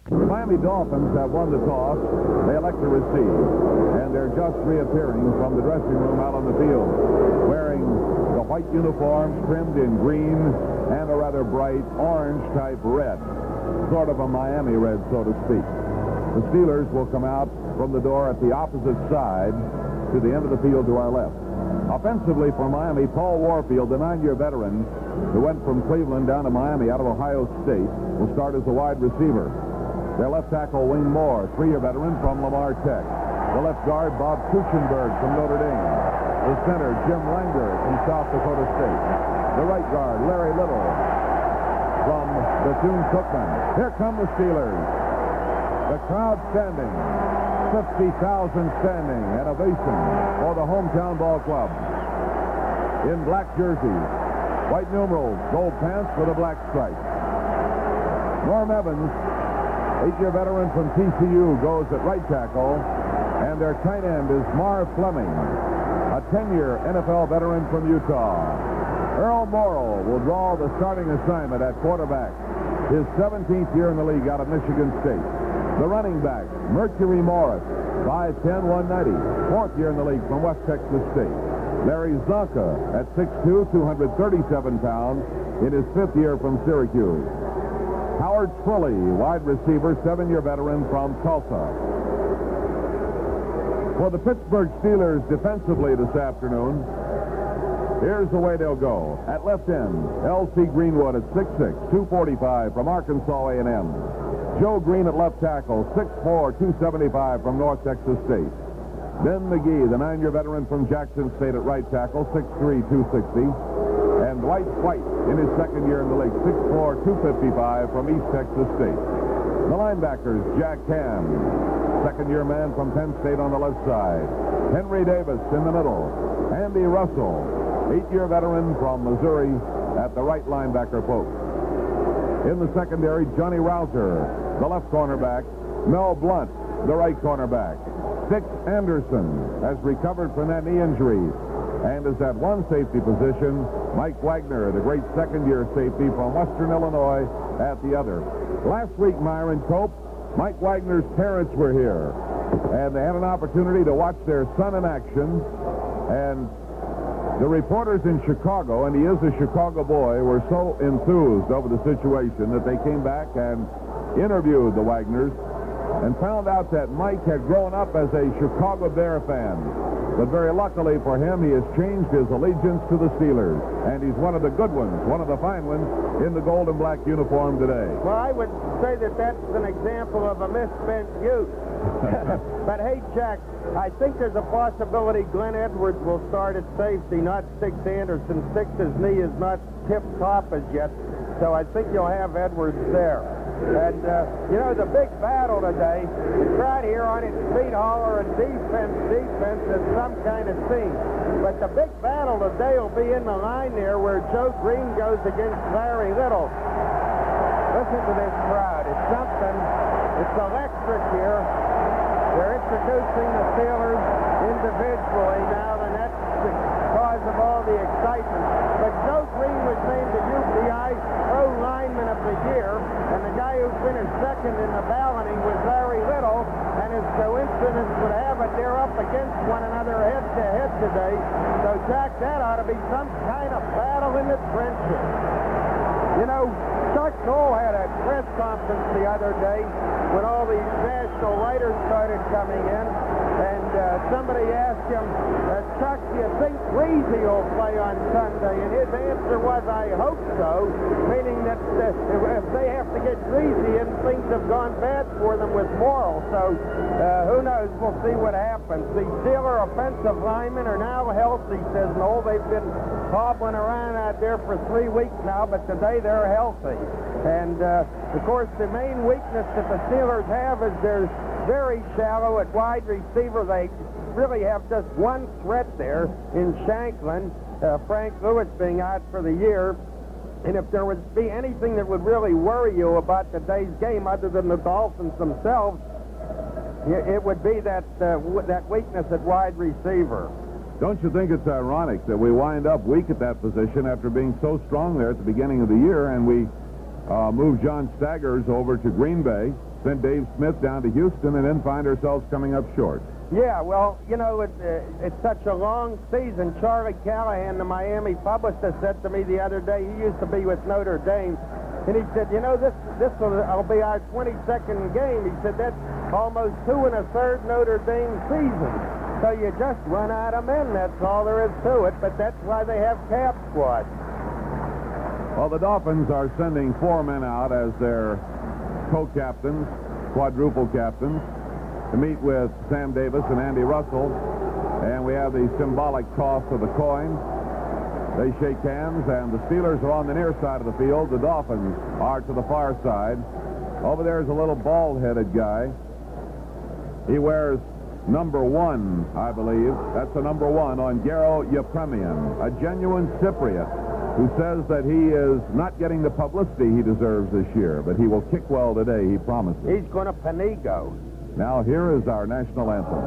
The Miami Dolphins have won the toss. They elect to receive, and they're just reappearing from the dressing room out on the field, wearing the white uniforms trimmed in green and a rather bright orange-type red, sort of a Miami red, so to speak. The Steelers will come out from the door at the opposite side to the end of the field to our left. Offensively for Miami, Paul Warfield, the 9-year veteran who went from Cleveland down to Miami out of Ohio State, will start as a wide receiver. Their left tackle, Wayne Moore, 3-year veteran from Lamar Tech. The left guard, Bob Kuchenberg from Notre Dame. The center, Jim Langer from South Dakota State. The right guard, Larry Little from Bethune-Cookman. Here come the Steelers. The crowd standing. 50,000 standing. An ovation for the hometown ball club. In black jerseys, white numerals, gold pants with a black stripe. Norm Evans, 8-year veteran from TCU, goes at right tackle, and their tight end is Mar Fleming, a 10-year NFL veteran from Utah. Earl Morrill will draw the starting assignment at quarterback, his 17th year in the league out of Michigan State. The running back, Mercury Morris, 5'10", 190, 4th year in the league from West Texas State. Larry Zonka at 6'2", 237 pounds, in his 5th year from Syracuse. Howard Twilley, wide receiver, 7-year veteran from Tulsa. For the Pittsburgh Steelers defensively this afternoon, here's the way they'll go. At left end, L.C. Greenwood at 6'6", 245 from Arkansas A&M. Joe Green at left tackle, 6'4", 275 from North Texas State. Ben McGee, the 9-year veteran from Jackson State at right tackle, 6'3", 260. And Dwight White in his 2nd year in the league, 6'4", 255 from East Texas State. The linebackers, Jack Ham, 2nd-year man from Penn State on the left side. Henry Davis in the middle. Andy Russell, 8-year veteran from Missouri at the right linebacker post. In the secondary, Johnny Rouser, the left cornerback. Mel Blunt, the right cornerback. Dick Anderson has recovered from that knee injury and is at one safety position. Mike Wagner, the great 2nd-year safety from Western Illinois, at the other. Last week, Myron Cope, Mike Wagner's parents were here, and they had an opportunity to watch their son in action. And the reporters in Chicago, and he is a Chicago boy, were so enthused over the situation that they came back and interviewed the Wagners and found out that Mike had grown up as a Chicago Bear fan. But very luckily for him, he has changed his allegiance to the Steelers. And he's one of the good ones, one of the fine ones, in the gold and black uniform today. Well, I would say that that's an example of a misspent youth. But hey, Jack, I think there's a possibility Glenn Edwards will start at safety, not Six Anderson. Six's knee is not tip-top as yet, so I think you'll have Edwards there. And, you know, the big battle today, the crowd here on its feet hollering defense, defense is some kind of scene. But the big battle today will be in the line there where Joe Green goes against Larry Little. Listen to this crowd. It's something. It's electric here. They're introducing the Steelers individually now, and that's the cause of all the excitement. But Joe Green was named the UPI Pro Lineman of the Year, and the guy who finished 2nd in the balloting was Larry Little, and as coincidence would have it, they're up against one another head-to-head today. So, Jack, that ought to be some kind of battle in the trenches. You know, Chuck Cole had a press conference the other day when all these national writers started coming in, and somebody asked him, Chuck, do you think Greasy will play on Sunday? And his answer was, I hope so, meaning that if they have to get Greasy in, things have gone bad for them with Morrill. So who knows? We'll see what happens. The Steeler offensive linemen are now healthy, says Noel. They've been hobbling around out there for 3 weeks now, but today they're healthy. And, of course, the main weakness that the Steelers have is they're very shallow at wide receiver. They really have just one threat there in Shanklin, Frank Lewis being out for the year. And if there would be anything that would really worry you about today's game other than the Dolphins themselves, it would be that weakness at wide receiver. Don't you think it's ironic that we wind up weak at that position after being so strong there at the beginning of the year, and we moved John Staggers over to Green Bay, sent Dave Smith down to Houston and then find ourselves coming up short. Yeah, well, you know, it's such a long season. Charlie Callahan, the Miami publicist, said to me the other day, he used to be with Notre Dame, and he said, you know, this will be our 22nd game. He said, that's almost 2 1/3 Notre Dame season. So you just run out of men, that's all there is to it, but that's why they have cap squads. Well, the Dolphins are sending 4 men out as their co-captains, quadruple captains, to meet with Sam Davis and Andy Russell. And we have the symbolic toss of the coin. They shake hands, and the Steelers are on the near side of the field. The Dolphins are to the far side. Over there is a little bald-headed guy. He wears number 1, I believe. That's the number 1 on Garo Yepremian, a genuine Cypriot, who says that he is not getting the publicity he deserves this year, but he will kick well today, he promises. He's going to Panigo. Now here is our national anthem.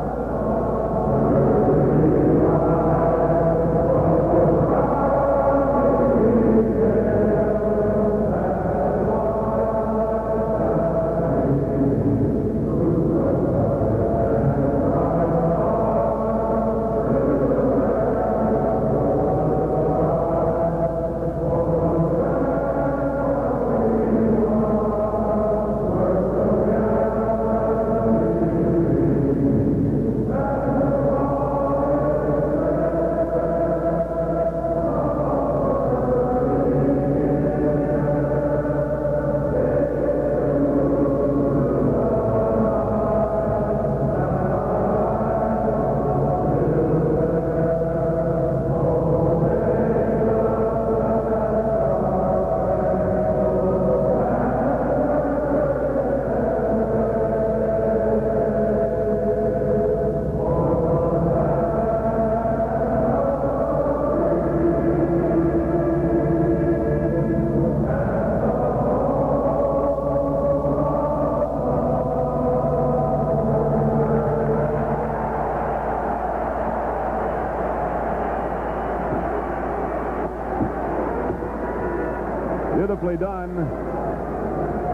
Beautifully done.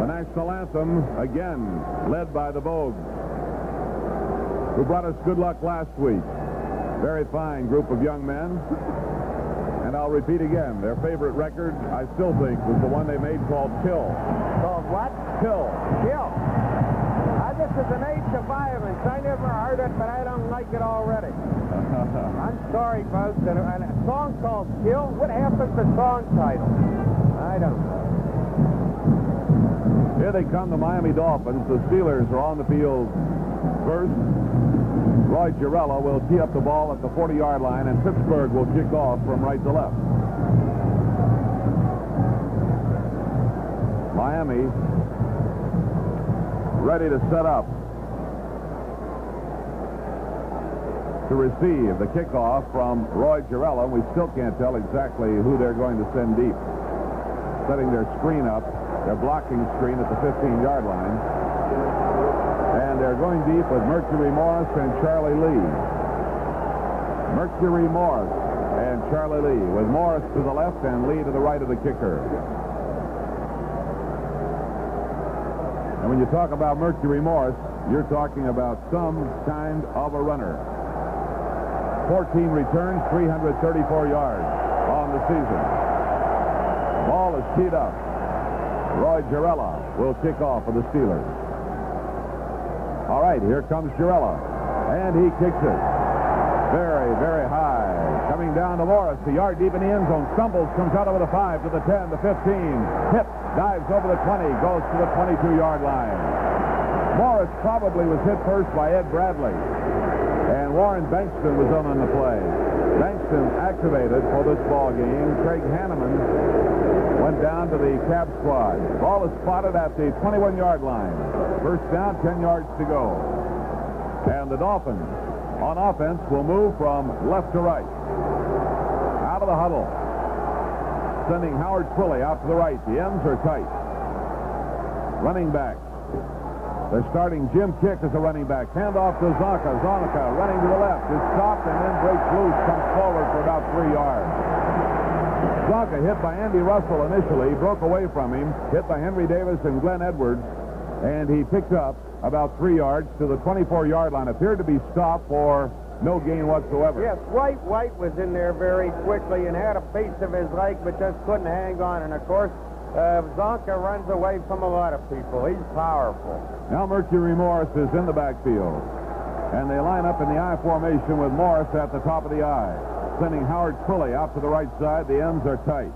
The national anthem, again, led by the Vogues, who brought us good luck last week. Very fine group of young men. And I'll repeat again, their favorite record, I still think, was the one they made called Kill. Called what? Kill. Kill. This is an age of violence. I never heard it, but I don't like it already. I'm sorry, folks. And a song called Kill? What happened to song title? I don't know. Here they come, the Miami Dolphins. The Steelers are on the field first. Roy Girella will tee up the ball at the 40-yard line, and Pittsburgh will kick off from right to left. Miami ready to set up to receive the kickoff from Roy Girella. We still can't tell exactly who they're going to send deep. Setting their screen up, their blocking screen at the 15-yard line. And they're going deep with Mercury Morris and Charlie Lee. Mercury Morris and Charlie Lee, with Morris to the left and Lee to the right of the kicker. And when you talk about Mercury Morris, you're talking about some kind of a runner. 14 returns, 334 yards on the season. Ball is teed up. Roy Girella will kick off for the Steelers. All right, here comes Girella, and he kicks it very, very high. Coming down to Morris, a yard deep in the end zone, stumbles, comes out over the 5 to the 10, the 15, hit, dives over the 20, goes to the 22-yard line. Morris probably was hit first by Ed Bradley, and Warren Bankston was on the play. Bankston activated for this ball game. Craig Hanneman went down to the cap squad. Ball is spotted at the 21-yard line. First down, 10 yards to go. And the Dolphins, on offense, will move from left to right. Out of the huddle. Sending Howard Twilley out to the right. The ends are tight. Running back. They're starting Jim Kick as a running back. Hand off to Zonka. Zonka running to the left. Is stopped and then breaks loose. Comes forward for about 3 yards. Zonka hit by Andy Russell initially. Broke away from him. Hit by Henry Davis and Glenn Edwards. and he picked up about 3 yards to the 24-yard line. Appeared to be stopped for no gain whatsoever. Yes, White was in there very quickly and had a piece of his leg, but just couldn't hang on. And, of course, Zonka runs away from a lot of people. He's powerful. Now Mercury Morris is in the backfield. And they line up in the I formation with Morris at the top of the I, sending Howard Twilley out to the right side. The ends are tight.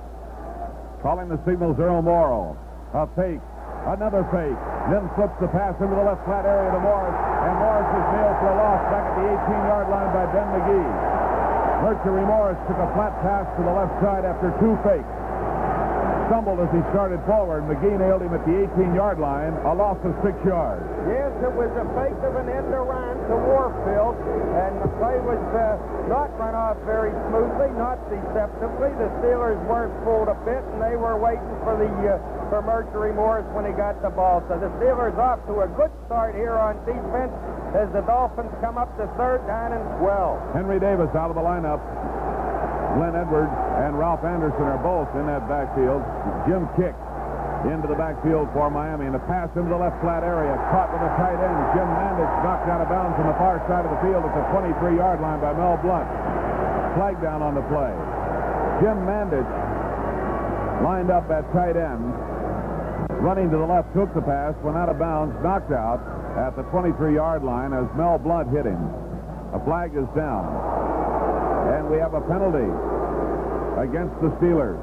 Calling the signals, Earl Morrill. A fake. Another fake. Then flips the pass into the left flat area to Morris. And Morris is nailed for a loss back at the 18-yard line by Ben McGee. Mercury Morris took a flat pass to the left side after 2 fakes. Stumbled as he started forward. McGee nailed him at the 18-yard line. A loss of 6 yards. Yes, it was a fake of an end around to Warfield, and the play was not run off very smoothly, not deceptively. The Steelers weren't fooled a bit, and they were waiting for Mercury Morris when he got the ball. So the Steelers off to a good start here on defense as the Dolphins come up to 3rd down and 12. Henry Davis out of the lineup. Glenn Edwards and Ralph Anderson are both in that backfield. Jim Kick into the backfield for Miami, and a pass into the left flat area, caught with a tight end. Jim Mandich knocked out of bounds on the far side of the field at the 23-yard line by Mel Blunt. Flag down on the play. Jim Mandich lined up at tight end, running to the left, took the pass, went out of bounds, knocked out at the 23-yard line as Mel Blunt hit him. A flag is down. And we have a penalty against the Steelers.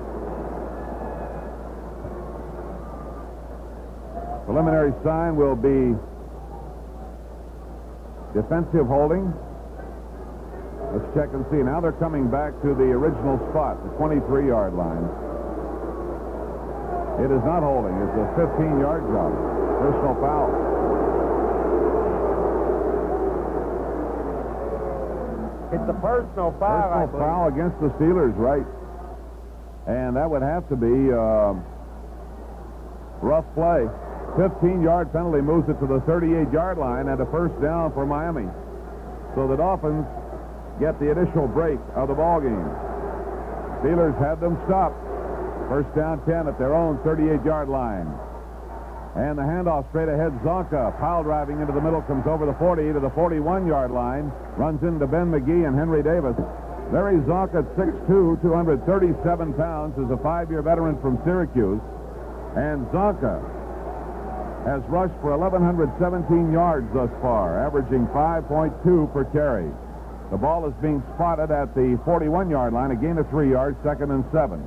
Preliminary sign will be defensive holding. Let's check and see. Now they're coming back to the original spot, the 23-yard line. It is not holding. It's a 15-yard drop. Personal foul. It's a personal foul. Personal foul against the Steelers, right? And that would have to be rough play. 15-yard penalty moves it to the 38-yard line and a first down for Miami. So the Dolphins get the initial break of the ball game. Steelers had them stopped. First down 10 at their own 38-yard line. And the handoff straight ahead. Zonka, pile driving into the middle, comes over the 40 to the 41-yard line, runs into Ben McGee and Henry Davis. Larry Zonka, 6'2", 237 pounds, is a 5-year veteran from Syracuse. And Zonka has rushed for 1,117 yards thus far, averaging 5.2 per carry. The ball is being spotted at the 41-yard line, a gain of 3 yards, 2nd and 7.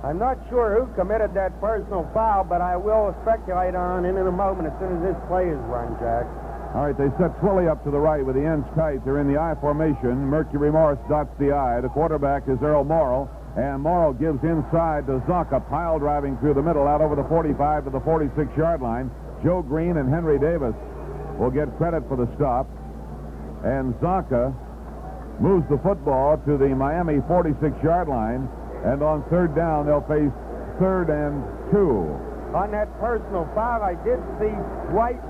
I'm not sure who committed that personal foul, but I will speculate on it in a moment as soon as this play is run, Jack. All right, they set Twilley up to the right with the ends tight. They're in the I formation. Mercury Morris dots the I. The quarterback is Earl Morrill, and Morrill gives inside to Zonka, pile driving through the middle out over the 45 to the 46-yard line. Joe Green and Henry Davis will get credit for the stop, and Zonka moves the football to the Miami 46-yard line. And on 3rd down, they'll face 3rd and 2. On that personal foul, I did see White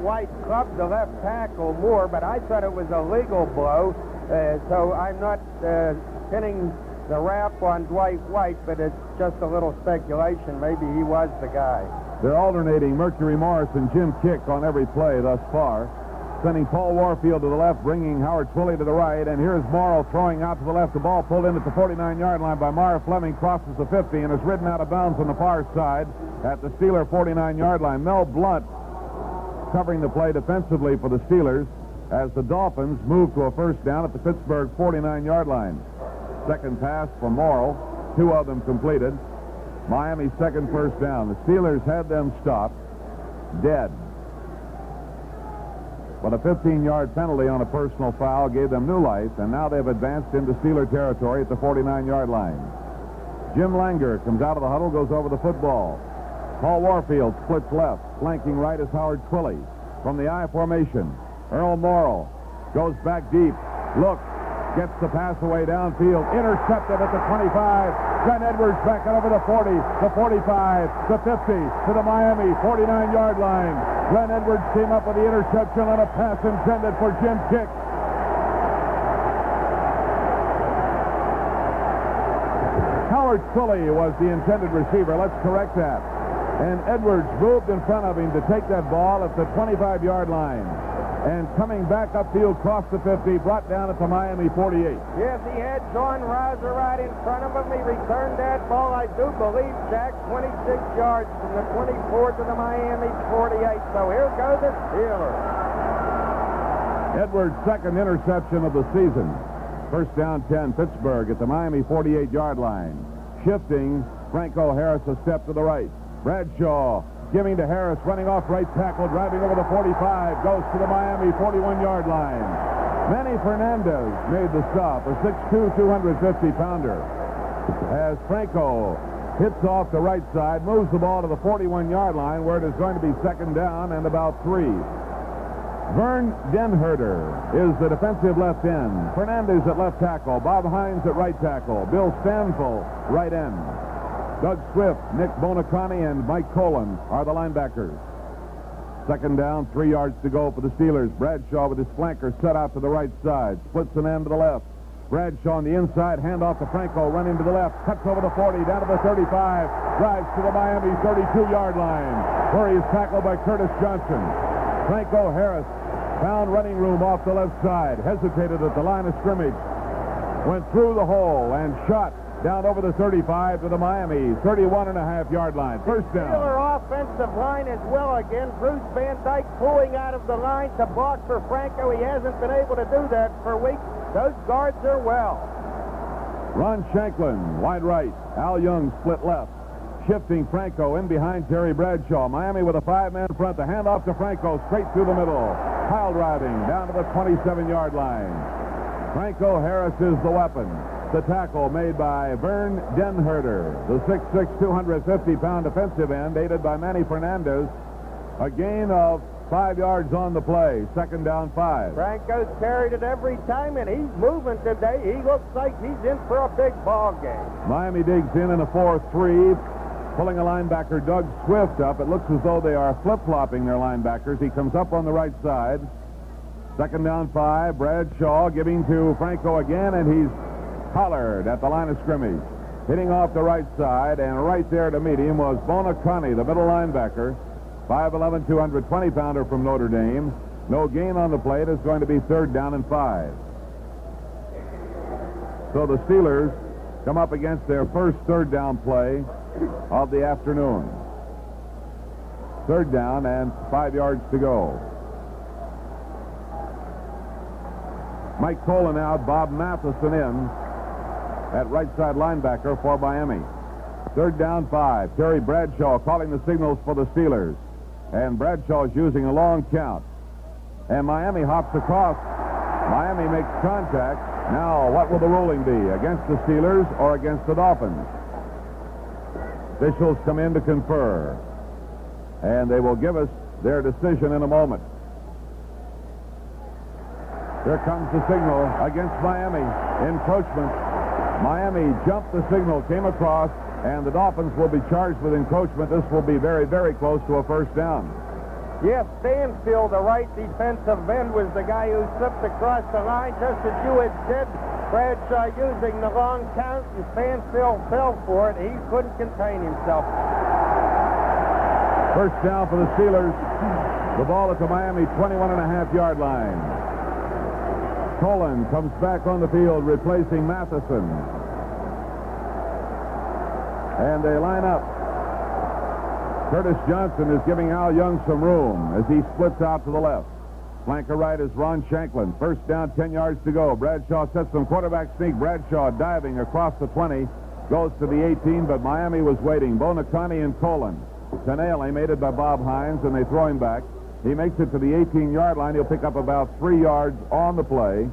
club the left tackle more, but I thought it was a legal blow. So I'm not pinning the rap on Dwight White, but it's just a little speculation. Maybe he was the guy. They're alternating Mercury Morris and Jim Kick on every play thus far, sending Paul Warfield to the left, bringing Howard Twilley to the right, and here's Morrill throwing out to the left. The ball pulled in at the 49-yard line by Meyer. Fleming crosses the 50 and is ridden out of bounds on the far side at the Steeler 49-yard line. Mel Blunt covering the play defensively for the Steelers as the Dolphins move to a first down at the Pittsburgh 49-yard line. Second pass for Morrill, 2 of them completed. Miami's second first down. The Steelers had them stopped dead. But a 15-yard penalty on a personal foul gave them new life, and now they've advanced into Steeler territory at the 49-yard line. Jim Langer comes out of the huddle, goes over the football. Paul Warfield splits left. Flanking right is Howard Twilley. From the I formation, Earl Morrill goes back deep. Looks, gets the pass away downfield. Intercepted at the 25. Glenn Edwards back over the 40, the 45, the 50, to the Miami 49-yard line. Glenn Edwards came up with the interception on a pass intended for Jim Kick. Howard Twilley was the intended receiver. Let's correct that. And Edwards moved in front of him to take that ball at the 25-yard line. And coming back upfield, crossed the 50, brought down at the Miami 48. Yes, he had John Rouser right in front of him. He returned that ball, I do believe, Jack, 26 yards from the 24 to the Miami 48. So here goes the Steelers. Edwards' second interception of the season. First down 10, Pittsburgh at the Miami 48-yard line. Shifting, Franco Harris a step to the right. Bradshaw giving to Harris, running off right tackle, driving over the 45, goes to the Miami 41-yard line. Manny Fernandez made the stop, a 6'2", 250-pounder. As Franco hits off the right side, moves the ball to the 41-yard line, where it is going to be second down and about 3. Vern Denherter is the defensive left end. Fernandez at left tackle. Bob Hines at right tackle. Bill Stanfill, right end. Doug Swift, Nick Bonacani, and Mike Colon are the linebackers. Second down, 3 yards to go for the Steelers. Bradshaw with his flanker set out to the right side. Splits an end to the left. Bradshaw on the inside, handoff to Franco, running to the left. Cuts over the 40, down to the 35. Drives to the Miami 32-yard line, where he is tackled by Curtis Johnson. Franco Harris found running room off the left side. Hesitated at the line of scrimmage. Went through the hole and shot down over the 35 to the Miami 31.5-yard line. First down. Steeler offensive line as well again. Bruce Van Dyke pulling out of the line to block for Franco. He hasn't been able to do that for weeks. Those guards are well. Ron Shanklin, wide right. Al Young split left. Shifting Franco in behind Terry Bradshaw. Miami with a 5-man front. The handoff to Franco straight through the middle. Pile driving down to the 27-yard line. Franco Harris is the weapon. The tackle made by Vern Denherter, the 6'6", 250-pound defensive end, aided by Manny Fernandez. A gain of 5 yards on the play. Second down 5. Franco's carried it every time, and he's moving today. He looks like he's in for a big ball game. Miami digs in a 4-3, pulling a linebacker, Doug Swift, up. It looks as though they are flip-flopping their linebackers. He comes up on the right side. Second down 5. Bradshaw giving to Franco again, and he's collared at the line of scrimmage. Hitting off the right side, and right there to meet him was Bonacani, the middle linebacker, 5'11", 220-pounder from Notre Dame. No gain on the play. It's going to be third down and 5. So the Steelers come up against their first third down play of the afternoon. Third down and 5 yards to go. Mike Colon out, Bob Matheson in at right side linebacker for Miami. Third down 5. Terry Bradshaw calling the signals for the Steelers. And Bradshaw is using a long count. And Miami hops across. Miami makes contact. Now, what will the ruling be? Against the Steelers or against the Dolphins? Officials come in to confer. And they will give us their decision in a moment. Here comes the signal against Miami. Encroachment. Miami jumped the signal, came across, and the Dolphins will be charged with encroachment. This will be very, very close to a first down. Yes, Stanfield, the right defensive end, was the guy who slipped across the line, just as you had said. Bradshaw using the long count, and Stanfield fell for it. He couldn't contain himself. First down for the Steelers. The ball at the Miami 21.5-yard line. Colon comes back on the field, replacing Matheson. And they line up. Curtis Johnson is giving Al Young some room as he splits out to the left. Flanker right is Ron Shanklin. First down, 10 yards to go. Bradshaw sets some quarterback sneak. Bradshaw diving across the 20. Goes to the 18, but Miami was waiting. Bonacani and Colon. Canale made it by Bob Hines, and they throw him back. He makes it to the 18-yard line. He'll pick up about 3 yards on the play.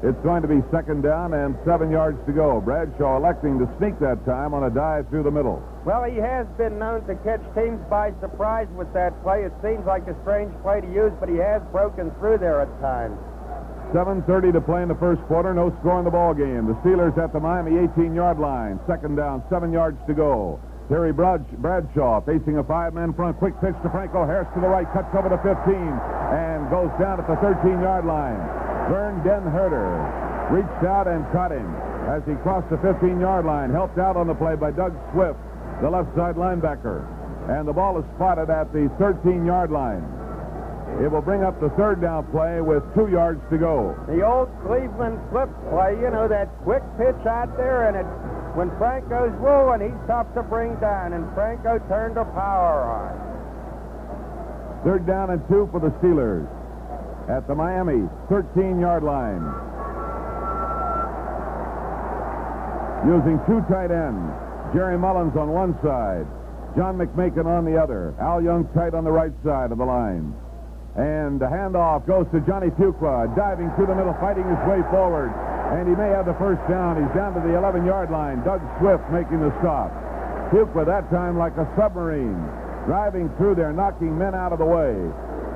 It's going to be second down and 7 yards to go. Bradshaw electing to sneak that time on a dive through the middle. Well, he has been known to catch teams by surprise with that play. It seems like a strange play to use, but he has broken through there at times. 7:30 to play in the first quarter. No score in the ball game. The Steelers at the Miami 18-yard line. Second down, 7 yards to go. Terry Bradshaw facing a 5-man front. Quick pitch to Franco. Harris to the right. Cuts over to 15 and goes down at the 13-yard line. Vern Denherter reached out and caught him as he crossed the 15-yard line. Helped out on the play by Doug Swift. the left side linebacker. And the ball is spotted at the 13-yard line. It will bring up the third down play with 2 yards to go. The old Cleveland flip play, you know, that quick pitch out there, and when Franco's rolling, he's tough to bring down, and Franco turned the power on. 3rd down and 2 for the Steelers at the Miami 13-yard line. Using 2 tight ends. Jerry Mullins on one side, John McMakin on the other. Al Young tight on the right side of the line. And the handoff goes to Johnny Fuqua, diving through the middle, fighting his way forward. And he may have the first down. He's down to the 11-yard line. Doug Swift making the stop. Fuqua that time like a submarine, driving through there, knocking men out of the way.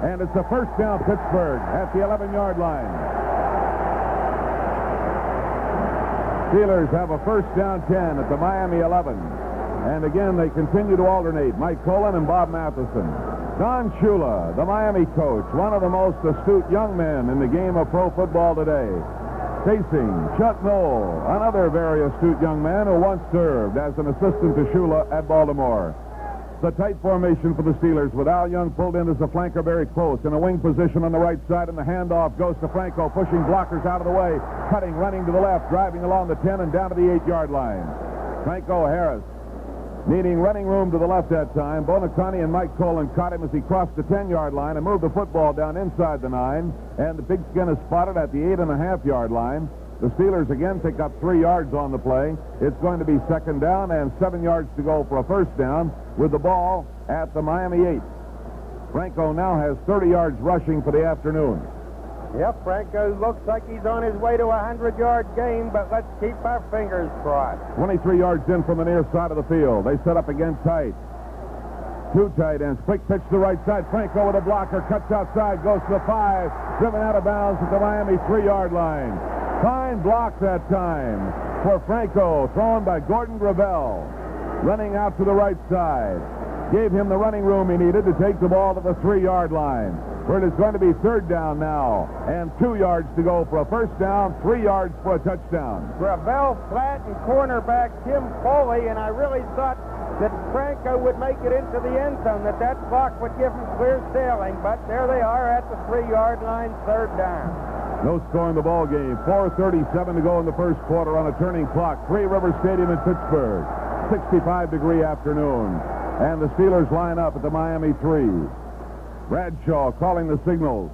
And it's a first down Pittsburgh at the 11-yard line. Steelers have a first down 10 at the Miami 11. And again, they continue to alternate Mike Colin and Bob Matheson. Don Shula, the Miami coach, one of the most astute young men in the game of pro football today. Facing Chuck Noll, another very astute young man who once served as an assistant to Shula at Baltimore. It's a tight formation for the Steelers with Al Young pulled in as a flanker very close in a wing position on the right side, and the handoff goes to Franco, pushing blockers out of the way, cutting, running to the left, driving along the 10 and down to the 8-yard line. Franco Harris needing running room to the left that time. Bonacani and Mike Colin caught him as he crossed the 10-yard line and moved the football down inside the 9. And the pigskin is spotted at the 8.5-yard line. The Steelers again pick up 3 yards on the play. It's going to be 2nd down and 7 yards to go for a first down with the ball at the Miami 8. Franco now has 30 yards rushing for the afternoon. Yep, Franco looks like he's on his way to a 100-yard game, but let's keep our fingers crossed. 23 yards in from the near side of the field. They set up again tight. 2 tight ends. Quick pitch to the right side. Franco with a blocker. Cuts outside. Goes to the 5. Driven out of bounds at the Miami 3-yard line. Fine block that time for Franco. Thrown by Gordon Gravel. Running out to the right side. Gave him the running room he needed to take the ball to the 3-yard line. Where it is going to be 3rd down now, and 2 yards to go for a first down, 3 yards for a touchdown. Gravel flat and cornerback Tim Foley, and I really thought that Franco would make it into the end zone, that block would give him clear sailing, but there they are at the 3-yard line, 3rd down. No score in the ball game. 4:37 to go in the first quarter on a turning clock. Three River Stadium in Pittsburgh. 65-degree afternoon. And the Steelers line up at the Miami 3. Bradshaw calling the signals.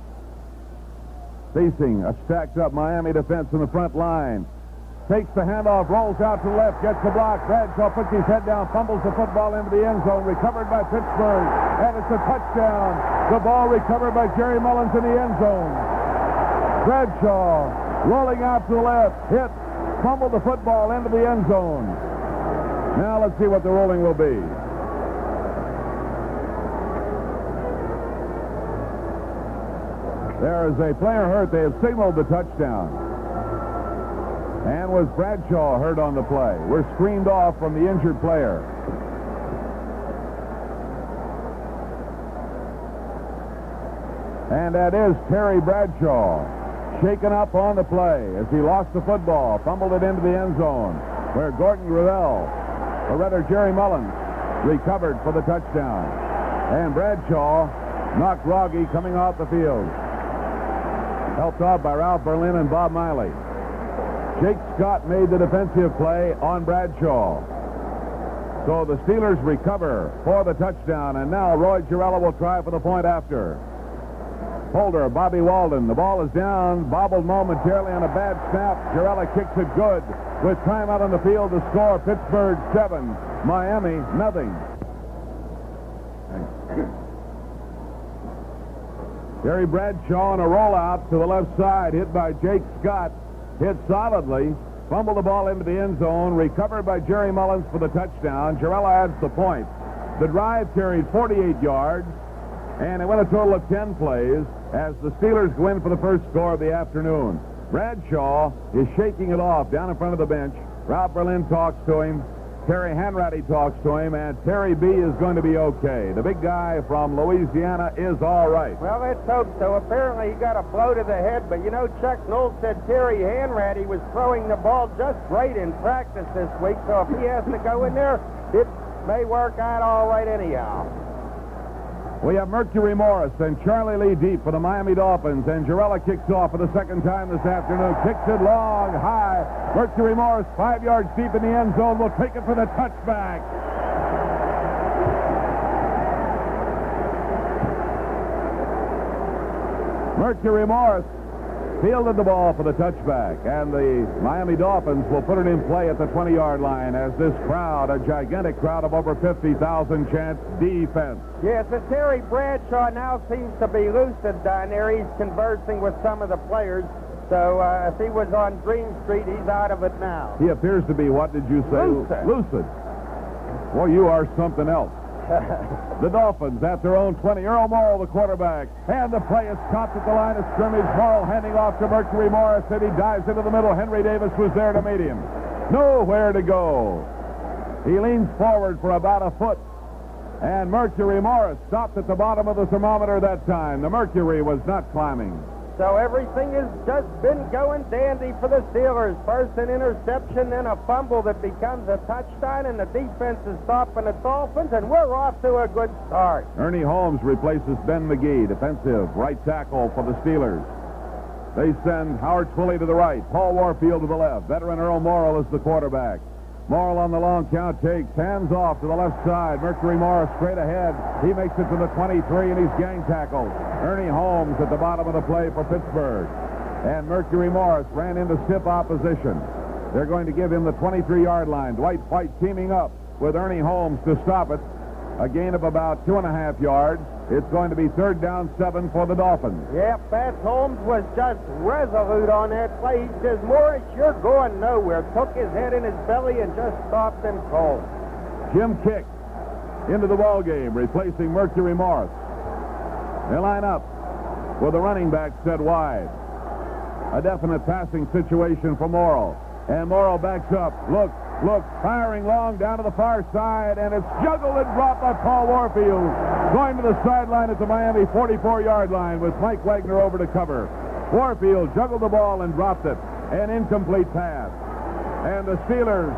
Facing a stacked-up Miami defense in the front line. Takes the handoff, rolls out to the left, gets the block. Bradshaw puts his head down, fumbles the football into the end zone. Recovered by Pittsburgh, and it's a touchdown. The ball recovered by Jerry Mullins in the end zone. Bradshaw rolling out to the left, hit, fumbled the football into the end zone. Now let's see what the ruling will be. There is a player hurt. They have signaled the touchdown. And was Bradshaw hurt on the play? We're screened off from the injured player. And that is Terry Bradshaw, shaken up on the play as he lost the football, fumbled it into the end zone, where Gordon Gravel, or rather Jerry Mullins, recovered for the touchdown. And Bradshaw knocked groggy coming off the field. Helped off by Ralph Berlin and Bob Miley. Jake Scott made the defensive play on Bradshaw. So the Steelers recover for the touchdown, and now Roy Girella will try for the point after. Holder, Bobby Walden. The ball is down, bobbled momentarily on a bad snap. Girella kicks it good with time out on the field to score. Pittsburgh 7, Miami nothing. Terry Bradshaw on a rollout to the left side, hit by Jake Scott, hit solidly, fumbled the ball into the end zone, recovered by Jerry Mullins for the touchdown. Girella adds the point. The drive carried 48 yards, and it went a total of 10 plays as the Steelers go in for the first score of the afternoon. Bradshaw is shaking it off down in front of the bench. Ralph Berlin talks to him. Terry Hanratty talks to him, and Terry B is going to be okay. The big guy from Louisiana is all right. Well, let's hope so. Apparently he got a blow to the head, but you know, Chuck Noll said Terry Hanratty was throwing the ball just great in practice this week, so if he has to go in there, may work out all right anyhow. We have Mercury Morris and Charlie Lee deep for the Miami Dolphins, and Jarrella kicks off for the second time this afternoon. Kicks it long, high. Mercury Morris 5 yards deep in the end zone. Will take it for the touchback. Mercury Morris fielded the ball for the touchback, and the Miami Dolphins will put it in play at the 20-yard line as this crowd, a gigantic crowd of over 50,000, chants defense. Yes, and Terry Bradshaw now seems to be lucid down there. He's conversing with some of the players. So if he was on Dream Street, he's out of it now. He appears to be, what did you say? Lucid. Well, you are something else. The Dolphins at their own 20. Earl Morrill, the quarterback. And the play is stopped at the line of scrimmage. Morrill handing off to Mercury Morris, and he dives into the middle. Henry Davis was there to meet him. Nowhere to go. He leans forward for about a foot. And Mercury Morris stopped at the bottom of the thermometer that time. The Mercury was not climbing. So everything has just been going dandy for the Steelers. First an interception, then a fumble that becomes a touchdown, and the defense is stopping the Dolphins, and we're off to a good start. Ernie Holmes replaces Ben McGee, defensive right tackle for the Steelers. They send Howard Twilley to the right, Paul Warfield to the left. Veteran Earl Morrill is the quarterback. Morrill on the long count takes, hands off to the left side. Mercury Morris straight ahead. He makes it to the 23, and he's gang tackled. Ernie Holmes at the bottom of the play for Pittsburgh. And Mercury Morris ran into stiff opposition. They're going to give him the 23-yard line. Dwight White teaming up with Ernie Holmes to stop it. A gain of about 2.5 yards. It's going to be 3rd down 7 for the Dolphins. Yeah, Fats Holmes was just resolute on that play. He says, Morris, you're going nowhere. Took his head in his belly and just stopped him cold. Jim Kick into the ball game, replacing Mercury Morris. They line up with the running back set wide. A definite passing situation for Morrill. And Morrill backs up. Look, firing long down to the far side, and it's juggled and dropped by Paul Warfield. Going to the sideline at the Miami 44-yard line with Mike Wagner over to cover. Warfield juggled the ball and dropped it. An incomplete pass. And the Steelers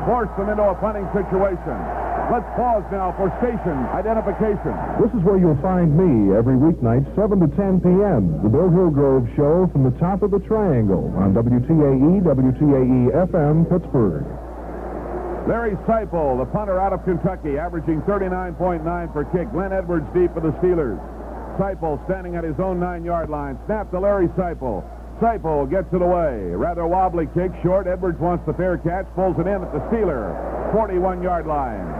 forced them into a punting situation. Let's pause now for station identification. This is where you'll find me every weeknight, 7 to 10 p.m. The Bill Hillgrove Show from the top of the triangle on WTAE, WTAE FM, Pittsburgh. Larry Seipel, the punter out of Kentucky, averaging 39.9 per kick. Glenn Edwards deep for the Steelers. Seipel standing at his own 9-yard line. Snap to Larry Seipel. Seipel gets it away. Rather wobbly kick, short. Edwards wants the fair catch, pulls it in at the Steeler 41-yard line.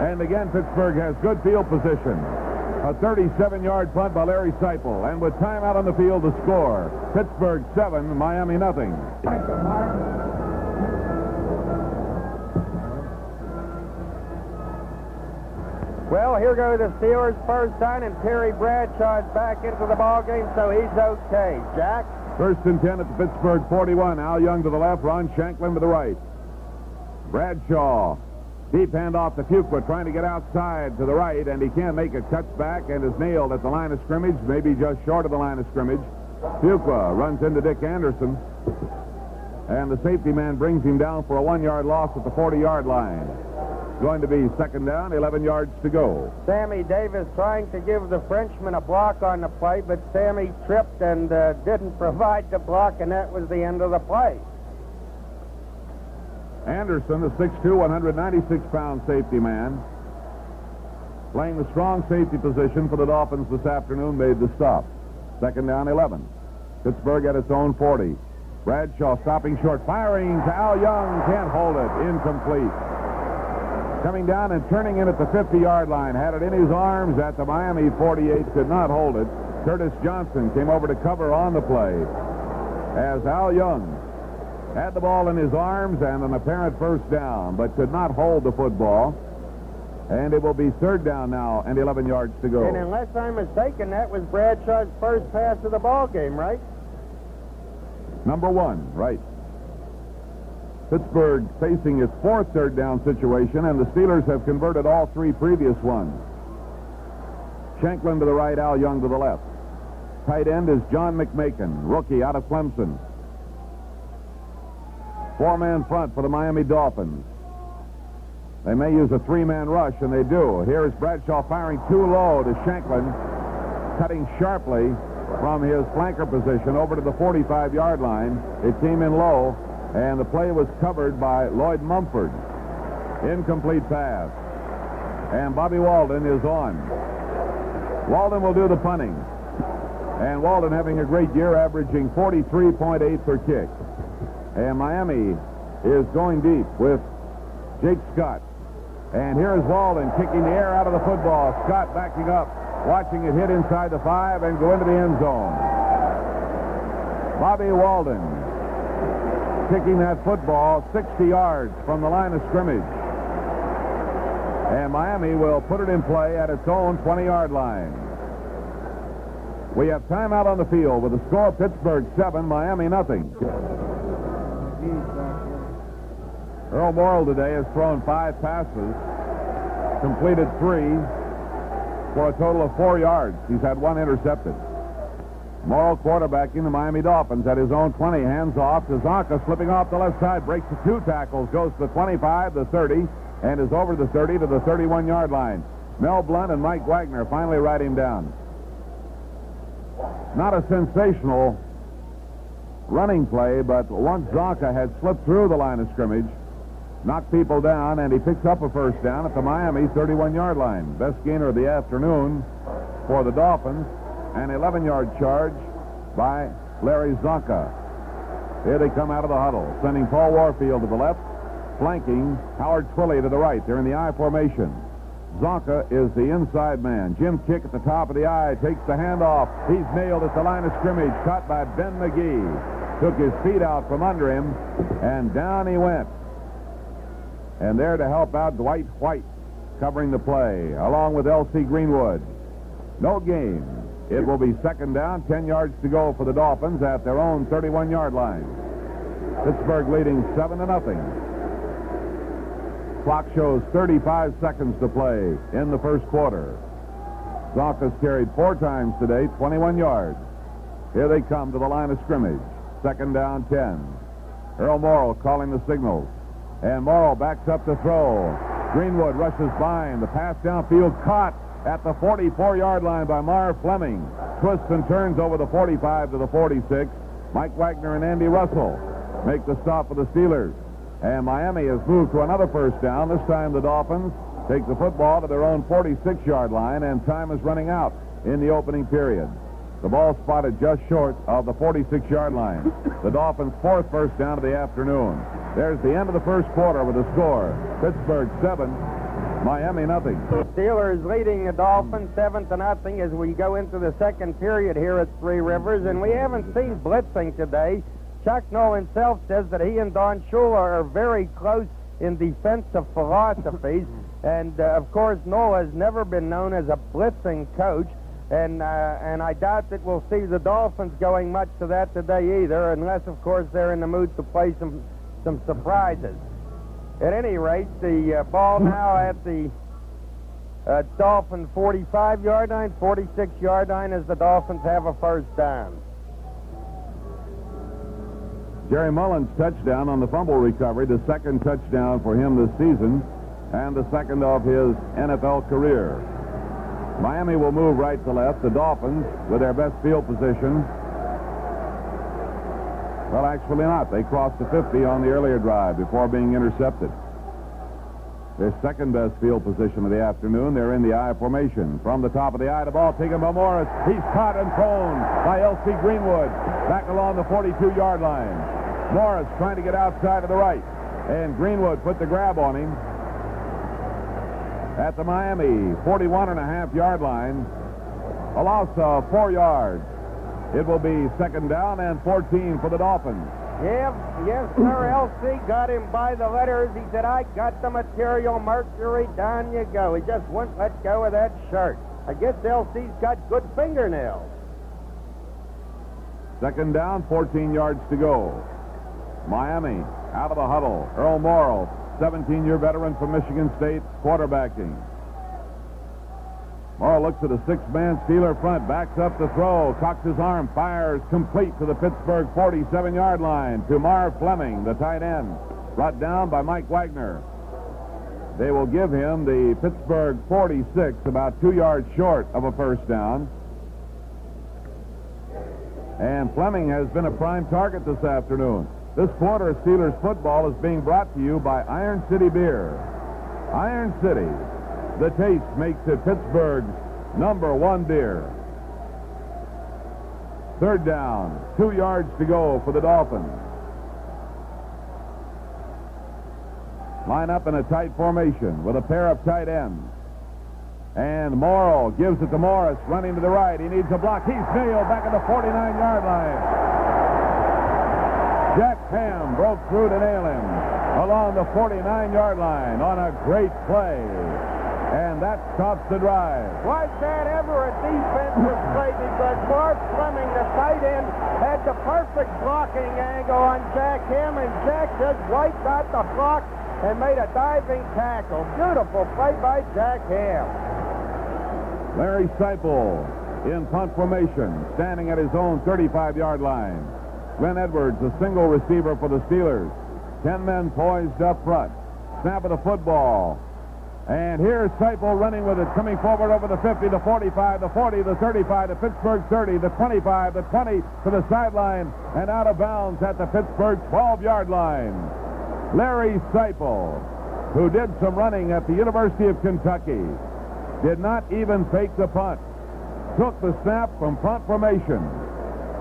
And again, Pittsburgh has good field position. A 37-yard punt by Larry Seipel. And with time out on the field to score, Pittsburgh 7, Miami nothing. Well, here go the Steelers first down, and Terry Bradshaw's back into the ball game, so he's okay. Jack? 1st and 10 at the Pittsburgh 41. Al Young to the left, Ron Shanklin to the right. Bradshaw, deep handoff to Fuqua, trying to get outside to the right, and he can't make it. Cuts back and is nailed at the line of scrimmage, maybe just short of the line of scrimmage. Fuqua runs into Dick Anderson, and the safety man brings him down for a 1-yard loss at the 40-yard line. Going to be 2nd down, 11 yards to go. Sammy Davis trying to give the Frenchman a block on the play, but Sammy tripped and didn't provide the block, and that was the end of the play. Anderson, the 6'2", 196-pound safety man, playing the strong safety position for the Dolphins this afternoon, made the stop. 2nd down, 11. Pittsburgh at its own 40. Bradshaw stopping short, firing to Al Young, can't hold it, incomplete. Coming down and turning in at the 50-yard line. Had it in his arms at the Miami 48. Could not hold it. Curtis Johnson came over to cover on the play as Al Young had the ball in his arms and an apparent first down, but could not hold the football. And it will be 3rd down now and 11 yards to go. And unless I'm mistaken, that was Bradshaw's first pass of the ball game, right? Number 1, right. Pittsburgh facing its 4th 3rd down situation, and the Steelers have converted all 3 previous ones. Shanklin to the right, Al Young to the left. Tight end is John McMakin, rookie out of Clemson. 4-man front for the Miami Dolphins. They may use a three-man rush, and they do. Here is Bradshaw firing too low to Shanklin, cutting sharply from his flanker position over to the 45-yard line. It came in low, and the play was covered by Lloyd Mumford. Incomplete pass. And Bobby Walden is on. Walden will do the punting. And Walden having a great year, averaging 43.8 per kick. And Miami is going deep with Jake Scott. And here is Walden kicking the air out of the football. Scott backing up, watching it hit inside the 5 and go into the end zone. Bobby Walden kicking that football 60 yards from the line of scrimmage. And Miami will put it in play at its own 20-yard line. We have timeout on the field with the score: Pittsburgh 7, Miami nothing. Earl Morrill today has thrown 5 passes, completed 3 for a total of 4 yards. He's had 1 intercepted. Morrill quarterbacking the Miami Dolphins at his own 20, hands off to Zonka, slipping off the left side, breaks the 2 tackles, goes to the 25, the 30, and is over the 30 to the 31-yard line. Mel Blunt and Mike Wagner finally ride him down. Not a sensational running play, but once Zonka had slipped through the line of scrimmage, knocked people down, and he picks up a first down at the Miami 31-yard line. Best gainer of the afternoon for the Dolphins. An 11-yard charge by Larry Zonka. Here they come out of the huddle, sending Paul Warfield to the left, flanking Howard Twilley to the right. They're in the I formation. Zonka is the inside man. Jim Kick at the top of the I, takes the handoff. He's nailed at the line of scrimmage, caught by Ben McGee. Took his feet out from under him, and down he went. And there to help out, Dwight White covering the play, along with L.C. Greenwood. No gain. It will be second down, 10 yards to go for the Dolphins at their own 31-yard line. Pittsburgh leading 7-0. Clock shows 35 seconds to play in the first quarter. Zonka's carried 4 times today, 21 yards. Here they come to the line of scrimmage. Second down, 10. Earl Morrill calling the signals. And Morrill backs up to throw. Greenwood rushes by him. The pass downfield caught at the 44-yard line by Fleming. Twists and turns over the 45 to the 46. Mike Wagner and Andy Russell make the stop for the Steelers. And Miami has moved to another first down. This time the Dolphins take the football to their own 46-yard line, and time is running out in the opening period. The ball spotted just short of the 46-yard line. The Dolphins' 4th first down of the afternoon. There's the end of the first quarter with a score: Pittsburgh 7, Miami nothing. Steelers leading the Dolphins 7-0 as we go into the second period here at Three Rivers, and we haven't seen blitzing today. Chuck Noll himself says that he and Don Shula are very close in defensive philosophies, and of course Noll has never been known as a blitzing coach, and I doubt that we'll see the Dolphins going much to that today either, unless of course they're in the mood to play some surprises. At any rate, the ball now at the Dolphin 45-yard line, 46-yard line, as the Dolphins have a first down. Jerry Mullins' touchdown on the fumble recovery, the second touchdown for him this season, and the second of his NFL career. Miami will move right to left. The Dolphins, with their best field position, well, actually not. They crossed the 50 on the earlier drive before being intercepted. Their second best field position of the afternoon. They're in the I formation. From the top of the I, the ball taken by Morris. He's caught and thrown by L.C. Greenwood back along the 42-yard line. Morris trying to get outside to the right, and Greenwood put the grab on him at the Miami 41.5-yard line. A loss of 4 yards. It will be second down and 14 for the Dolphins. Yes, sir. L.C. got him by the letters. He said, "I got the material, Mercury, down you go." He just wouldn't let go of that shirt. I guess L.C.'s got good fingernails. Second down, 14 yards to go. Miami out of the huddle. Earl Morrill, 17-year veteran from Michigan State, quarterbacking. Morrill looks at a 6-man Steeler front, backs up to throw, cocks his arm, fires complete to the Pittsburgh 47-yard line to Fleming, the tight end, brought down by Mike Wagner. They will give him the Pittsburgh 46, about 2 yards short of a first down. And Fleming has been a prime target this afternoon. This quarter of Steelers football is being brought to you by Iron City Beer. Iron City, the taste makes it Pittsburgh's #1 beer. Third down, 2 yards to go for the Dolphins. Line up in a tight formation with a pair of tight ends. And Morrow gives it to Morris, running to the right. He needs a block. He's nailed back at the 49-yard line. Jack Ham broke through to nail him along the 49-yard line on a great play. And that stops the drive. Was that ever a defensive play? Because Mark Fleming, the tight end, had the perfect blocking angle on Jack Ham, and Jack just wiped out the block and made a diving tackle. Beautiful play by Jack Ham. Larry Seipel in punt formation, standing at his own 35-yard line. Glenn Edwards, a single receiver for the Steelers. 10 men poised up front. Snap of the football. And here's Seipel running with it, coming forward over the 50, the 45, the 40, the 35, the Pittsburgh 30, the 25, the 20 to the sideline, and out of bounds at the Pittsburgh 12-yard line. Larry Seipel, who did some running at the University of Kentucky, did not even fake the punt. Took the snap from punt formation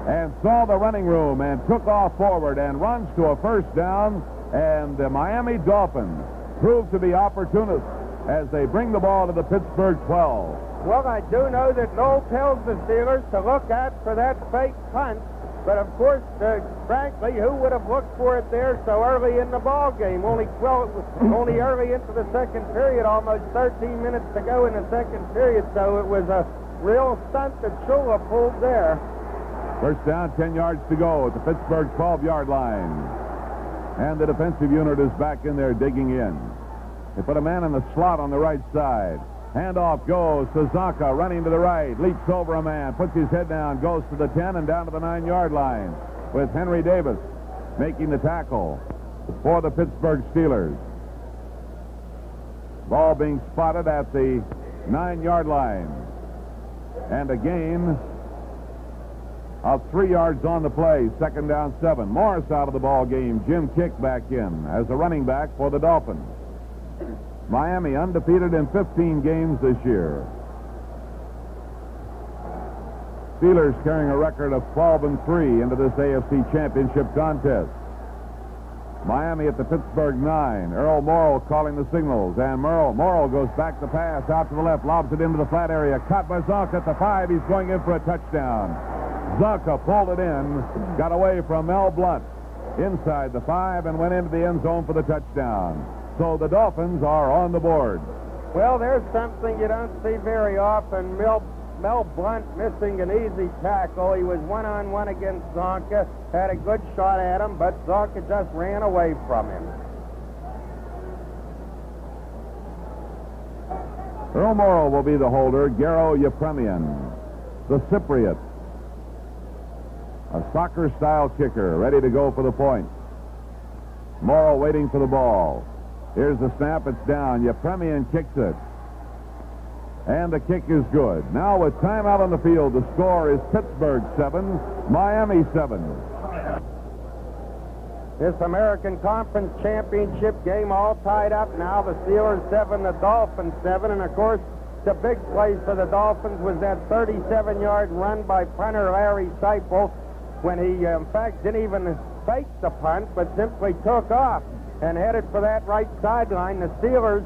and saw the running room and took off forward and runs to a first down, and the Miami Dolphins proved to be opportunists as they bring the ball to the Pittsburgh 12. Well, I do know that Noel tells the Steelers to look out for that fake punt, but of course, frankly, who would have looked for it there so early in the ball game? Only early into the second period, almost 13 minutes to go in the second period, so it was a real stunt that Shula pulled there. First down, 10 yards to go at the Pittsburgh 12-yard line. And the defensive unit is back in there digging in. They put a man in the slot on the right side. Handoff goes to Zonka, running to the right, leaps over a man, puts his head down, goes to the 10 and down to the 9-yard line with Henry Davis making the tackle for the Pittsburgh Steelers. Ball being spotted at the 9-yard line. And a gain of 3 yards on the play, second down 7. Morris out of the ball game. Jim Kick back in as a running back for the Dolphins. Miami undefeated in 15 games this year. Steelers carrying a record of 12-3 into this AFC Championship contest. Miami at the Pittsburgh 9. Earl Morrow calling the signals, and Morrow goes back to pass out to the left, lobs it into the flat area. Caught by Zonka at the 5. He's going in for a touchdown. Zonka pulled it in, got away from Mel Blunt inside the 5 and went into the end zone for the touchdown. So the Dolphins are on the board. Well, there's something you don't see very often. Mel Blunt missing an easy tackle. He was one-on-one against Zonka, had a good shot at him, but Zonka just ran away from him. Earl Morrow will be the holder. Garo Yepremian, the Cypriot, a soccer-style kicker, ready to go for the point. Morrow waiting for the ball. Here's the snap. It's down. Yepremian kicks it. And the kick is good. Now with time out on the field, the score is Pittsburgh 7, Miami 7. This American Conference Championship game all tied up now. The Steelers 7, the Dolphins 7. And, of course, the big play for the Dolphins was that 37-yard run by punter Larry Seipel when he, in fact, didn't even fake the punt, but simply took off and headed for that right sideline. The Steeler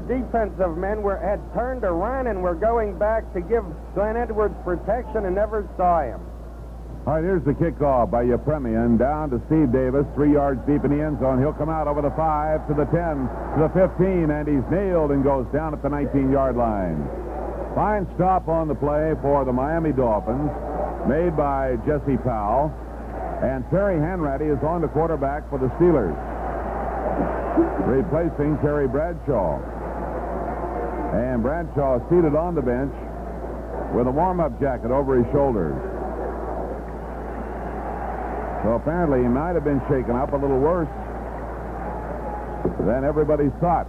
defensive men had turned to run and were going back to give Glenn Edwards protection and never saw him. All right, here's the kickoff by Yepremian down to Steve Davis, 3 yards deep in the end zone. He'll come out over the 5 to the 10 to the 15, and he's nailed and goes down at the 19-yard line. Fine stop on the play for the Miami Dolphins, made by Jesse Powell, and Terry Hanratty is on the quarterback for the Steelers, replacing Terry Bradshaw. And Bradshaw seated on the bench with a warm-up jacket over his shoulders. So apparently he might have been shaken up a little worse than everybody thought.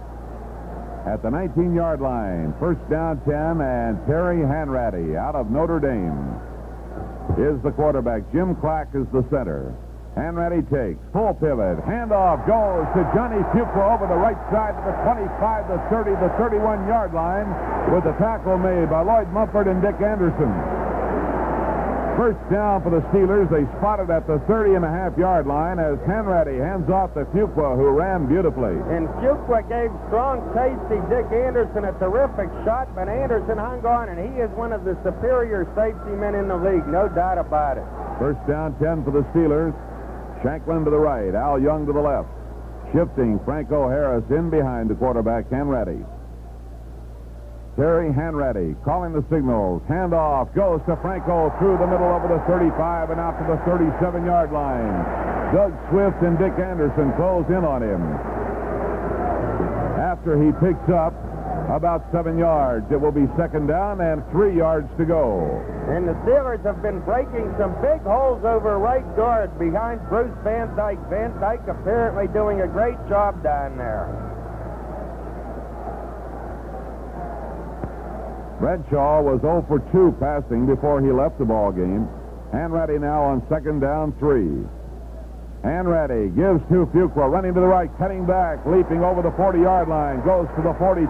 at the 19-yard line. First down 10, and Terry Hanratty out of Notre Dame is the quarterback. Jim Clack is the center. Hanratty takes, full pivot, handoff goes to Johnny Fuqua over the right side to the 25, the 30, the 31-yard line with the tackle made by Lloyd Mumford and Dick Anderson. First down for the Steelers. They spotted at the 30.5-yard line as Hanratty hands off to Fuqua, who ran beautifully. And Fuqua gave strong tasty Dick Anderson a terrific shot, but Anderson hung on, and he is one of the superior safety men in the league, no doubt about it. First down 10 for the Steelers. Shanklin to the right, Al Young to the left. Shifting, Franco Harris in behind the quarterback, Hanratty. Terry Hanratty calling the signals. Handoff goes to Franco through the middle over the 35 and out to the 37-yard line. Doug Swift and Dick Anderson close in on him. After he picks up about 7 yards, it will be second down and 3 yards to go. And the Steelers have been breaking some big holes over right guard behind Bruce Van Dyke. Van Dyke apparently doing a great job down there. Bradshaw was 0 for 2 passing before he left the ball game. Hanratty now on second down 3. Hanratty gives to Fuqua, running to the right, cutting back, leaping over the 40-yard line, goes to the 42.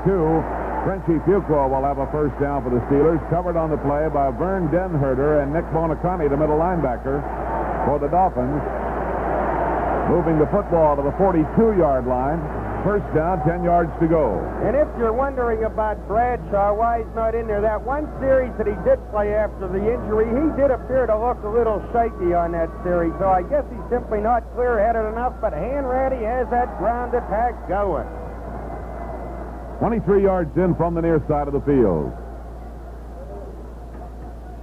Frenchy Fuqua will have a first down for the Steelers, covered on the play by Vern Denherter and Nick Bonacani, the middle linebacker for the Dolphins. Moving the football to the 42-yard line. First down, 10 yards to go. And if you're wondering about Bradshaw, why he's not in there, that one series that he did play after the injury, he did appear to look a little shaky on that series, so I guess he's simply not clear-headed enough, but Hanratty has that ground attack going. 23 yards in from the near side of the field.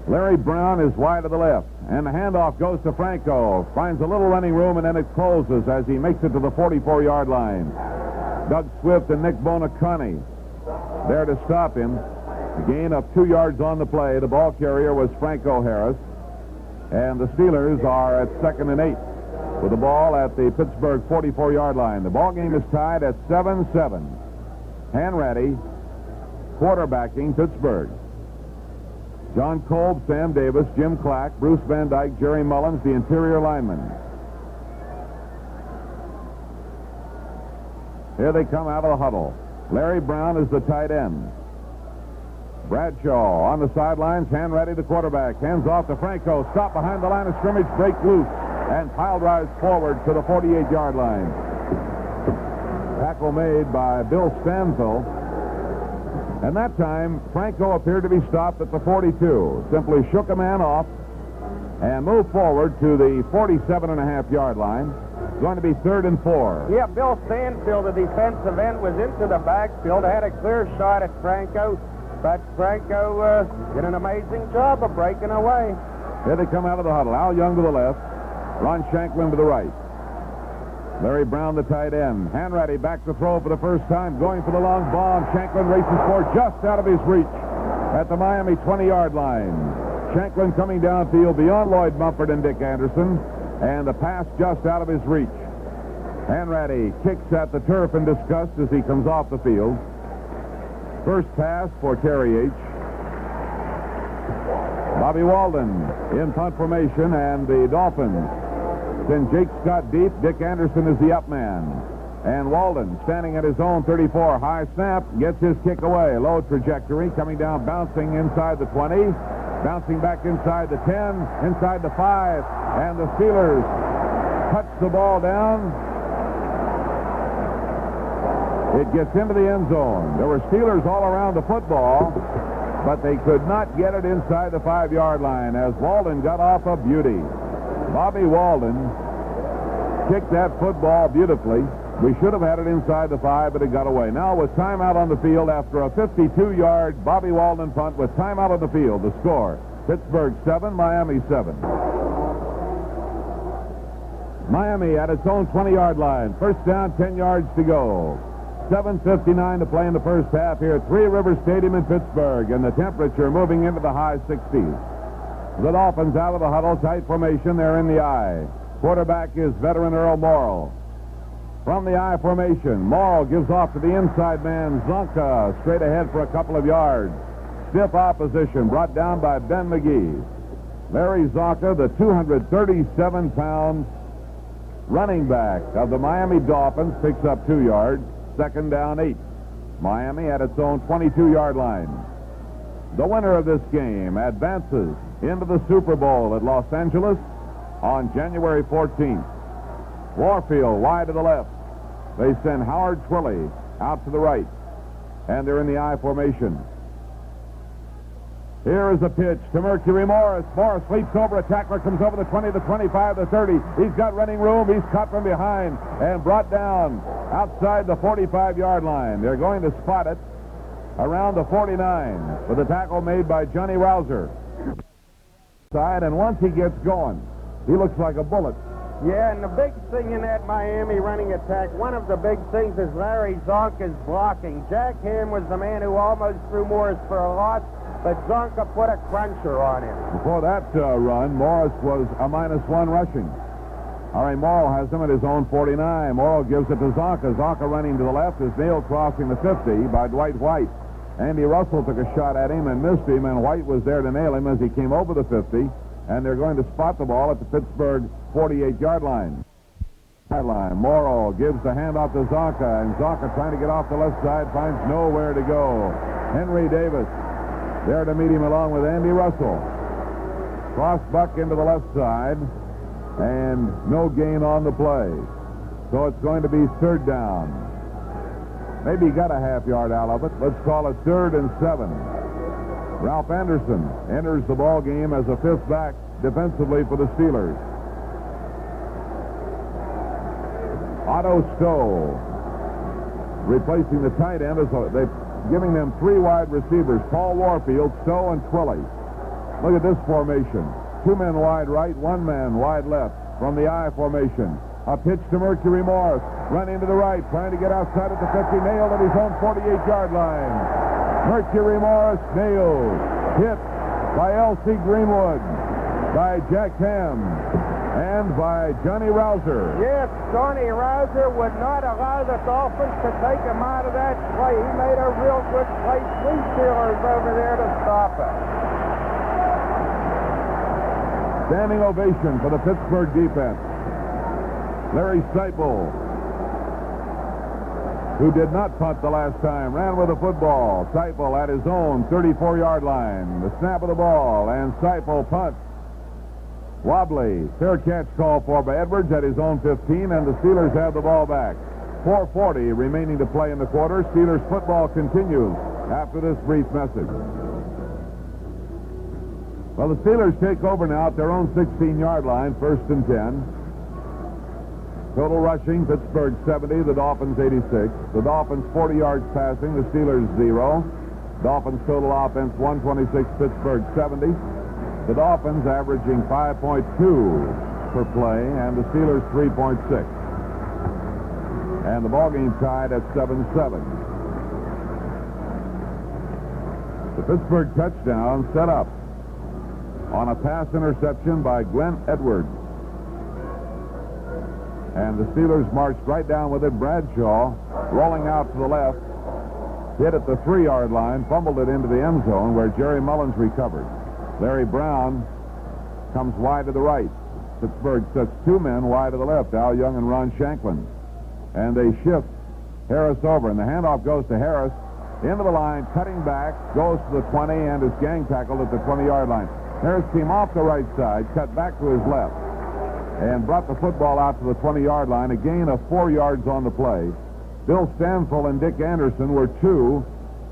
Larry Brown is wide to the left, and the handoff goes to Franco. Finds a little running room, and then it closes as he makes it to the 44-yard line. Doug Swift and Nick Bonacani there to stop him. A gain of 2 yards on the play. The ball carrier was Franco Harris. And the Steelers are at 2nd and 8 with the ball at the Pittsburgh 44-yard line. The ball game is tied at 7-7. Hanratty quarterbacking Pittsburgh. John Kolb, Sam Davis, Jim Clack, Bruce Van Dyke, Jerry Mullins, the interior linemen. Here they come out of the huddle. Larry Brown is the tight end. Bradshaw on the sidelines, Hanratty the quarterback. Hands off to Franco. Stop behind the line of scrimmage, break loose, and pile drives forward to the 48-yard line. Tackle made by Bill Stanfill. And that time, Franco appeared to be stopped at the 42. Simply shook a man off and moved forward to the 47.5-yard line. Going to be 3rd and 4. Yeah, Bill Stanfield, the defensive end, was into the backfield, had a clear shot at Franco, but Franco did an amazing job of breaking away. Here they come out of the huddle. Al Young to the left, Ron Shanklin to the right. Larry Brown, the tight end. Hanratty back to throw for the first time, going for the long bomb. Shanklin races for just out of his reach at the Miami 20-yard line. Shanklin coming downfield beyond Lloyd Mumford and Dick Anderson, and the pass just out of his reach. Hanratty kicks at the turf in disgust as he comes off the field. First pass for Terry H. Bobby Walden in punt formation, and the Dolphins send Jake Scott deep. Dick Anderson is the up man. And Walden standing at his own 34. High snap, gets his kick away. Low trajectory, coming down, bouncing inside the 20. Bouncing back inside the 10, inside the 5. And the Steelers touch the ball down. It gets into the end zone. There were Steelers all around the football, but they could not get it inside the 5-yard line as Walden got off a beauty. Bobby Walden kicked that football beautifully. We should have had it inside the 5, but it got away. Now with timeout on the field after a 52-yard Bobby Walden punt with timeout on the field. The score, Pittsburgh 7, Miami 7. Miami at its own 20-yard line. First down, 10 yards to go. 7:59 to play in the first half here at Three Rivers Stadium in Pittsburgh, and the temperature moving into the high 60s. The Dolphins out of the huddle, tight formation. They're in the eye. Quarterback is veteran Earl Morrill. From the I formation, Morrow gives off to the inside man, Zonka, straight ahead for a couple of yards. Stiff opposition brought down by Ben McGee. Larry Zonka, the 237-pound running back of the Miami Dolphins, picks up 2 yards. Second down, 8. Miami at its own 22-yard line. The winner of this game advances into the Super Bowl at Los Angeles on January 14th. Warfield wide to the left. They send Howard Twilley out to the right. And they're in the I formation. Here is the pitch to Mercury Morris. Morris leaps over a tackler, comes over the 20, the 25, the 30. He's got running room. He's cut from behind and brought down outside the 45-yard line. They're going to spot it around the 49 with a tackle made by Johnny Rouser. And once he gets going, he looks like a bullet. Yeah, and the big thing in that Miami running attack, one of the big things is Larry Zonka's blocking. Jack Ham was the man who almost threw Morris for a loss, but Zonka put a cruncher on him. Before that run, Morris was a -1 rushing. All right, Morrow has him at his own 49. Morrow gives it to Zonka. Zonka running to the left is nailed crossing the 50 by Dwight White. Andy Russell took a shot at him and missed him, and White was there to nail him as he came over the 50. And they're going to spot the ball at the Pittsburgh 48-yard line. Morrow gives the handoff to Zonka, and Zonka trying to get off the left side finds nowhere to go. Henry Davis there to meet him along with Andy Russell. Cross buck into the left side, and no gain on the play. So it's going to be third down. Maybe he got a half yard out of it. Let's call it 3rd and 7. Ralph Anderson enters the ball game as a 5th back defensively for the Steelers. Otto Stowe replacing the tight end as they're giving them 3 wide receivers, Paul Warfield, Stowe, and Twilley. Look at this formation. 2 men wide right, 1 man wide left from the I formation. A pitch to Mercury Morris. Running to the right, trying to get outside at the 50, nailed at his own 48-yard line. Mercury Morris nailed. Hit by L.C. Greenwood, by Jack Ham, and by Johnny Rouser. Yes, Johnny Rouser would not allow the Dolphins to take him out of that play. He made a real good play. 3 Steelers over there to stop it. Standing ovation for the Pittsburgh defense. Larry Seipel, who did not punt the last time, ran with the football. Seipel at his own 34-yard line. The snap of the ball, and Seipel punts. Wobbly. Fair catch called for by Edwards at his own 15, and the Steelers have the ball back. 4:40 remaining to play in the quarter. Steelers football continues after this brief message. Well, the Steelers take over now at their own 16-yard line, 1st and 10. Total rushing, Pittsburgh 70, the Dolphins 86. The Dolphins 40 yards passing, the Steelers 0. Dolphins total offense 126, Pittsburgh 70. The Dolphins averaging 5.2 per play, and the Steelers 3.6. And the ballgame tied at 7-7. The Pittsburgh touchdown set up on a pass interception by Glenn Edwards. And the Steelers marched right down with it. Bradshaw rolling out to the left, hit at the 3-yard line, fumbled it into the end zone where Jerry Mullins recovered. Larry Brown comes wide to the right. Pittsburgh sets 2 men wide to the left, Al Young and Ron Shanklin. And they shift Harris over, and the handoff goes to Harris into the line, cutting back, goes to the 20, and is gang tackled at the 20-yard line. Harris came off the right side, cut back to his left, and brought the football out to the 20-yard line, a gain of 4 yards on the play. Bill Stanfill and Dick Anderson were 2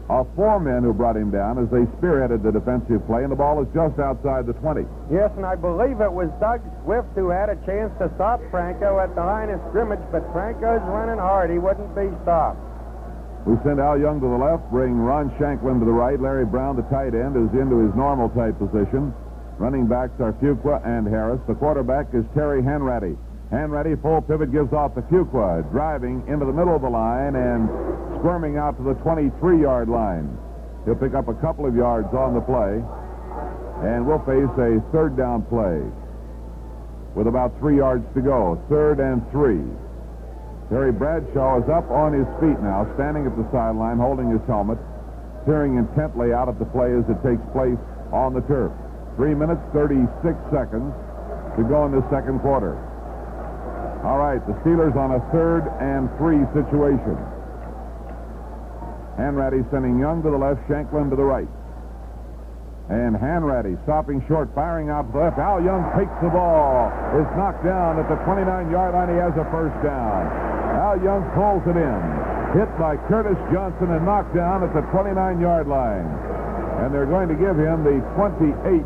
of 4 men who brought him down as they spearheaded the defensive play, and the ball is just outside the 20. Yes, and I believe it was Doug Swift who had a chance to stop Franco at the line of scrimmage, but Franco's running hard. He wouldn't be stopped. We send Al Young to the left, bring Ron Shanklin to the right. Larry Brown, the tight end, is into his normal type position. Running backs are Fuqua and Harris. The quarterback is Terry Hanratty. Hanratty, full pivot, gives off to Fuqua, driving into the middle of the line and squirming out to the 23-yard line. He'll pick up a couple of yards on the play, and we'll face a 3rd down play with about 3 yards to go. 3rd and 3. Terry Bradshaw is up on his feet now, standing at the sideline, holding his helmet, peering intently out at the play as it takes place on the turf. 3 minutes, 36 seconds to go in the second quarter. All right, the Steelers on a 3rd and 3 situation. Hanratty sending Young to the left, Shanklin to the right. And Hanratty stopping short, firing out to the left. Al Young takes the ball. Is knocked down at the 29-yard line. He has a first down. Al Young pulls it in. Hit by Curtis Johnson and knocked down at the 29-yard line. And they're going to give him the 28.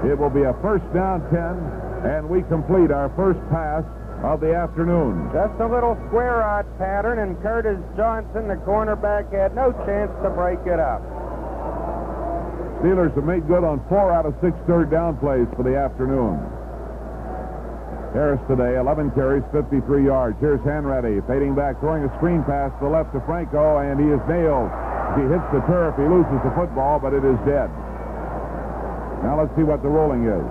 It will be a first down 10, and we complete our first pass of the afternoon. Just a little square out pattern, and Curtis Johnson, the cornerback, had no chance to break it up. Steelers have made good on 4 out of 6 third down plays for the afternoon. Harris today, 11 carries, 53 yards. Here's Hanratty fading back, throwing a screen pass to the left to Franco, and he is nailed. He hits the turf, he loses the football, but it is dead. Now let's see what the ruling is.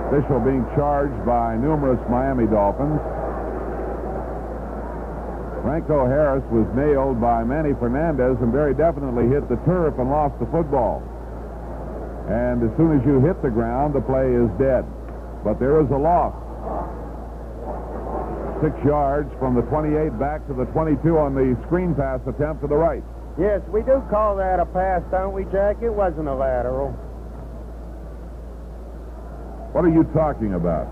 Official being charged by numerous Miami Dolphins. Franco Harris was nailed by Manny Fernandez and very definitely hit the turf and lost the football. And as soon as you hit the ground, the play is dead. But there is a loss. 6 yards from the 28 back to the 22 on the screen pass attempt to the right. Yes, we do call that a pass, don't we, Jack? It wasn't a lateral. What are you talking about?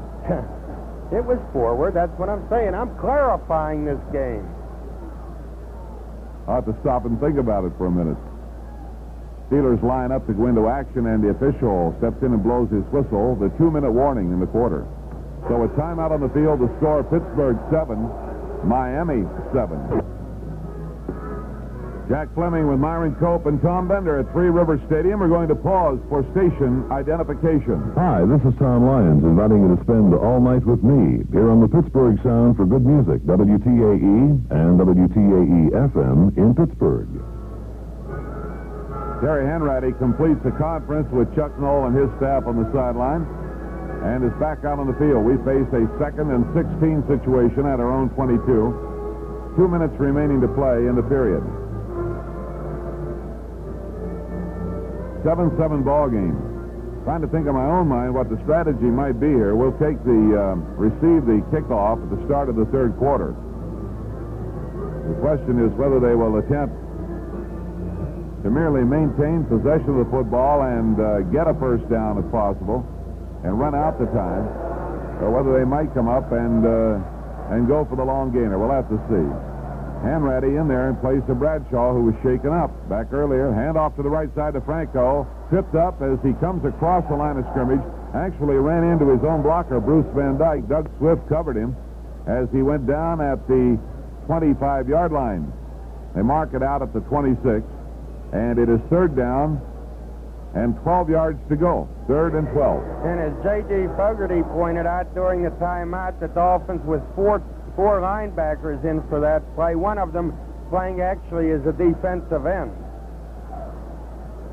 It was forward. That's what I'm saying. I'm clarifying this game. I'll have to stop and think about it for a minute. Steelers line up to go into action, and the official steps in and blows his whistle. The 2-minute warning in the quarter. So a timeout on the field. The score: Pittsburgh 7, Miami 7. Jack Fleming with Myron Cope and Tom Bender at Three Rivers Stadium. We're going to pause for station identification. Hi, this is Tom Lyons, inviting you to spend all night with me here on the Pittsburgh Sound for good music, WTAE and WTAE FM in Pittsburgh. Terry Hanratty completes the conference with Chuck Knoll and his staff on the sideline and is back out on the field. We face a 2nd and 16 situation at our own 22. 2 minutes remaining to play in the period. 7-7 ball game. Trying to think in my own mind what the strategy might be here. We'll receive the kickoff at the start of the third quarter. The question is whether they will attempt to merely maintain possession of the football and get a first down if possible and run out the time, or whether they might come up and go for the long gainer. We'll have to see. Hanratty in there in place of Bradshaw, who was shaken up back earlier. Handoff to the right side to Franco. Tripped up as he comes across the line of scrimmage. Actually ran into his own blocker, Bruce Van Dyke. Doug Swift covered him as he went down at the 25-yard line. They mark it out at the 26, and it is 3rd down and 12 yards to go. 3rd and 12. And as J.D. Fogarty pointed out during the timeout, the Dolphins with four linebackers in for that play. One of them playing actually as a defensive end.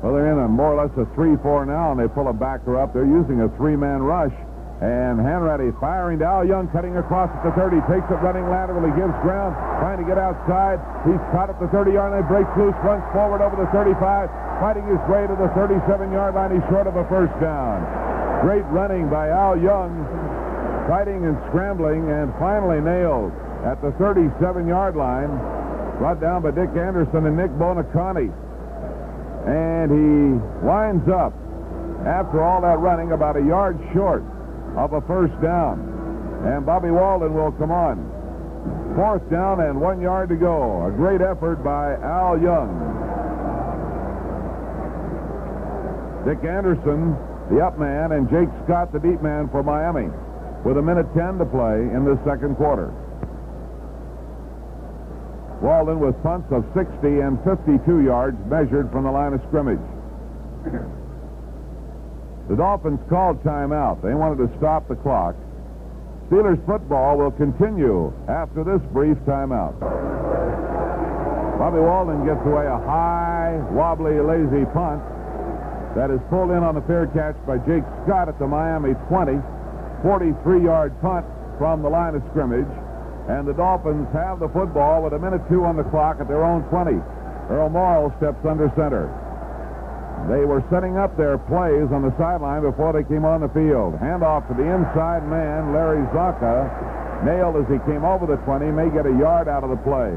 Well, they're in a more or less a 3-4 now, and they pull a backer up. They're using a 3-man rush. And Hanratty firing to Al Young, cutting across at the 30. Takes it running laterally, gives ground, trying to get outside. He's caught at the 30-yard line, breaks loose, runs forward over the 35, fighting his way to the 37-yard line. He's short of a first down. Great running by Al Young, fighting and scrambling, and finally nailed at the 37-yard line. Brought down by Dick Anderson and Nick Bonacani. And he winds up, after all that running, about a yard short of a first down. And Bobby Walden will come on. 4th down and 1 yard to go. A great effort by Al Young. Dick Anderson, the up man, and Jake Scott, the deep man for Miami, with 1:10 to play in the second quarter. Walden with punts of 60 and 52 yards measured from the line of scrimmage. The Dolphins called timeout. They wanted to stop the clock. Steelers football will continue after this brief timeout. Bobby Walden gets away a high, wobbly, lazy punt that is pulled in on the fair catch by Jake Scott at the Miami 20. 43-yard punt from the line of scrimmage, and the Dolphins have the football with 1:02 on the clock at their own 20. Earl Morrill steps under center. They were setting up their plays on the sideline before they came on the field. Handoff to the inside man, Larry Zonka. Nailed as he came over the 20, may get a yard out of the play.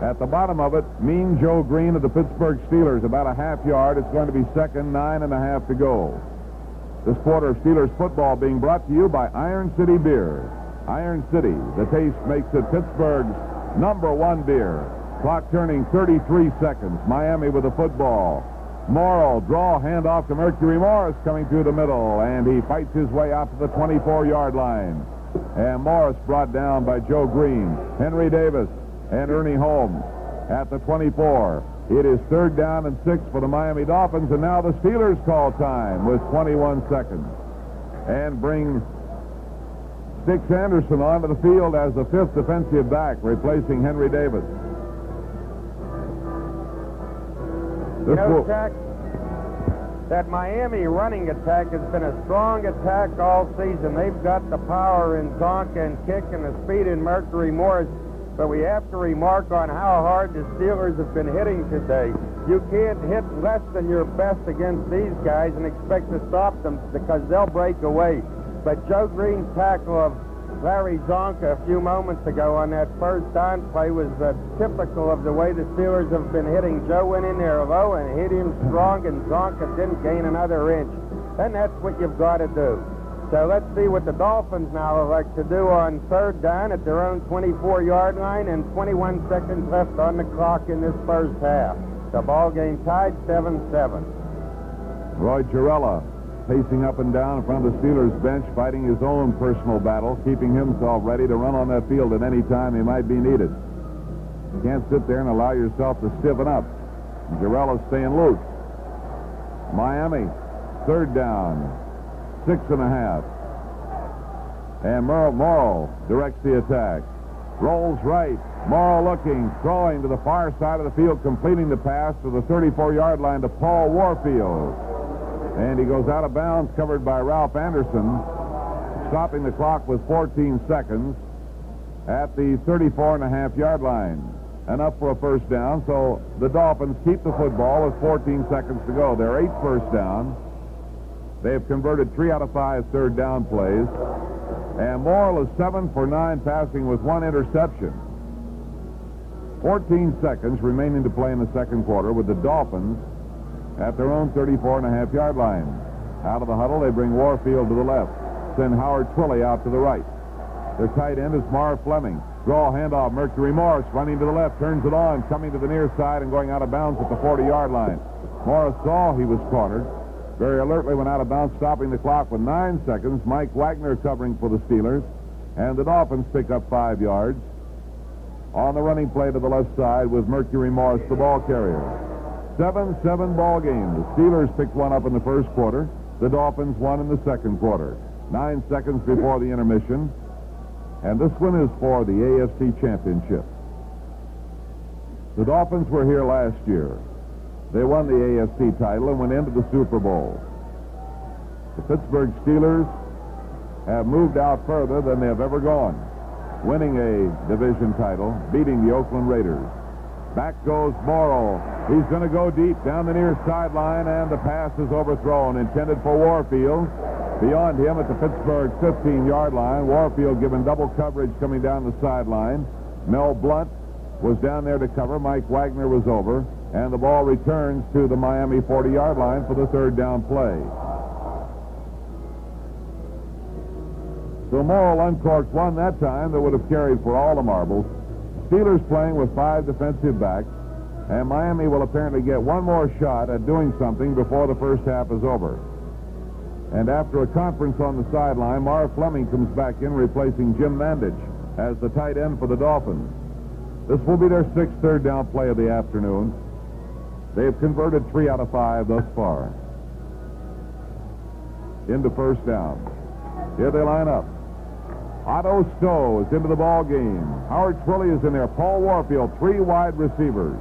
At the bottom of it, Mean Joe Green of the Pittsburgh Steelers, about a half yard. It's going to be second, 9.5 to go. This quarter of Steelers football being brought to you by Iron City Beer. Iron City, the taste makes it Pittsburgh's #1 beer. Clock turning 33 seconds. Miami with the football. Morrill, draw, handoff to Mercury Morris coming through the middle, and he fights his way out to the 24-yard line. And Morris brought down by Joe Green, Henry Davis, and Ernie Holmes at the 24. It is 3rd down and 6 for the Miami Dolphins, and now the Steelers call time with 21 seconds. And bring Sticks Anderson onto the field as the 5th defensive back, replacing Henry Davis. Jack, that Miami running attack has been a strong attack all season. They've got the power in Zonka and kick and the speed in Mercury Morris, but we have to remark on how hard the Steelers have been hitting today. You can't hit less than your best against these guys and expect to stop them because they'll break away. But Joe Green's tackle of Larry Zonka a few moments ago on that first down play was typical of the way the Steelers have been hitting. Joe went in there low and hit him strong, and Zonka didn't gain another inch. And that's what you've got to do. So let's see what the Dolphins now elect to do on 3rd down at their own 24-yard line, and 21 seconds left on the clock in this first half. The ball game tied 7-7. Roy Girella pacing up and down in front of the Steelers bench, fighting his own personal battle, keeping himself ready to run on that field at any time he might be needed. You can't sit there and allow yourself to stiffen up. Girella's staying loose. Miami, 3rd down, 6.5. And Morrill directs the attack. Rolls right. Morrill looking, throwing to the far side of the field, completing the pass to the 34-yard line to Paul Warfield. And he goes out of bounds, covered by Ralph Anderson, stopping the clock with 14 seconds at the 34.5-yard line. Enough for a first down, so the Dolphins keep the football with 14 seconds to go. Their 8th first down. They've converted 3 out of 5 third down plays. And Morrill is 7 for 9 passing with 1 interception. 14 seconds remaining to play in the second quarter with the Dolphins at their own 34.5-yard line. Out of the huddle, they bring Warfield to the left. Send Howard Twilley out to the right. Their tight end is Marv Fleming. Draw handoff. Mercury Morris running to the left, turns it on, coming to the near side and going out of bounds at the 40-yard line. Morris saw he was cornered. Very alertly went out of bounds, stopping the clock with 9 seconds. Mike Wagner covering for the Steelers. And the Dolphins pick up 5 yards. On the running play to the left side with Mercury Morris, the ball carrier. 7-7 ball game. The Steelers picked one up in the first quarter. The Dolphins won in the second quarter. 9 seconds before the intermission. And this one is for the AFC Championship. The Dolphins were here last year. They won the AFC title and went into the Super Bowl. The Pittsburgh Steelers have moved out further than they have ever gone, winning a division title, beating the Oakland Raiders. Back goes Morrill. He's going to go deep down the near sideline, and the pass is overthrown, intended for Warfield. Beyond him at the Pittsburgh 15-yard line, Warfield given double coverage coming down the sideline. Mel Blunt was down there to cover. Mike Wagner was over, and the ball returns to the Miami 40-yard line for the third down play. So Morrill uncorked one that time that would have carried for all the marbles. Steelers playing with 5 defensive backs, and Miami will apparently get one more shot at doing something before the first half is over. And after a conference on the sideline, Marv Fleming comes back in, replacing Jim Mandich as the tight end for the Dolphins. This will be their 6th third down play of the afternoon. They've converted 3 out of 5 thus far. Into first down. Here they line up. Otto Stowe is into the ball game. Howard Twilley is in there. Paul Warfield, 3 wide receivers.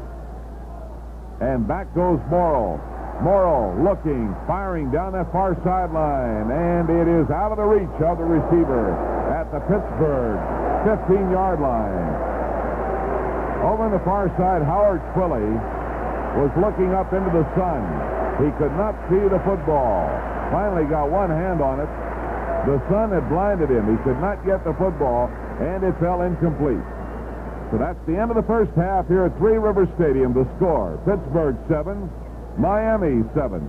And back goes Morrill. Morrow looking, firing down that far sideline, and it is out of the reach of the receiver at the Pittsburgh 15-yard line. Over on the far side, Howard Twilley was looking up into the sun. He could not see the football. Finally got one hand on it. The sun had blinded him. He could not get the football, and it fell incomplete. So that's the end of the first half here at Three Rivers Stadium. The score, Pittsburgh 7, Miami 7.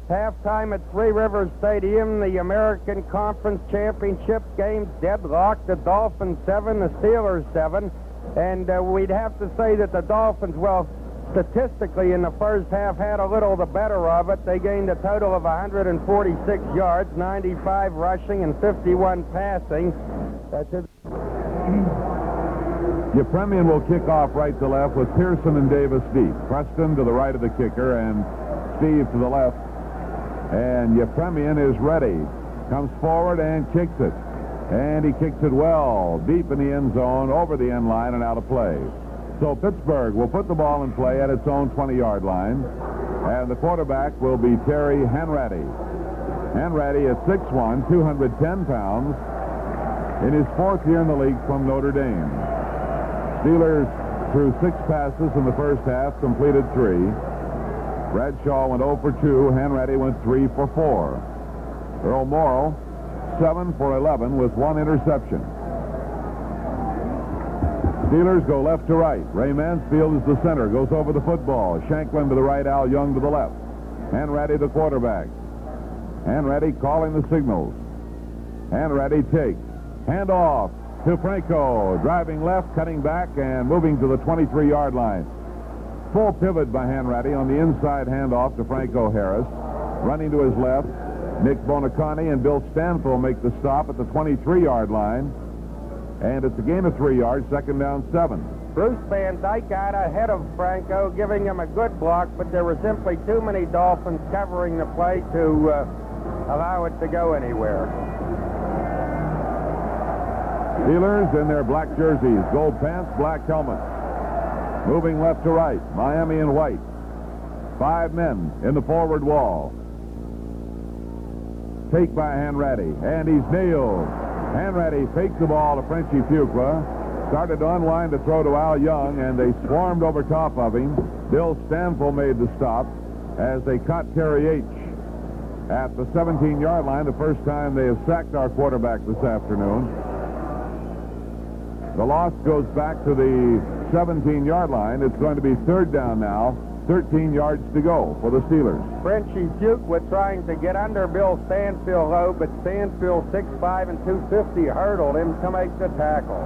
Halftime at Three Rivers Stadium, the American Conference Championship games deadlocked. The Dolphins 7, the Steelers 7. And we'd have to say that the Dolphins, well, statistically in the first half had a little the better of it. They gained a total of 146 yards, 95 rushing and 51 passing. That's it. Yepremian will kick off right to left with Pearson and Davis deep. Preston to the right of the kicker and Steve to the left. And Yepremian is ready. Comes forward and kicks it. And he kicks it well, deep in the end zone, over the end line and out of play. So Pittsburgh will put the ball in play at its own 20-yard line. And the quarterback will be Terry Hanratty. Hanratty at 6'1", 210 pounds, in his fourth year in the league from Notre Dame. Steelers threw 6 passes in the first half, completed 3. Bradshaw went 0 for 2. Hanratty went 3 for 4. Earl Morrow, 7 for 11 with 1 interception. Steelers go left to right. Ray Mansfield is the center, goes over the football. Shanklin to the right, Al Young to the left. Hanratty the quarterback. Hanratty calling the signals. Hanratty takes. Handoff to Franco, driving left, cutting back, and moving to the 23-yard line. Full pivot by Hanratty on the inside handoff to Franco Harris. Running to his left, Nick Bonacani and Bill Stanfill make the stop at the 23-yard line. And it's a gain of 3 yards, second down 7. Bruce Van Dyke got ahead of Franco, giving him a good block, but there were simply too many Dolphins covering the play to allow it to go anywhere. Steelers in their black jerseys, gold pants, black helmets. Moving left to right, Miami in white. 5 men in the forward wall. Take by Hanratty, and he's nailed. Hanratty faked the ball to Frenchie Fuqua, started to unwind to throw to Al Young, and they swarmed over top of him. Bill Stanfill made the stop as they caught Terry H. at the 17-yard line, the first time they have sacked our quarterback this afternoon. The loss goes back to the 17-yard line. It's going to be third down now. 13 yards to go for the Steelers. Frenchie Fuqua trying to get under Bill Stanfill low, but Stanfill 6'5" and 250 hurdled him to make the tackle.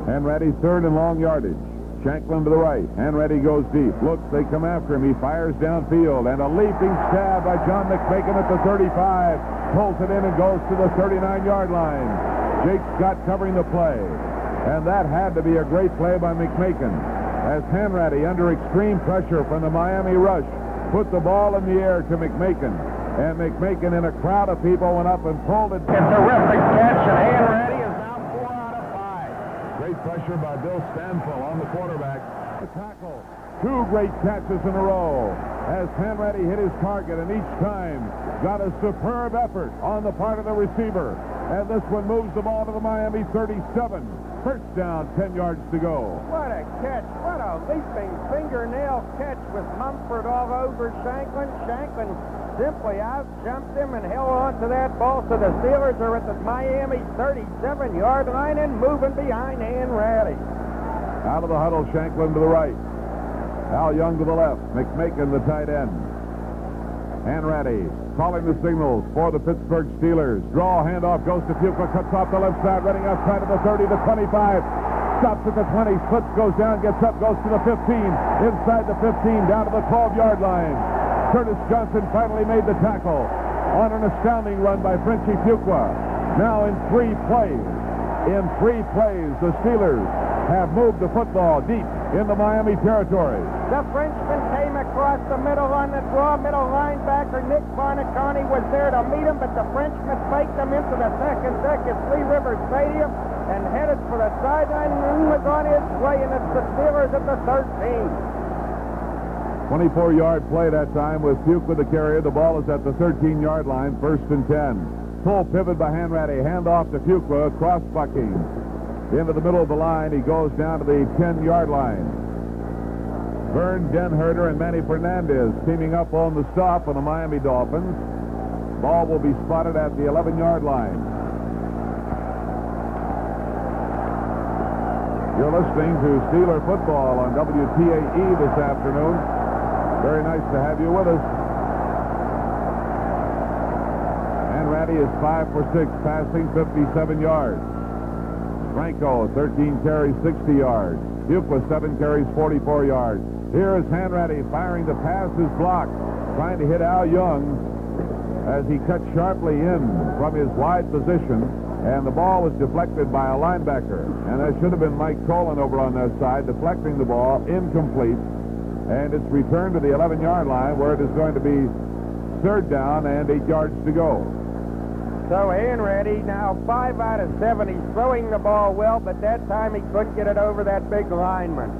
Hanratty third and long yardage. Shanklin to the right. Hanratty goes deep. Looks, they come after him. He fires downfield, and a leaping stab by John McMakin at the 35. Pulls it in and goes to the 39-yard line. Jake Scott covering the play. And that had to be a great play by McMakin, as Hanratty, under extreme pressure from the Miami rush, put the ball in the air to McMakin. And McMakin, in a crowd of people, went up and pulled it. A terrific catch, and Hanratty is now 4 out of 5. Great pressure by Bill Stanfill on the quarterback. The tackle. 2 great catches in a row as Hanratty hit his target, and each time got a superb effort on the part of the receiver. And this one moves the ball to the Miami 37. First down, 10 yards to go. What a catch. What a leaping fingernail catch with Mumford all over Shanklin. Shanklin simply out-jumped him and held on to that ball. So the Steelers are at the Miami 37-yard line and moving behind Hanratty. Out of the huddle, Shanklin to the right. Al Young to the left. McMakin, the tight end. Hanratty calling the signals for the Pittsburgh Steelers. Draw, handoff, goes to Fuqua, cuts off the left side, running outside of the 30, the 25. Stops at the 20, splits, goes down, gets up, goes to the 15. Inside the 15, down to the 12-yard line. Curtis Johnson finally made the tackle on an astounding run by Frenchie Fuqua. Now in 3 plays. In 3 plays, the Steelers have moved the football deep in the Miami territory. The Frenchman came across the middle on the draw. Middle linebacker Nick Bonacani was there to meet him, but the Frenchman faked him into the second deck at Three Rivers Stadium and headed for the sideline and was on his way, and it's the Steelers at the 13. 24-yard play that time with Puke with the carrier. The ball is at the 13-yard line, 1st and 10. Full pivot by Hanratty. Hand off to Fuqua, cross-bucking. Into the middle of the line. He goes down to the 10-yard line. Vern Denherter and Manny Fernandez teaming up on the stop on the Miami Dolphins. Ball will be spotted at the 11-yard line. You're listening to Steeler Football on WTAE this afternoon. Very nice to have you with us. Hanratty is 5 for 6, passing 57 yards. Franco, 13 carries, 60 yards. Fuqua, 7 carries, 44 yards. Here is Hanratty firing the pass is blocked, trying to hit Al Young as he cut sharply in from his wide position, and the ball was deflected by a linebacker. And that should have been Mike Colin over on that side, deflecting the ball, incomplete. And it's returned to the 11-yard line where it is going to be 3rd down and 8 yards to go. So Hanratty now 5 out of 7. He's throwing the ball well, but that time he couldn't get it over that big lineman.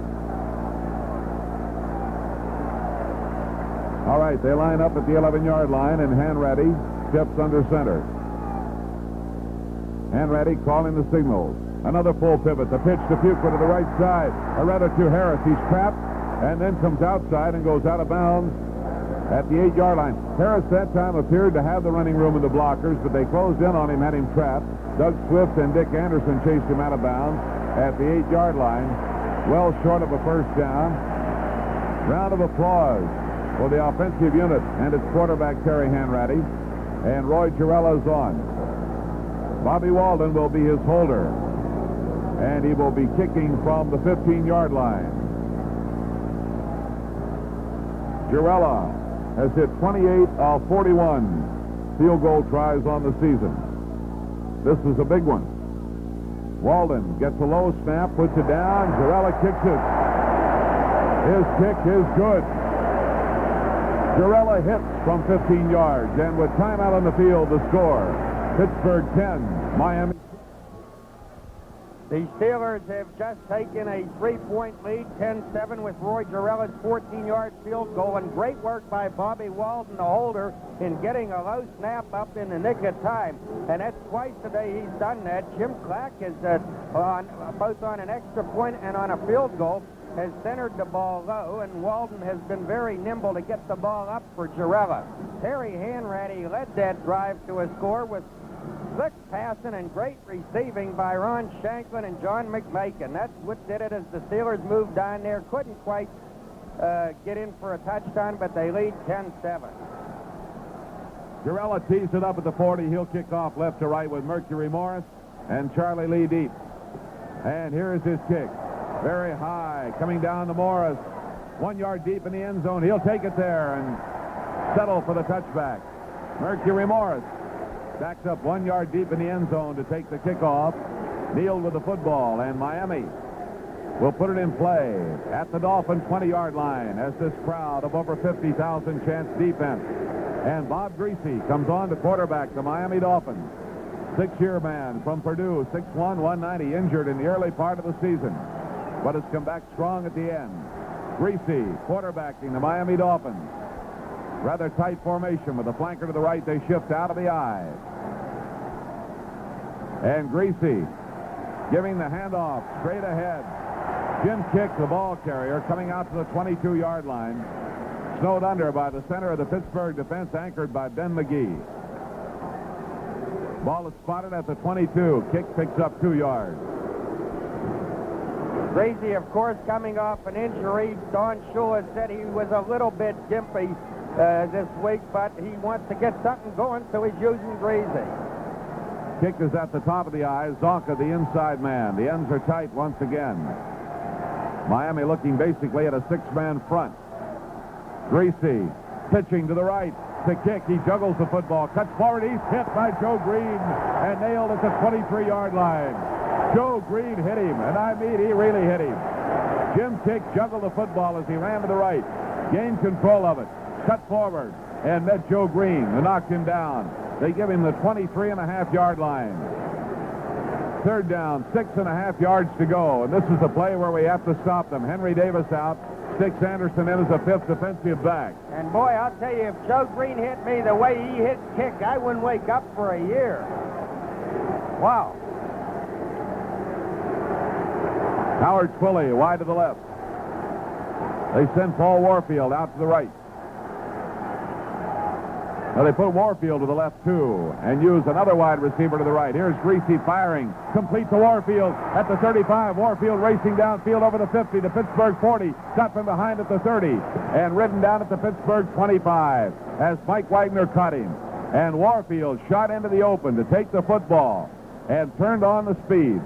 All right, they line up at the 11-yard line, and Hanratty steps under center. Hanratty calling the signals. Another full pivot. The pitch to Fuqua to the right side, or rather to Harris. He's trapped and then comes outside and goes out of bounds at the 8-yard line. Harris that time appeared to have the running room of the blockers, but they closed in on him, had him trapped. Doug Swift and Dick Anderson chased him out of bounds at the 8-yard line, well short of a 1st down. Round of applause for the offensive unit and its quarterback, Terry Hanratty. And Roy Girella is on. Bobby Walden will be his holder, and he will be kicking from the 15-yard line. Girella has hit 28 of 41 field goal tries on the season. This is a big one. Walden gets a low snap, puts it down. Girella kicks it. His kick is good. Girella hits from 15 yards, and with time out on the field, the score, Pittsburgh 10, Miami. The Steelers have just taken a 3-point lead, 10-7, with Roy Girella's 14-yard field goal, and great work by Bobby Walden, the holder, in getting a low snap up in the nick of time. And that's twice today he's done that. Jim Clack is both on an extra point and on a field goal, has centered the ball low, and Walden has been very nimble to get the ball up for Girella. Terry Hanratty led that drive to a score with slick passing and great receiving by Ron Shanklin and John McMakin. That's what did it as the Steelers moved down there. Couldn't quite get in for a touchdown, but they lead 10-7. Girella tees it up at the 40. He'll kick off left to right with Mercury Morris and Charlie Lee deep. And here is his kick. Very high, coming down to Morris. 1 yard deep in the end zone. He'll take it there and settle for the touchback. Mercury Morris backs up 1 yard deep in the end zone to take the kickoff. Neal with the football, and Miami will put it in play at the Dolphin 20-yard line as this crowd of over 50,000 chants defense. And Bob Greasy comes on to quarterback the Miami Dolphins. 6-year man from Purdue, 6'1", 190, injured in the early part of the season, but has come back strong at the end. Greasy quarterbacking the Miami Dolphins. Rather tight formation with a flanker to the right. They shift out of the eye. And Greasy giving the handoff straight ahead. Jim Kick, the ball carrier, coming out to the 22-yard line. Snowed under by the center of the Pittsburgh defense, anchored by Ben McGee. Ball is spotted at the 22. Kick picks up 2 yards. Greasy, of course, coming off an injury. Don Shula said he was a little bit gimpy this week, but he wants to get something going, so he's using Greasy. Kick is at the top of the eye. Zonka, the inside man. The ends are tight once again. Miami looking basically at a 6-man front. Greasy pitching to the right. To kick, he juggles the football, cuts forward, he's hit by Joe Green and nailed at the 23-yard line. Joe Green hit him, and I mean he really hit him. Jim Kick juggled the football as he ran to the right, gained control of it, cut forward, and met Joe Green, who knocked him down. They give him the 23.5-yard line. 3rd down, 6.5 yards to go, and this is the play where we have to stop them. Henry Davis out, sticks Anderson in as a fifth defensive back. And boy, I'll tell you, if Joe Green hit me the way he hit Kick, I wouldn't wake up for a year. Wow. Howard Twilley wide to the left. They send Paul Warfield out to the right. Now they put Warfield to the left, too, and use another wide receiver to the right. Here's Greasy firing. Complete to Warfield at the 35. Warfield racing downfield over the 50, the Pittsburgh 40. Cut from behind at the 30, and ridden down at the Pittsburgh 25 as Mike Wagner cut him. And Warfield shot into the open to take the football and turned on the speed.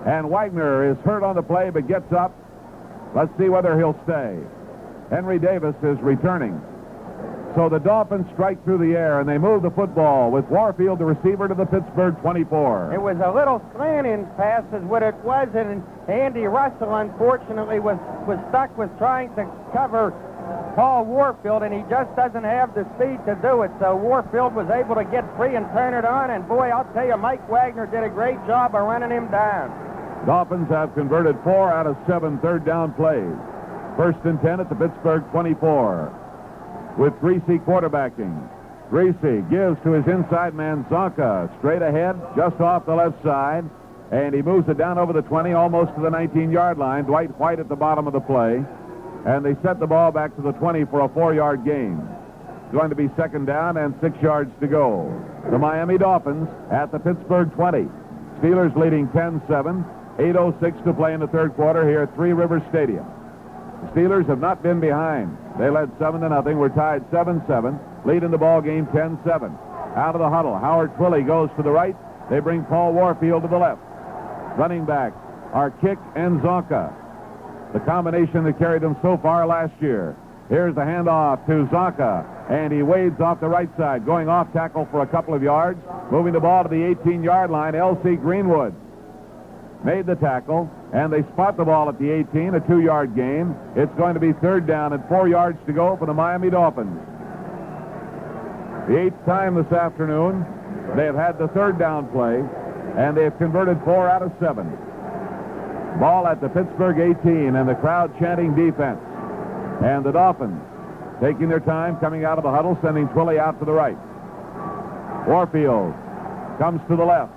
And Wagner is hurt on the play, but gets up. Let's see whether he'll stay. Henry Davis is returning. So the Dolphins strike through the air, and they move the football with Warfield, the receiver, to the Pittsburgh 24. It was a little slanting pass is what it was, and Andy Russell, unfortunately, was stuck with trying to cover Paul Warfield, and he just doesn't have the speed to do it. So Warfield was able to get free and turn it on, and boy, I'll tell you, Mike Wagner did a great job of running him down. Dolphins have converted 4 out of 7 third down plays. First and 10 at the Pittsburgh 24. With Greasy quarterbacking. Greasy gives to his inside man, Zonka, straight ahead, just off the left side, and he moves it down over the 20, almost to the 19-yard line. Dwight White at the bottom of the play, and they set the ball back to the 20 for a 4-yard gain. It's going to be second down and 6 yards to go. The Miami Dolphins at the Pittsburgh 20. Steelers leading 10-7, 8:06 to play in the third quarter here at Three Rivers Stadium. The Steelers have not been behind. They led 7-0. We're tied 7-7. Lead in the ball game 10-7. Out of the huddle, Howard Twilley goes to the right. They bring Paul Warfield to the left. Running backs are Kick and Zonka, the combination that carried them so far last year. Here's the handoff to Zonka, and he wades off the right side, going off tackle for a couple of yards, moving the ball to the 18-yard line. L.C. Greenwood made the tackle, and they spot the ball at the 18, a 2-yard gain. It's going to be third down and 4 yards to go for the Miami Dolphins. The 8th time this afternoon, they have had the third down play, and they have converted 4 out of 7. Ball at the Pittsburgh 18, and the crowd chanting defense. And the Dolphins taking their time, coming out of the huddle, sending Twilley out to the right. Warfield comes to the left.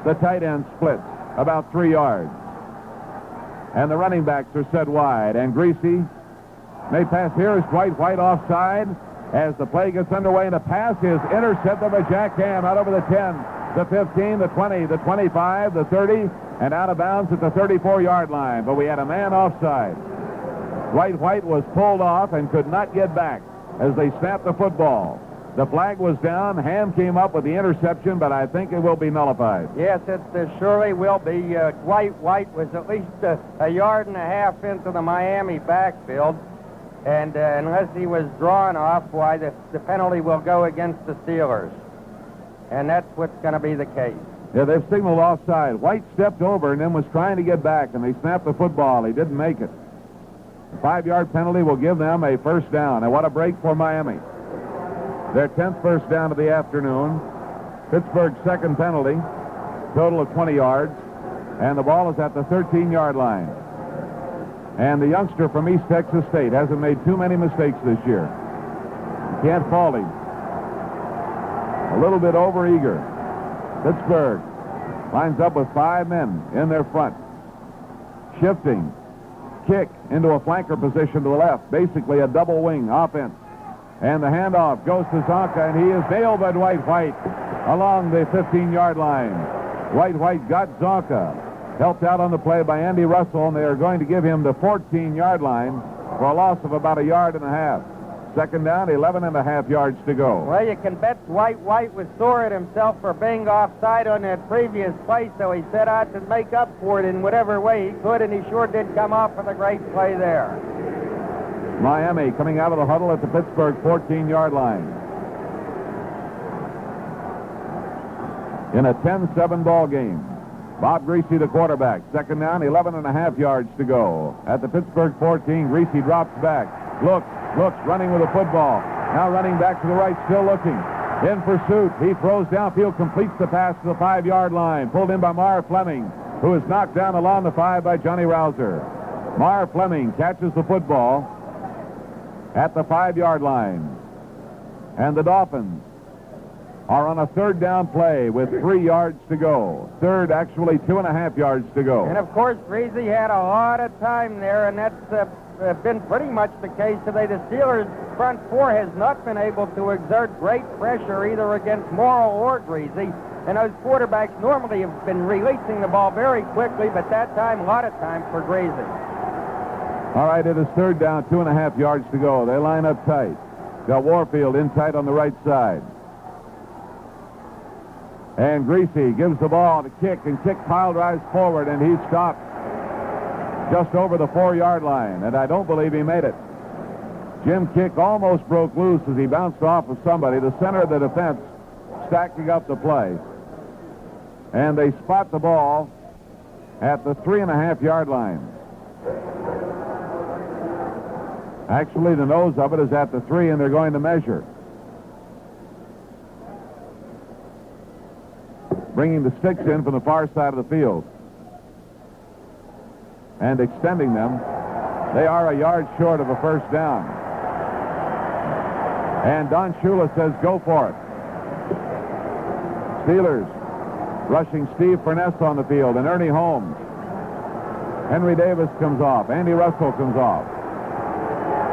The tight end splits about 3 yards. And the running backs are set wide. And Greasy may pass here as Dwight White offside. As the play gets underway, and the pass is intercepted by Jack Ham out over the 10, the 15, the 20, the 25, the 30, and out of bounds at the 34-yard line. But we had a man offside. Dwight White was pulled off and could not get back as they snapped the football. The flag was down. Ham came up with the interception, but I think it will be nullified. Yes, it surely will be. Dwight White was at least a yard and a half into the Miami backfield, and unless he was drawn off, why, the penalty will go against the Steelers. And that's what's going to be the case. Yeah, they've signaled offside. White stepped over and then was trying to get back, and they snapped the football. He didn't make it. The 5-yard penalty will give them a first down. And what a break for Miami. Their 10th first down of the afternoon. Pittsburgh's second penalty, total of 20 yards. And the ball is at the 13-yard line. And the youngster from East Texas State hasn't made too many mistakes this year. You can't fault him. A little bit overeager. Pittsburgh lines up with 5 men in their front. Shifting. Kick into a flanker position to the left. Basically a double wing offense. And the handoff goes to Zonka, and he is nailed by Dwight White along the 15-yard line. Dwight White got Zonka. Helped out on the play by Andy Russell, and they are going to give him the 14-yard line for a loss of about 1.5 yards. Second down, 11.5 yards to go. Well, you can bet Dwight White was sore at himself for being offside on that previous play, so he set out to make up for it in whatever way he could, and he sure did come off with a great play there. Miami coming out of the huddle at the Pittsburgh 14-yard line. In a 10-7 ball game. Bob Greasy, the quarterback. Second down, 11.5 yards to go. At the Pittsburgh 14, Greasy drops back. Looks, running with the football. Now running back to the right, still looking. In pursuit. He throws downfield, completes the pass to the 5-yard line. Pulled in by Fleming, who is knocked down along the 5 by Johnny Rouser. Fleming catches the football at the 5-yard line. And the Dolphins are on a 3rd down play with 3 yards to go. Third, actually 2.5 yards to go. And, of course, Greasy had a lot of time there, and that's been pretty much the case today. The Steelers' front four has not been able to exert great pressure either against Morrow or Greasy. And those quarterbacks normally have been releasing the ball very quickly, but that time, a lot of time for Greasy. All right, it is 3rd down, 2.5 yards to go. They line up tight. Got Warfield in tight on the right side. And Greasy gives the ball to Kick, and Kick pile drives forward, and he's stopped just over the 4-yard line, and I don't believe he made it. Jim Kick almost broke loose as he bounced off of somebody, the center of the defense, stacking up the play. And they spot the ball at the 3.5-yard line. Actually, the nose of it is at the 3, and they're going to measure. Bringing the sticks in from the far side of the field and extending them. They are a yard short of a 1st down. And Don Shula says go for it. Steelers rushing Steve Furness on the field and Ernie Holmes. Henry Davis comes off. Andy Russell comes off.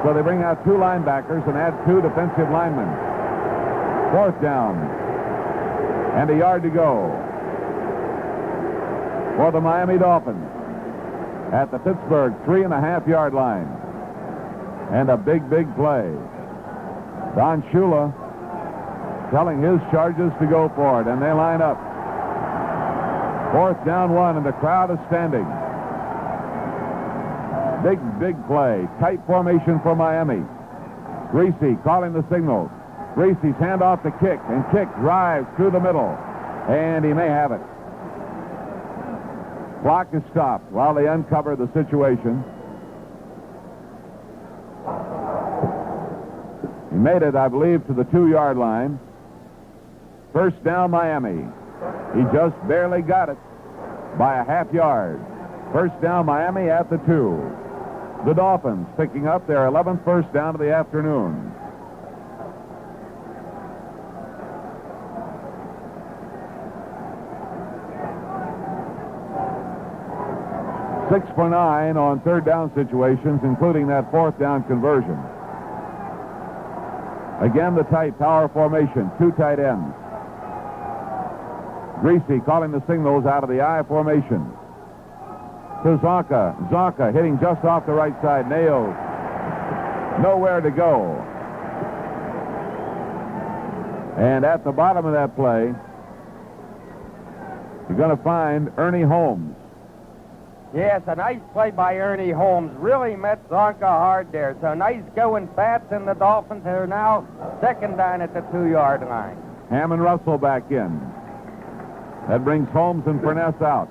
So they bring out 2 linebackers and add 2 defensive linemen. 4th down. And a yard to go for the Miami Dolphins at the Pittsburgh 3.5-yard line. And a big, big play. Don Shula telling his Chargers to go for it, and they line up. 4th down 1, and the crowd is standing. Big, big play. Tight formation for Miami. Greasy calling the signals. Greasy's handoff to Kick, and Kick drives through the middle, and he may have it. Clock is stopped while they uncover the situation. He made it, I believe, to the 2-yard line. 1st down, Miami. He just barely got it by a half yard. 1st down, Miami at the 2. The Dolphins picking up their 11th 1st down of the afternoon. Six for 9 on 3rd down situations, including that 4th down conversion. Again, the tight power formation, 2 tight ends. Greasy calling the signals out of the I formation. To Zonka. Zonka hitting just off the right side. Nails. Nowhere to go. And at the bottom of that play, you're going to find Ernie Holmes. Yes, a nice play by Ernie Holmes. Really met Zonka hard there. So nice going Pats, and the Dolphins are now 2nd down at the 2-yard line. Hammond Russell back in. That brings Holmes and Furness out.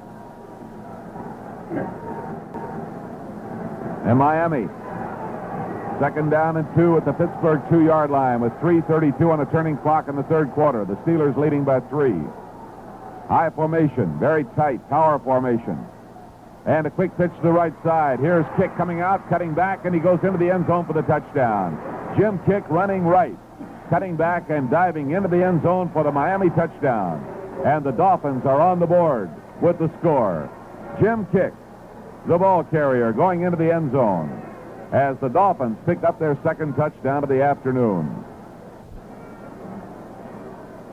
And Miami, 2nd down and 2 at the Pittsburgh 2-yard line with 3:32 on the turning clock in the 3rd quarter. The Steelers leading by 3. High formation, very tight, power formation. And a quick pitch to the right side. Here's Kick coming out, cutting back, and he goes into the end zone for the touchdown. Jim Kick running right, cutting back and diving into the end zone for the Miami touchdown. And the Dolphins are on the board with the score. Jim Kick, the ball carrier, going into the end zone as the Dolphins picked up their 2nd touchdown of the afternoon.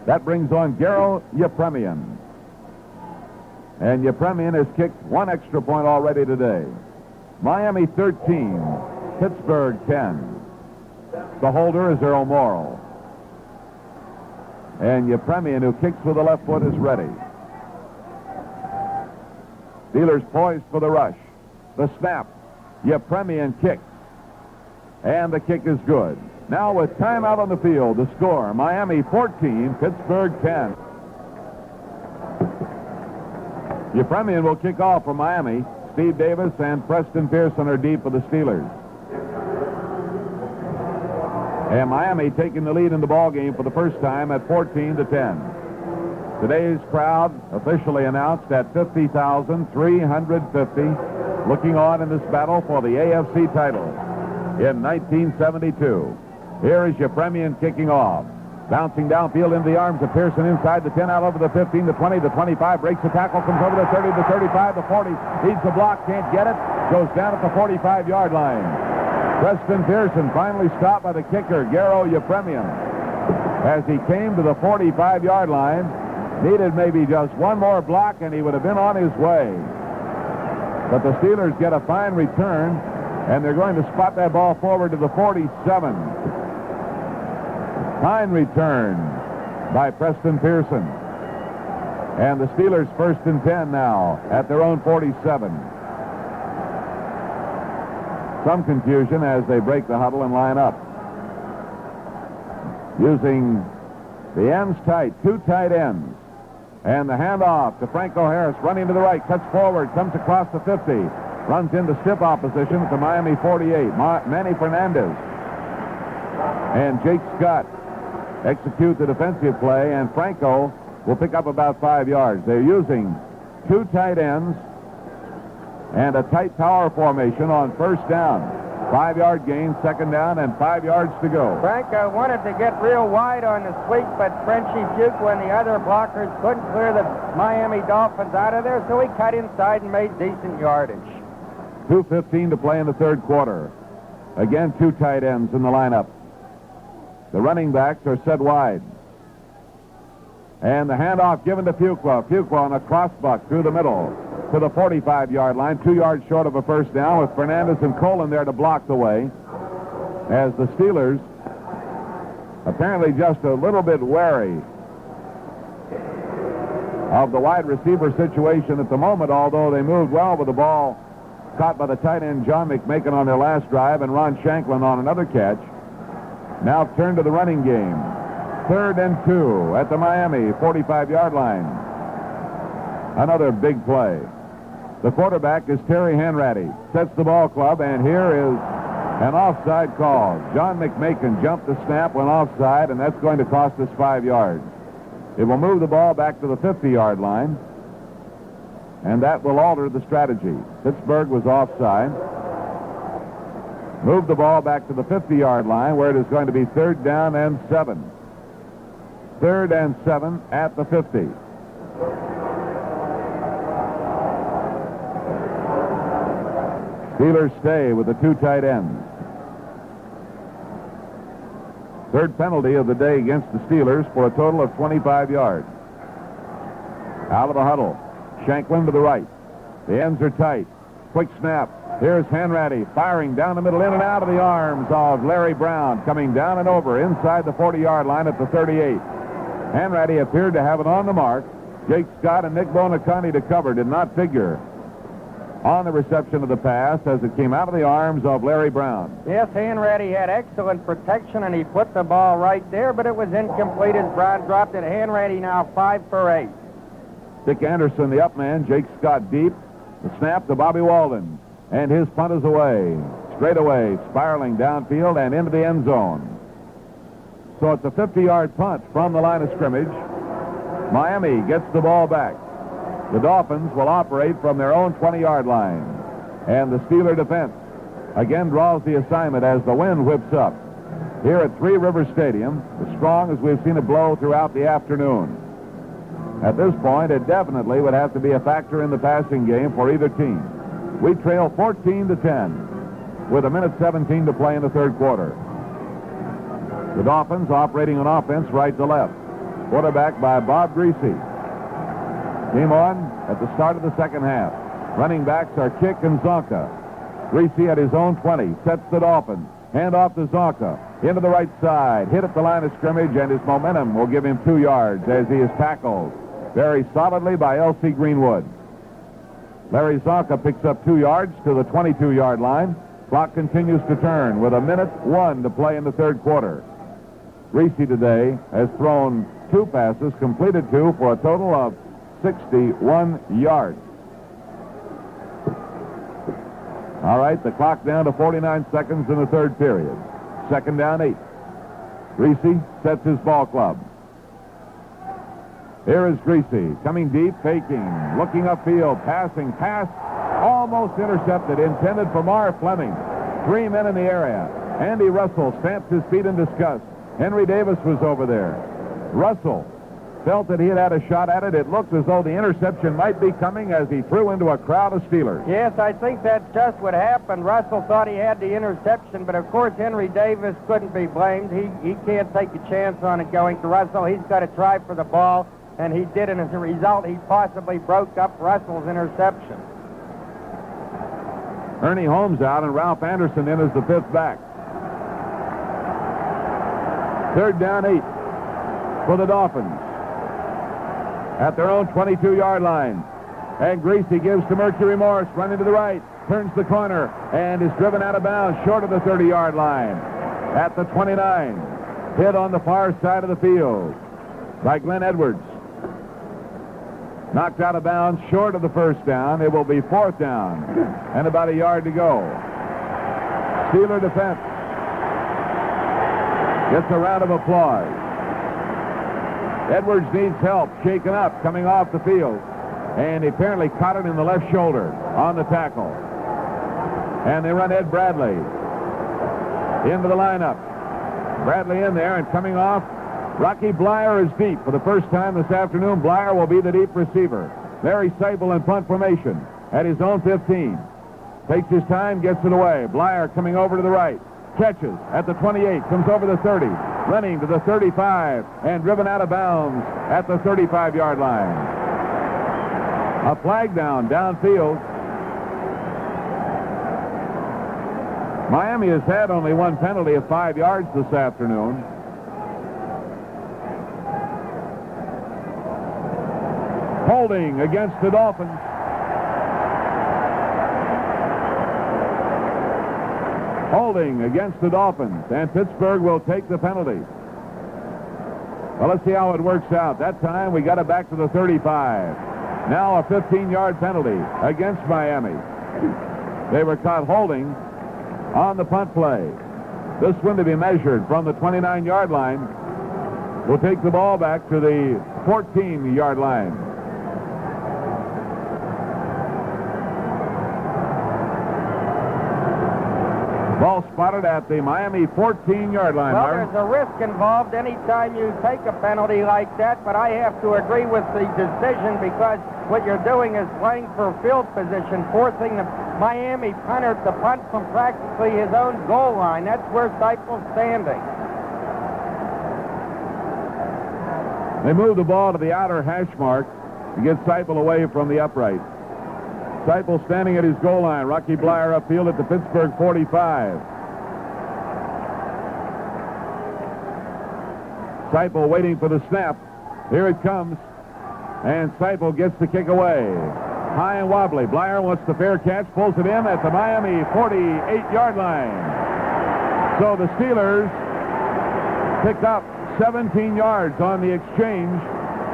That brings on Garo Yepremian. And Yepremian has kicked 1 extra point already today. Miami 13, Pittsburgh 10. The holder is Earl Morrill. And Yepremian, who kicks with the left foot, is ready. Steelers poised for the rush. The snap. Yepremian kicks. And the kick is good. Now with time out on the field, the score, Miami 14, Pittsburgh 10. Yepremian will kick off for Miami. Steve Davis and Preston Pearson are deep for the Steelers. And Miami taking the lead in the ball game for the first time at 14-10. Today's crowd officially announced at 50,350. looking on in this battle for the AFC title in 1972. Here is Yepremian kicking off. Bouncing downfield into the arms of Pearson inside the 10, out over the 15, the 20, the 25, breaks the tackle, comes over the 30, the 35, the 40, needs the block, can't get it, goes down at the 45-yard line. Preston Pearson finally stopped by the kicker, Garo Yepremian. As he came to the 45-yard line, needed maybe just one more block and he would have been on his way. But the Steelers get a fine return, and they're going to spot that ball forward to the 47. Fine return by Preston Pearson. And the Steelers 1st and 10 now at their own 47. Some confusion as they break the huddle and line up. Using the ends tight, 2 tight ends. And the handoff to Franco Harris, running to the right, cuts forward, comes across the 50, runs into stiff opposition at the Miami 48. Manny Fernandez and Jake Scott execute the defensive play, and Franco will pick up about 5 yards. They're using 2 tight ends and a tight tower formation on 1st down. 5-yard gain, 2nd down, and 5 yards to go. Franco wanted to get real wide on the sweep, but Frenchie Fuqua and the other blockers couldn't clear the Miami Dolphins out of there, so he cut inside and made decent yardage. 2:15 to play in the 3rd quarter. Again, 2 tight ends in the lineup. The running backs are set wide. And the handoff given to Fuqua. Fuqua on a crossbuck through the middle to the 45-yard line, 2 yards short of a 1st down, with Fernandez and Colin there to block the way, as the Steelers apparently just a little bit wary of the wide receiver situation at the moment, although they moved well with the ball caught by the tight end John McMakin on their last drive and Ron Shanklin on another catch. Now turn to the running game. 3rd and 2 at the Miami 45-yard line. Another big play. The quarterback is Terry Hanratty. Sets the ball club, and here is an offside call. John McMakin jumped the snap, went offside, and that's going to cost us 5 yards. It will move the ball back to the 50-yard line, and that will alter the strategy. Pittsburgh was offside. Move the ball back to the 50-yard line, where it is going to be 3rd down and 7. 3rd and 7 at the 50. Steelers stay with the 2 tight ends. 3rd penalty of the day against the Steelers for a total of 25 yards. Out of the huddle. Shanklin to the right. The ends are tight. Quick snap. Here's Hanratty firing down the middle, in and out of the arms of Larry Brown, coming down and over inside the 40-yard line at the 38. Hanratty appeared to have it on the mark. Jake Scott and Nick Bonacani to cover. Did not figure on the reception of the pass as it came out of the arms of Larry Brown. Yes, Hanratty had excellent protection, and he put the ball right there, but it was incomplete as Brown dropped it. Hanratty now 5 for 8. Dick Anderson, the up man. Jake Scott deep. The snap to Bobby Walden. And his punt is away. Straight away, spiraling downfield and into the end zone. So it's a 50-yard punt from the line of scrimmage. Miami gets the ball back. The Dolphins will operate from their own 20-yard line. And the Steeler defense again draws the assignment as the wind whips up. Here at Three Rivers Stadium, as strong as we've seen it blow throughout the afternoon. At this point, it definitely would have to be a factor in the passing game for either team. We trail 14-10 with 1:17 to play in the 3rd quarter. The Dolphins operating on offense right to left. Quarterback by Bob Greasy. Came on at the start of the 2nd half. Running backs are Kick and Zonka. Greasy at his own 20 sets the Dolphins. Hand off to Zonka. Into the right side. Hit at the line of scrimmage, and his momentum will give him 2 yards as he is tackled very solidly by L.C. Greenwood. Larry Zonka picks up 2 yards to the 22-yard line. Clock continues to turn with 1:01 to play in the 3rd quarter. Greasy today has thrown 2 passes, completed 2 for a total of 61 yards. All right, the clock down to 49 seconds in the 3rd period. 2nd down 8. Greasy sets his ball club. Here is Greasy coming deep, faking, looking upfield, passing, pass almost intercepted, intended for Fleming. 3 men in the area. Andy Russell stamped his feet in disgust. Henry Davis was over there. Russell felt that he had a shot at it. It looked as though the interception might be coming as he threw into a crowd of Steelers. Yes, I think that's just what happened. Russell thought he had the interception, but of course Henry Davis couldn't be blamed. He can't take a chance on it going to Russell. He's got to try for the ball, and he did, and as a result, he possibly broke up Russell's interception. Ernie Holmes out, and Ralph Anderson in as the 5th back. 3rd down 8 for the Dolphins at their own 22-yard line. And Greasy gives to Mercury Morris, running to the right, turns the corner, and is driven out of bounds short of the 30-yard line. At the 29, hit on the far side of the field by Glenn Edwards. Knocked out of bounds short of the 1st down. It will be 4th down and about a yard to go. Steeler defense gets a round of applause. Edwards needs help, shaken up, coming off the field. And he apparently caught it in the left shoulder on the tackle. And they run Ed Bradley into the lineup. Bradley in there, and coming off, Rocky Blyer is deep. For the first time this afternoon, Blyer will be the deep receiver. Larry Seibel in punt formation at his own 15. Takes his time, gets it away. Blyer coming over to the right. Catches at the 28, comes over the 30, running to the 35, and driven out of bounds at the 35-yard line. A flag downfield. Miami has had only one penalty of 5 yards this afternoon. Holding against the Dolphins. Holding against the Dolphins, and Pittsburgh will take the penalty. Well, let's see how it works out. That time we got it back to the 35. Now a 15-yard penalty against Miami. They were caught holding on the punt play. This one to be measured from the 29-yard line. Will take the ball back to the 14-yard line. Ball spotted at the Miami 14-yard line. Well, Myron. there's a risk involved anytime you take a penalty like that, but I have to agree with the decision because what you're doing is playing for field position, forcing the Miami punter to punt from practically his own goal line. That's where Seipel's standing. They move the ball to the outer hash mark to get Seipel away from the upright. Seipel standing at his goal line. Rocky Blyer upfield at the Pittsburgh 45. Seipel waiting for the snap. Here it comes. And Seipel gets the kick away. High and wobbly. Blyer wants the fair catch, pulls it in at the Miami 48-yard line. So the Steelers pick up 17 yards on the exchange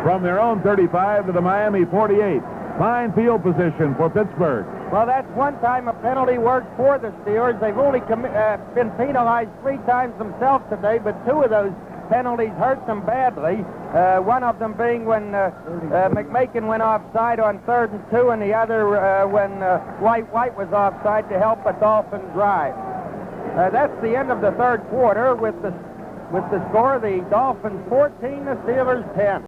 from their own 35 to the Miami 48. Fine field position for Pittsburgh. Well, that's one time a penalty worked for the Steelers. They've only been penalized 3 times themselves today, but 2 of those penalties hurt them badly. One of them being when McMakin went offside on 3rd and 2, and the other when White was offside to help a Dolphin drive. That's the end of the 3rd quarter with the score: the Dolphins 14, the Steelers 10.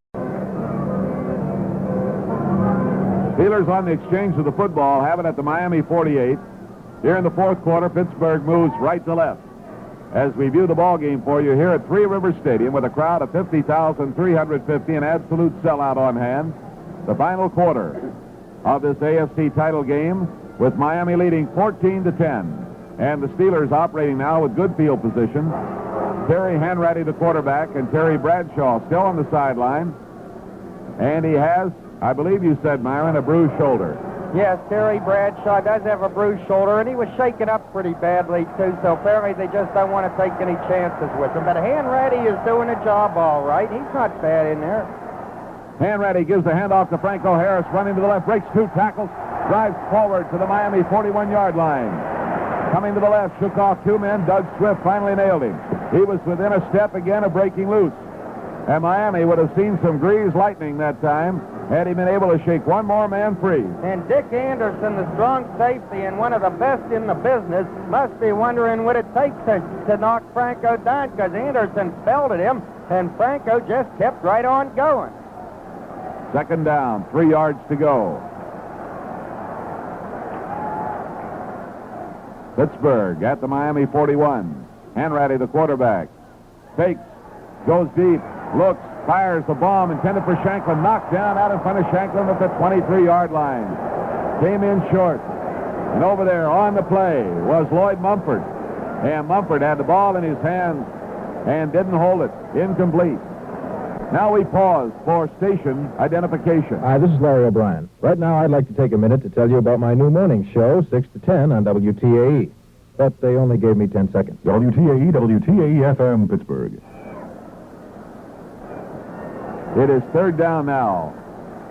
Steelers on the exchange of the football have it at the Miami 48. Here in the 4th quarter, Pittsburgh moves right to left. As we view the ball game for you here at Three Rivers Stadium with a crowd of 50,350, an absolute sellout on hand. The final quarter of this AFC title game with Miami leading 14-10. And the Steelers operating now with good field position. Terry Hanratty, the quarterback, and Terry Bradshaw still on the sideline. And he has, I believe you said, Myron, a bruised shoulder. Yes, Terry Bradshaw does have a bruised shoulder, and he was shaken up pretty badly, too, so apparently they just don't want to take any chances with him. But Hanratty is doing a job all right. He's not bad in there. Hanratty gives the handoff to Franco Harris, running to the left, breaks 2 tackles, drives forward to the Miami 41-yard line. Coming to the left, shook off 2 men. Doug Swift finally nailed him. He was within a step again of breaking loose. And Miami would have seen some greased lightning that time Had he been able to shake one more man free. And Dick Anderson, the strong safety and one of the best in the business, must be wondering what it takes to knock Franco down, because Anderson belted him, and Franco just kept right on going. Second down, 3 yards to go. Pittsburgh at the Miami 41. Hanratty, the quarterback. Fakes, goes deep, looks, fires the bomb intended for Shanklin. Knocked down out in front of Shanklin at the 23-yard line. Came in short. And over there on the play was Lloyd Mumford. And Mumford had the ball in his hands and didn't hold it. Incomplete. Now we pause for station identification. Hi, this is Larry O'Brien. Right now, I'd like to take a minute to tell you about my new morning show, 6 to 10 on WTAE. But they only gave me 10 seconds. WTAE, WTAE FM, Pittsburgh. It is third down now.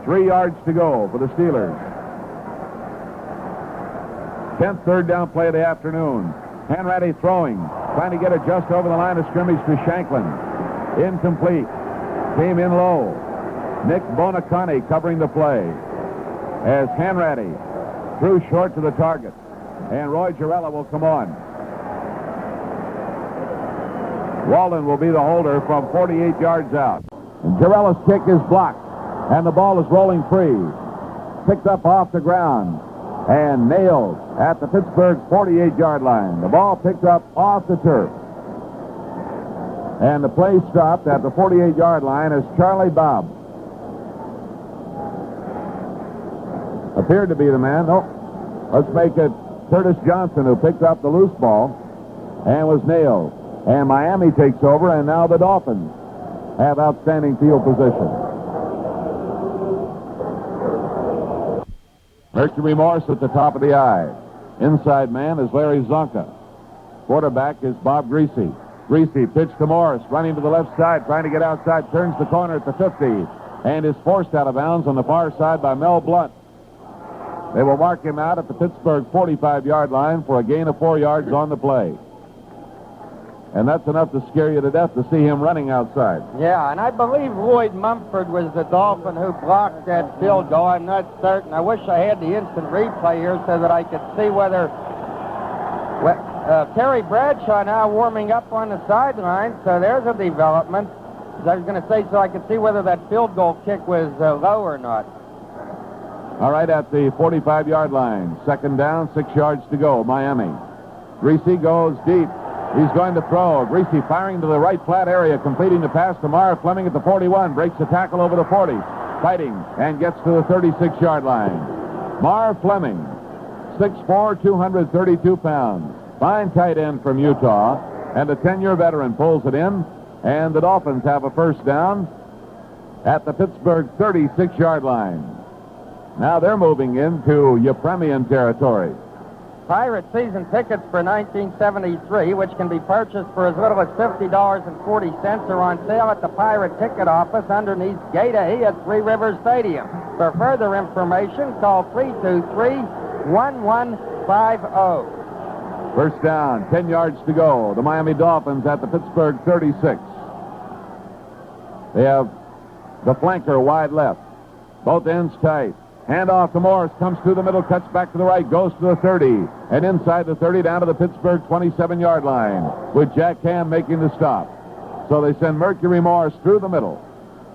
3 yards to go for the Steelers. 10th third down play of the afternoon. Hanratty throwing, trying to get it just over the line of scrimmage to Shanklin. Incomplete. Came in low. Nick Bonacani covering the play as Hanratty threw short to the target. And Roy Girella will come on. Walden will be the holder from 48 yards out. And Girella's kick is blocked, and the ball is rolling free. Picked up off the ground and nailed at the Pittsburgh 48-yard line. The ball picked up off the turf. And the play stopped at the 48-yard line as Charlie Bobb appeared to be the man. Nope. Let's make it Curtis Johnson, who picked up the loose ball and was nailed. And Miami takes over, and now the Dolphins have outstanding field position. Mercury Morris at the top of the eye. Inside man is Larry Zonka. Quarterback is Bob Greasy. Greasy pitch to Morris, running to the left side, trying to get outside, turns the corner at the 50, and is forced out of bounds on the far side by Mel Blunt. They will mark him out at the Pittsburgh 45-yard line for a gain of 4 yards on the play. And that's enough to scare you to death to see him running outside. Yeah, and I believe Lloyd Mumford was the Dolphin who blocked that field goal. I'm not certain. I wish I had the instant replay here so that I could see whether... Terry Bradshaw now warming up on the sideline, so there's a development. I was going to say so I could see whether that field goal kick was low or not. All right, at the 45-yard line. Second down, 6 yards to go. Miami. Greasy goes deep. He's going to throw. Greasy firing to the right flat area, completing the pass to Mar Fleming at the 41. Breaks the tackle over the 40. Fighting and gets to the 36-yard line. Mar Fleming, 6'4", 232 pounds. Fine tight end from Utah. And a 10-year veteran pulls it in. And the Dolphins have a first down at the Pittsburgh 36-yard line. Now they're moving into Yepremian territory. Pirate season tickets for 1973, which can be purchased for as little as $50.40, are on sale at the Pirate ticket office underneath Gate A at Three Rivers Stadium. For further information, call 323-1150. First down, 10 yards to go. The Miami Dolphins at the Pittsburgh 36. They have the flanker wide left. Both ends tight. Handoff to Morris, comes through the middle, cuts back to the right, goes to the 30, and inside the 30 down to the Pittsburgh 27-yard line, with Jack Ham making the stop. So they send Mercury Morris through the middle,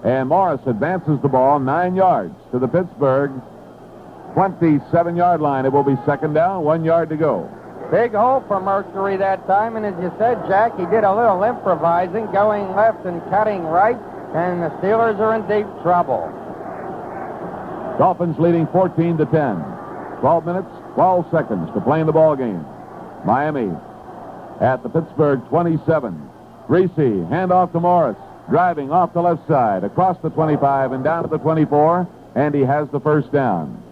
and Morris advances the ball 9 yards to the Pittsburgh 27-yard line. It will be second down, 1 yard to go. Big hole for Mercury that time, and as you said, Jack, he did a little improvising, going left and cutting right, and the Steelers are in deep trouble. Dolphins leading 14-10. 12 minutes, 12 seconds to play in the ball game. Miami at the Pittsburgh 27. Greasy, handoff to Morris, driving off the left side, across the 25 and down to the 24, and he has the first down.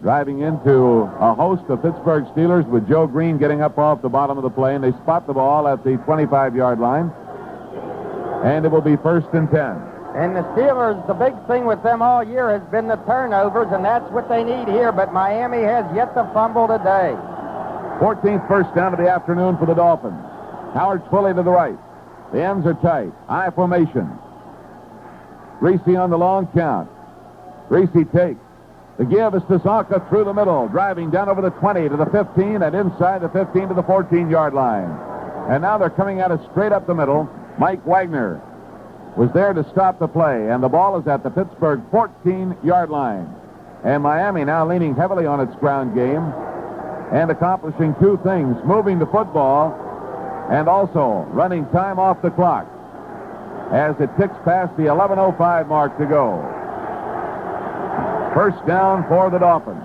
Driving into a host of Pittsburgh Steelers with Joe Green getting up off the bottom of the play, and they spot the ball at the 25-yard line, and it will be first and 10. And the Steelers, the big thing with them all year has been the turnovers, and that's what they need here, but Miami has yet to fumble today. 14th first down of the afternoon for the Dolphins. Howard Twilley to the right. The ends are tight. I formation. Greasy on the long count. Greasy takes. The give is to Zonka through the middle, driving down over the 20 to the 15 and inside the 15 to the 14-yard line. And now they're coming at it straight up the middle. Mike Wagner was there to stop the play, and the ball is at the Pittsburgh 14-yard line. And Miami now leaning heavily on its ground game and accomplishing two things, moving the football and also running time off the clock as it ticks past the 11:05 mark to go. First down for the Dolphins.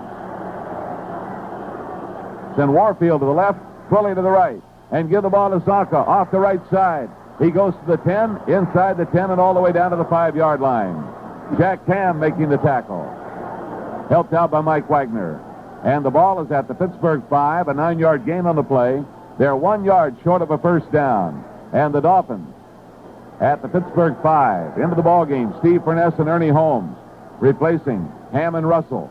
Send Warfield to the left, Twilly to the right, and give the ball to Zonka off the right side. He goes to the 10, inside the 10, and all the way down to the 5-yard line. Jack Tam making the tackle. Helped out by Mike Wagner. And the ball is at the Pittsburgh 5, a 9-yard gain on the play. They're 1 yard short of a first down. And the Dolphins at the Pittsburgh 5. Into the ball game, Steve Furness and Ernie Holmes replacing Ham and Russell.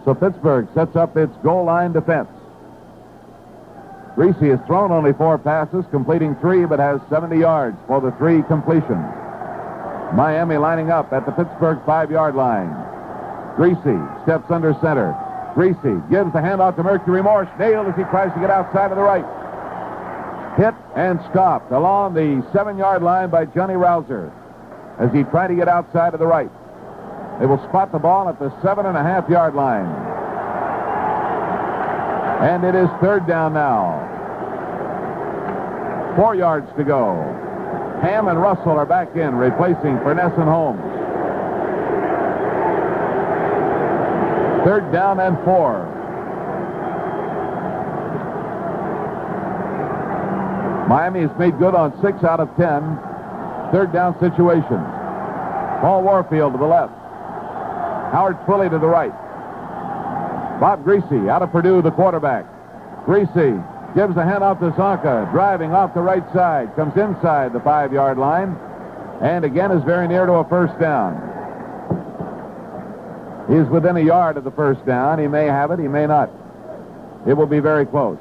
So Pittsburgh sets up its goal line defense. Greasy has thrown only 4 passes, completing 3, but has 70 yards for the 3 completions. Miami lining up at the Pittsburgh 5-yard line. Greasy steps under center. Greasy gives the handoff to Mercury Morse. Nailed as he tries to get outside to the right. Hit and stopped along the 7-yard line by Johnny Rouser as he tried to get outside to the right. They will spot the ball at the 7.5-yard line. And it is third down now. 4 yards to go. Ham and Russell are back in, replacing Furness and Holmes. Third down and 4. Miami has made good on 6 out of 10 third down situations. Paul Warfield to the left. Howard Twilly to the right. Bob Greasy out of Purdue, the quarterback. Greasy gives the handoff to Zonka, driving off the right side, comes inside the 5-yard line, and again is very near to a first down. He's within a yard of the first down. He may have it, he may not. It will be very close.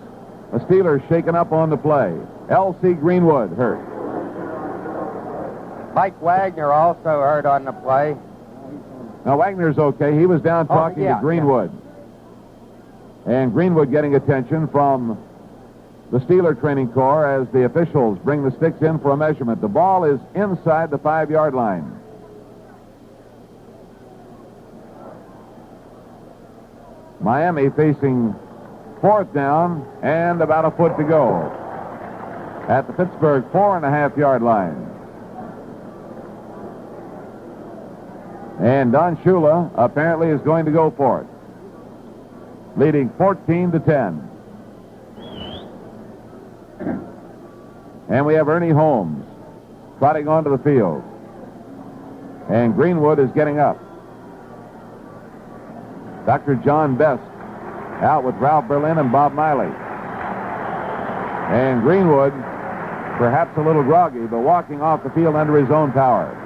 The Steelers shaken up on the play. L.C. Greenwood hurt. Mike Wagner also hurt on the play. Now, Wagner's okay. He was down talking to Greenwood. Yeah. And Greenwood getting attention from the Steeler training corps as the officials bring the sticks in for a measurement. The ball is inside the 5-yard line. Miami facing fourth down and about a foot to go at the Pittsburgh 4.5-yard line. And Don Shula apparently is going to go for it, leading 14-10. And we have Ernie Holmes trotting onto the field. And Greenwood is getting up. Dr. John Best out with Ralph Berlin and Bob Miley. And Greenwood, perhaps a little groggy, but walking off the field under his own power.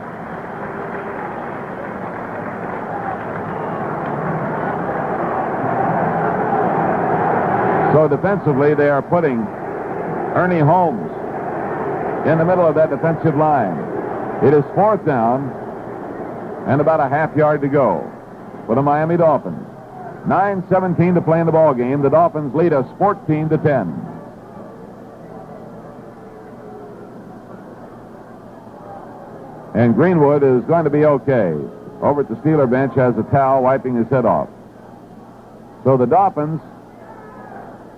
So defensively, they are putting Ernie Holmes in the middle of that defensive line. It is fourth down and about a half yard to go for the Miami Dolphins. 9:17 to play in the ball game. The Dolphins lead us 14-10. And Greenwood is going to be okay. Over at the Steeler bench has a towel wiping his head off. So the Dolphins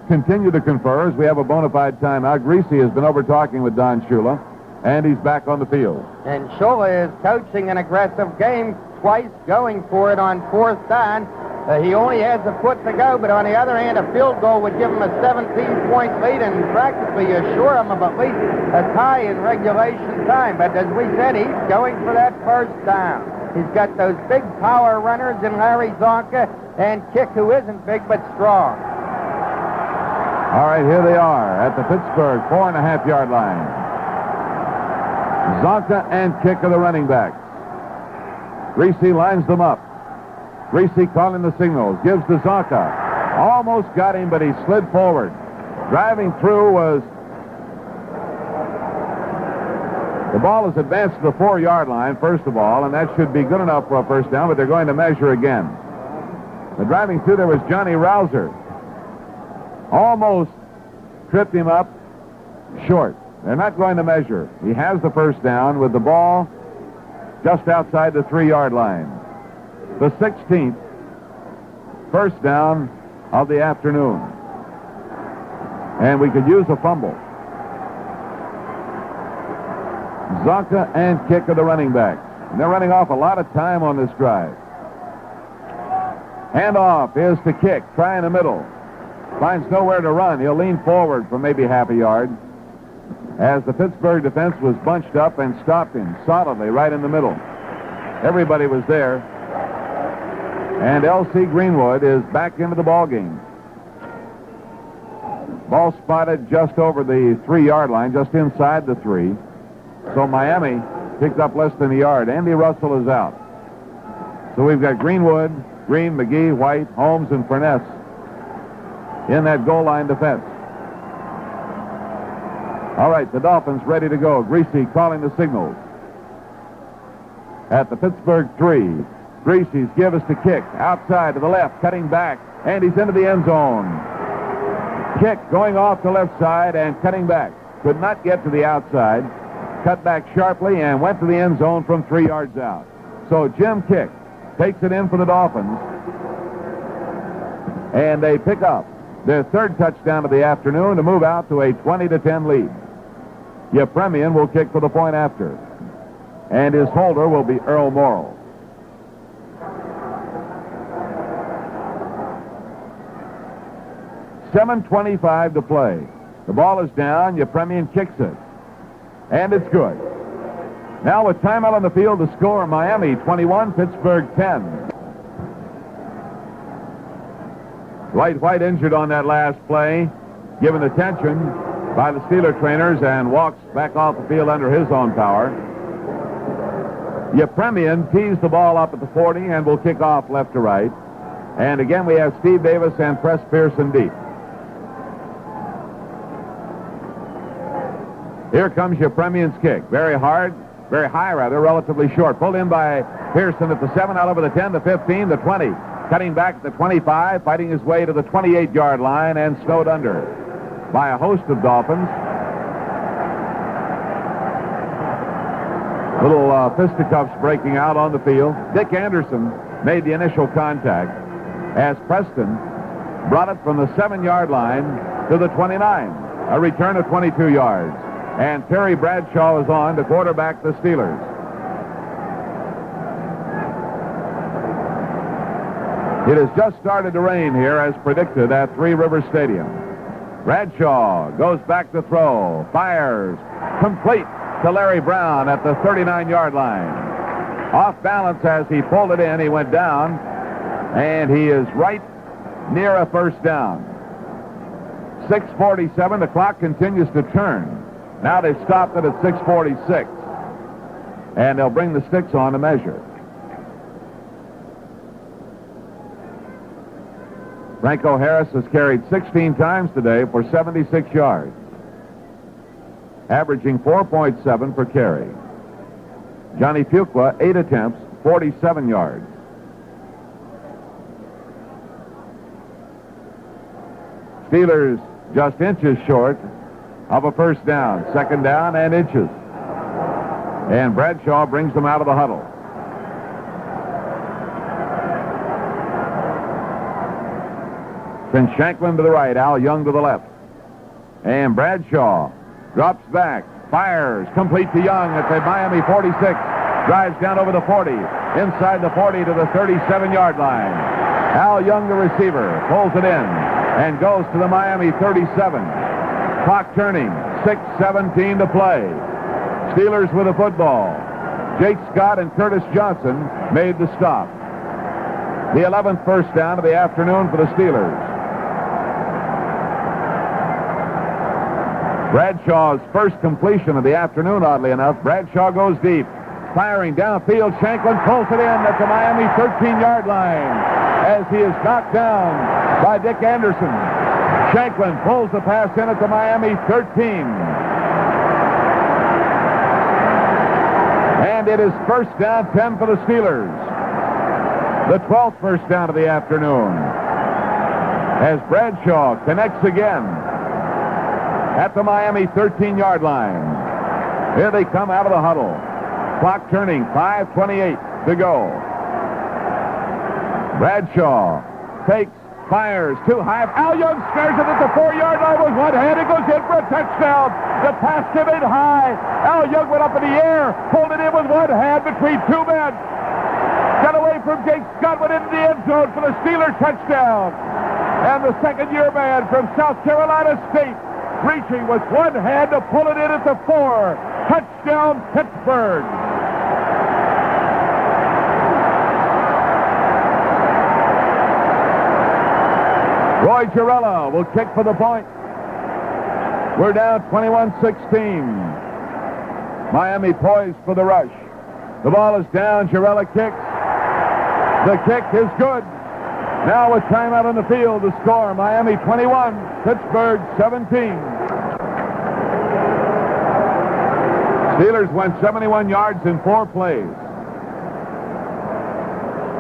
continue to confer as we have a bona fide timeout. Greasy has been over talking with Don Shula, and he's back on the field. And Shula is coaching an aggressive game, twice going for it on fourth down. He only has a foot to go, but on the other hand, a field goal would give him a 17-point lead and practically assure him of at least a tie in regulation time. But as we said, he's going for that first down. He's got those big power runners in Larry Zonka and Kick, who isn't big but strong. All right, here they are at the Pittsburgh 4.5-yard line. Zonka and Kick are the running backs. Greasy lines them up. Greasy calling the signals, gives to Zonka. Almost got him, but he slid forward. Driving through was The ball is advanced to the 4-yard line, first of all, and that should be good enough for a first down, but they're going to measure again. The driving through there was Johnny Rouser. Almost tripped him up short. They're not going to measure. He has the first down with the ball just outside the 3-yard line. The 16th first down of the afternoon. And we could use a fumble. Zonka and Kick are the running backs. And they're running off a lot of time on this drive. Handoff is to Kick. Try in the middle. Finds nowhere to run. He'll lean forward for maybe half a yard as the Pittsburgh defense was bunched up and stopped him solidly right in the middle. Everybody was there. And L.C. Greenwood is back into the ball game. Ball spotted just over the 3-yard line, just inside the 3. So Miami picked up less than a yard. Andy Russell is out. So we've got Greenwood, Green, McGee, White, Holmes, and Furness in that goal line defense. All right, the Dolphins ready to go. Greasy calling the signals. At the Pittsburgh 3, Greasy's give us the Kick. Outside to the left, cutting back, and he's into the end zone. Kick going off the left side and cutting back. Could not get to the outside. Cut back sharply and went to the end zone from 3 yards out. So Jim Kick takes it in for the Dolphins. And they pick up their 3rd touchdown of the afternoon to move out to a 20-10 lead. Yepremian will kick for the point after. And his holder will be Earl Morrill. $7:25 to play. The ball is down. Yepremian kicks it. And it's good. Now with timeout on the field, the score, Miami 21, Pittsburgh 10. Dwight White injured on that last play, given attention by the Steeler trainers, and walks back off the field under his own power. Yepremian tees the ball up at the 40 and will kick off left to right. And again, we have Steve Davis and Press Pearson deep. Here comes Yepremian's kick. Very hard, very high rather, relatively short. Pulled in by Pearson at the 7, out over the 10, the 15, the 20. Cutting back at the 25, fighting his way to the 28-yard line and snowed under by a host of Dolphins. Little fisticuffs breaking out on the field. Dick Anderson made the initial contact as Preston brought it from the 7-yard line to the 29. A return of 22 yards. And Terry Bradshaw is on to quarterback the Steelers. It has just started to rain here as predicted at Three Rivers Stadium. Bradshaw goes back to throw, fires, complete to Larry Brown at the 39-yard line. Off balance as he pulled it in, he went down, and he is right near a first down. 6:47, the clock continues to turn. Now they've stopped it at 6:46, and they'll bring the sticks on to measure. Franco Harris has carried 16 times today for 76 yards, averaging 4.7 per carry. Johnny Fuqua, 8 attempts, 47 yards. Steelers just inches short of a first down. 2nd down and inches. And Bradshaw brings them out of the huddle. Sends Shanklin to the right, Al Young to the left. And Bradshaw drops back, fires, complete to Young at the Miami 46. Drives down over the 40, inside the 40 to the 37-yard line. Al Young, the receiver, pulls it in and goes to the Miami 37. Clock turning, 6:17 to play. Steelers with the football. Jake Scott and Curtis Johnson made the stop. The 11th first down of the afternoon for the Steelers. Bradshaw's first completion of the afternoon, oddly enough. Bradshaw goes deep. Firing downfield, Shanklin pulls it in at the Miami 13-yard line as he is knocked down by Dick Anderson. Shanklin pulls the pass in at the Miami 13. And it is first down 10 for the Steelers. The 12th first down of the afternoon. As Bradshaw connects again at the Miami 13-yard line. Here they come out of the huddle. Clock turning, 5:28 to go. Bradshaw takes, fires, too high. Al Young squares it at the 4-yard line with one hand. It goes in for a touchdown. The pass came in high. Al Young went up in the air, pulled it in with one hand between two men. Got away from Jake Scott, went into the end zone for the Steelers touchdown. And the second-year man from South Carolina State reaching with one hand to pull it in at the 4. Touchdown, Pittsburgh. Roy Girella will kick for the point. We're down 21-16. Miami poised for the rush. The ball is down. Girella kicks. The kick is good. Now with time out on the field, the score, Miami 21, Pittsburgh 17. Steelers went 71 yards in 4 plays.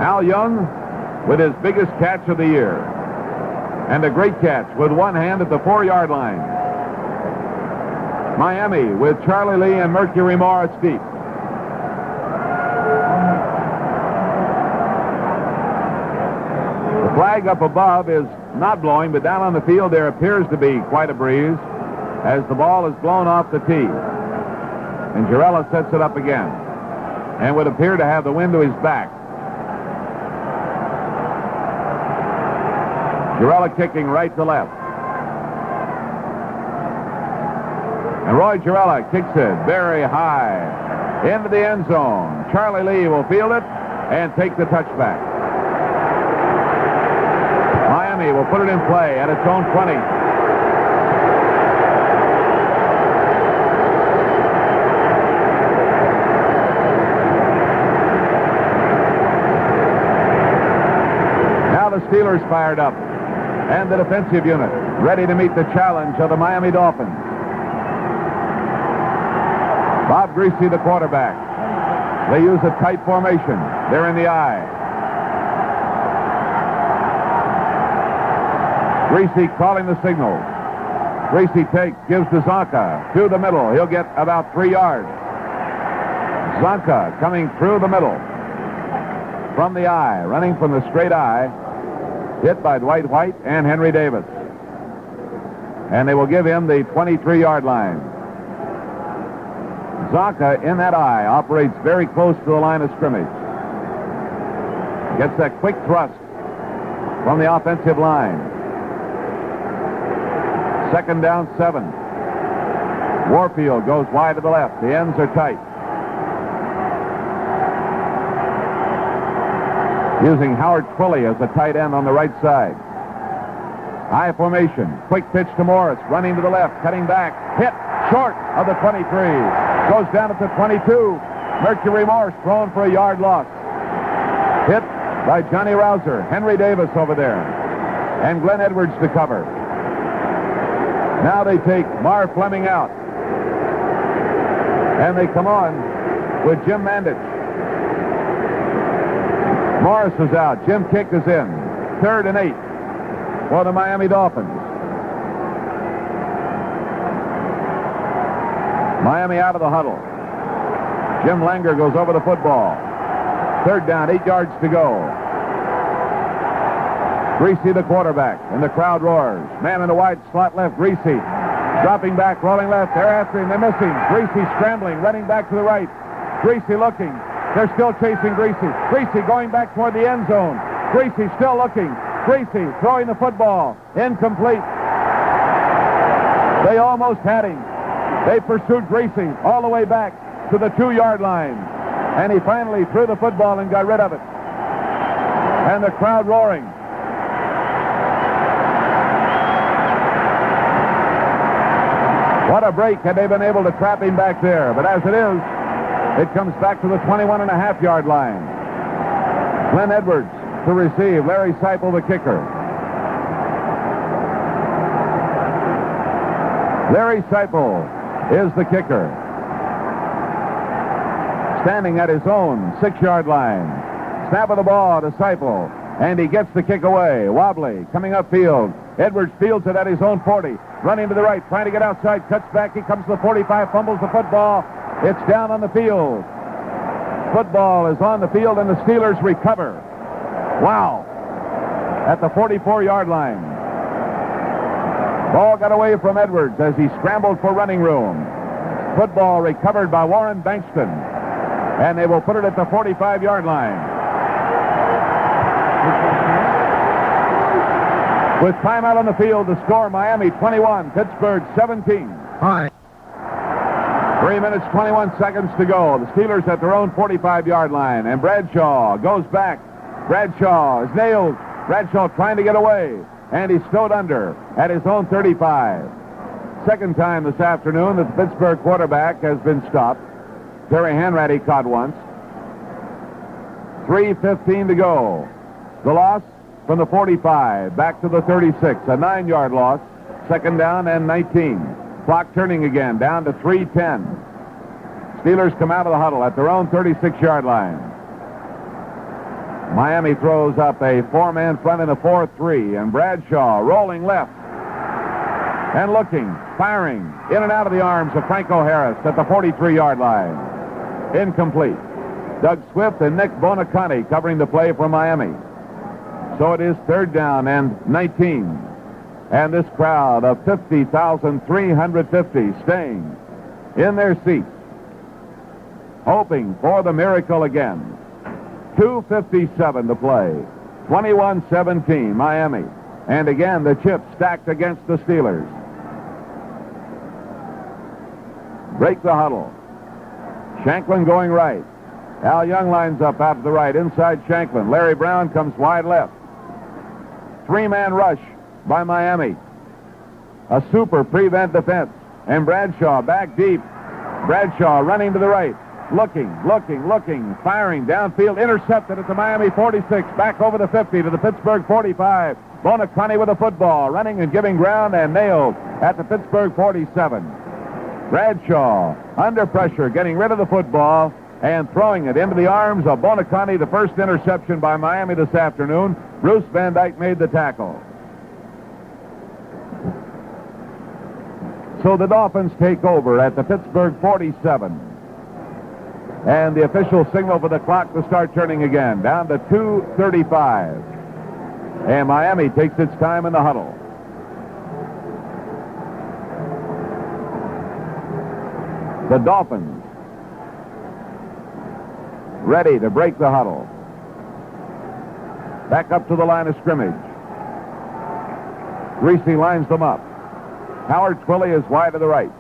Al Young with his biggest catch of the year. And a great catch with one hand at the 4-yard line. Miami with Charlie Lee and Mercury Morris deep. The flag up above is not blowing, but down on the field there appears to be quite a breeze as the ball is blown off the tee. And Girella sets it up again and would appear to have the wind to his back. Girella kicking right to left. And Roy Girella kicks it very high into the end zone. Charlie Lee will field it and take the touchback. Miami will put it in play at its own 20. Now the Steelers fired up. And the defensive unit ready to meet the challenge of the Miami Dolphins. Bob Greasy, the quarterback. They use a tight formation. They're in the eye. Greasy calling the signal. Greasy takes, gives to Zonka through the middle. He'll get about 3 yards. Zonka coming through the middle. From the eye, running from the straight eye. Hit by Dwight White and Henry Davis. And they will give him the 23-yard line. Zonka in that eye operates very close to the line of scrimmage. Gets that quick thrust from the offensive line. 2nd down, 7. Warfield goes wide to the left. The ends are tight. Using Howard Twilley as a tight end on the right side. High formation. Quick pitch to Morris. Running to the left. Cutting back. Hit. Short of the 23. Goes down at the 22. Mercury Morris thrown for a yard loss. Hit by Johnny Rouser. Henry Davis over there. And Glenn Edwards to cover. Now they take Mar Fleming out. And they come on with Jim Mandich. Morris is out. Jim Kick is in. 3rd and 8 for the Miami Dolphins. Miami out of the huddle. Jim Langer goes over the football. 3rd down, 8 yards to go. Greasy, the quarterback, and the crowd roars. Man in the wide slot left, Greasy. Dropping back, rolling left. They're after him. They're missing. Greasy scrambling, running back to the right. Greasy looking. They're still chasing Greasy. Greasy going back toward the end zone. Greasy still looking. Greasy throwing the football. Incomplete. They almost had him. They pursued Greasy all the way back to the 2-yard line. And he finally threw the football and got rid of it. And the crowd roaring. What a break had they been able to trap him back there. But as it is, it comes back to the 21.5-yard line. Glenn Edwards to receive. Larry Seipel, the kicker. Larry Seipel is the kicker. standing at his own 6-yard line. Snap of the ball to Seifel, and he gets the kick away. Wobbly, coming upfield. Edwards fields it at his own 40. Running to the right, trying to get outside, cuts back. He comes to the 45, fumbles the football. It's down on the field. Football is on the field, and the Steelers recover. Wow. At the 44-yard line. Ball got away from Edwards as he scrambled for running room. Football recovered by Warren Bankston, and they will put it at the 45-yard line. With timeout on the field, the score, Miami 21, Pittsburgh 17. Hi. 3 minutes, 21 seconds to go. The Steelers at their own 45-yard line, and Bradshaw goes back. Bradshaw is nailed. Bradshaw trying to get away, and he's stowed under at his own 35. Second time this afternoon that the Pittsburgh quarterback has been stopped. Terry Hanratty caught once. 3:15 to go. The loss from the 45 back to the 36. A 9-yard loss. Second down and 19. Clock turning again down to 3:10. Steelers come out of the huddle at their own 36-yard line. Miami throws up a 4-man front in a 4-3, and Bradshaw rolling left and looking, firing in and out of the arms of Franco Harris at the 43-yard line. Incomplete. Doug Swift and Nick Bonaconte covering the play for Miami. So it is third down and 19. And this crowd of 50,350 staying in their seats, hoping for the miracle again. 2:57 to play. 21-17, Miami. And again, the chip stacked against the Steelers. Break the huddle. Shanklin going right. Al Young lines up out to the right. Inside Shanklin. Larry Brown comes wide left. 3-man rush by Miami. A super prevent defense. And Bradshaw back deep. Bradshaw running to the right. Looking, firing downfield, intercepted at the Miami 46, back over the 50 to the Pittsburgh 45. Bonaconte with the football, running and giving ground, and nailed at the Pittsburgh 47. Bradshaw, under pressure, getting rid of the football and throwing it into the arms of Bonaconte, the first interception by Miami this afternoon. Bruce Van Dyke made the tackle. So the Dolphins take over at the Pittsburgh 47. And the official signal for the clock to start turning again, down to 2:35. And Miami takes its time in the huddle. The Dolphins ready to break the huddle. Back up to the line of scrimmage. Greasy lines them up. Howard Twilley is wide to the right.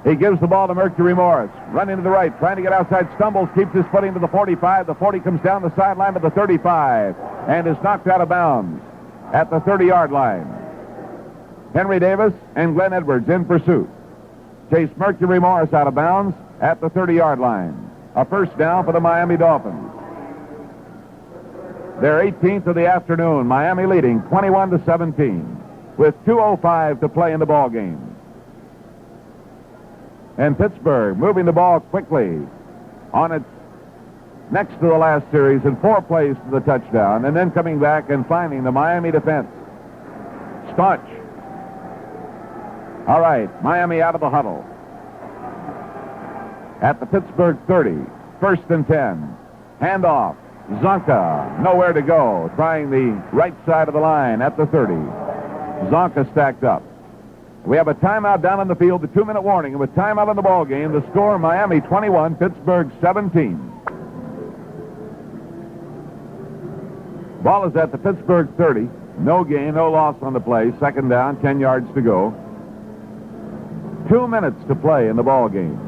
He gives the ball to Mercury Morris. Running to the right, trying to get outside, stumbles, keeps his footing to the 45. The 40 comes down the sideline to the 35 and is knocked out of bounds at the 30-yard line. Henry Davis and Glenn Edwards in pursuit. Chase Mercury Morris out of bounds at the 30-yard line. A first down for the Miami Dolphins. Their 18th of the afternoon. Miami leading 21-17 with 2:05 to play in the ball game. And Pittsburgh moving the ball quickly on its next to the last series in 4 plays to the touchdown, and then coming back and finding the Miami defense staunch. All right, Miami out of the huddle. At the Pittsburgh 30, 1st and 10. Handoff. Zonka, nowhere to go. Trying the right side of the line at the 30. Zonka stacked up. We have a timeout down on the field, the 2-minute warning, and with timeout on the ball game, the score, Miami 21, Pittsburgh 17. Ball is at the Pittsburgh 30. No gain, no loss on the play. Second down, 10 yards to go. 2 minutes to play in the ball game.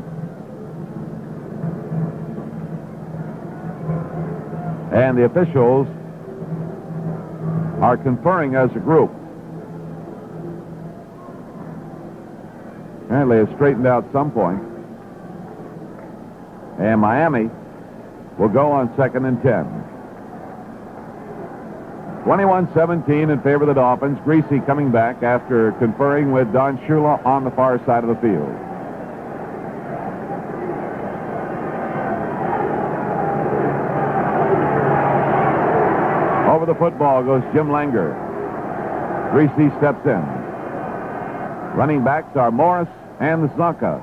And the officials are conferring as a group. Apparently it's straightened out some point. And Miami will go on 2nd and 10. 21-17 in favor of the Dolphins. Greasy coming back after conferring with Don Shula on the far side of the field. the football goes Jim Langer. Greasy steps in. Running backs are Morris and Zonka.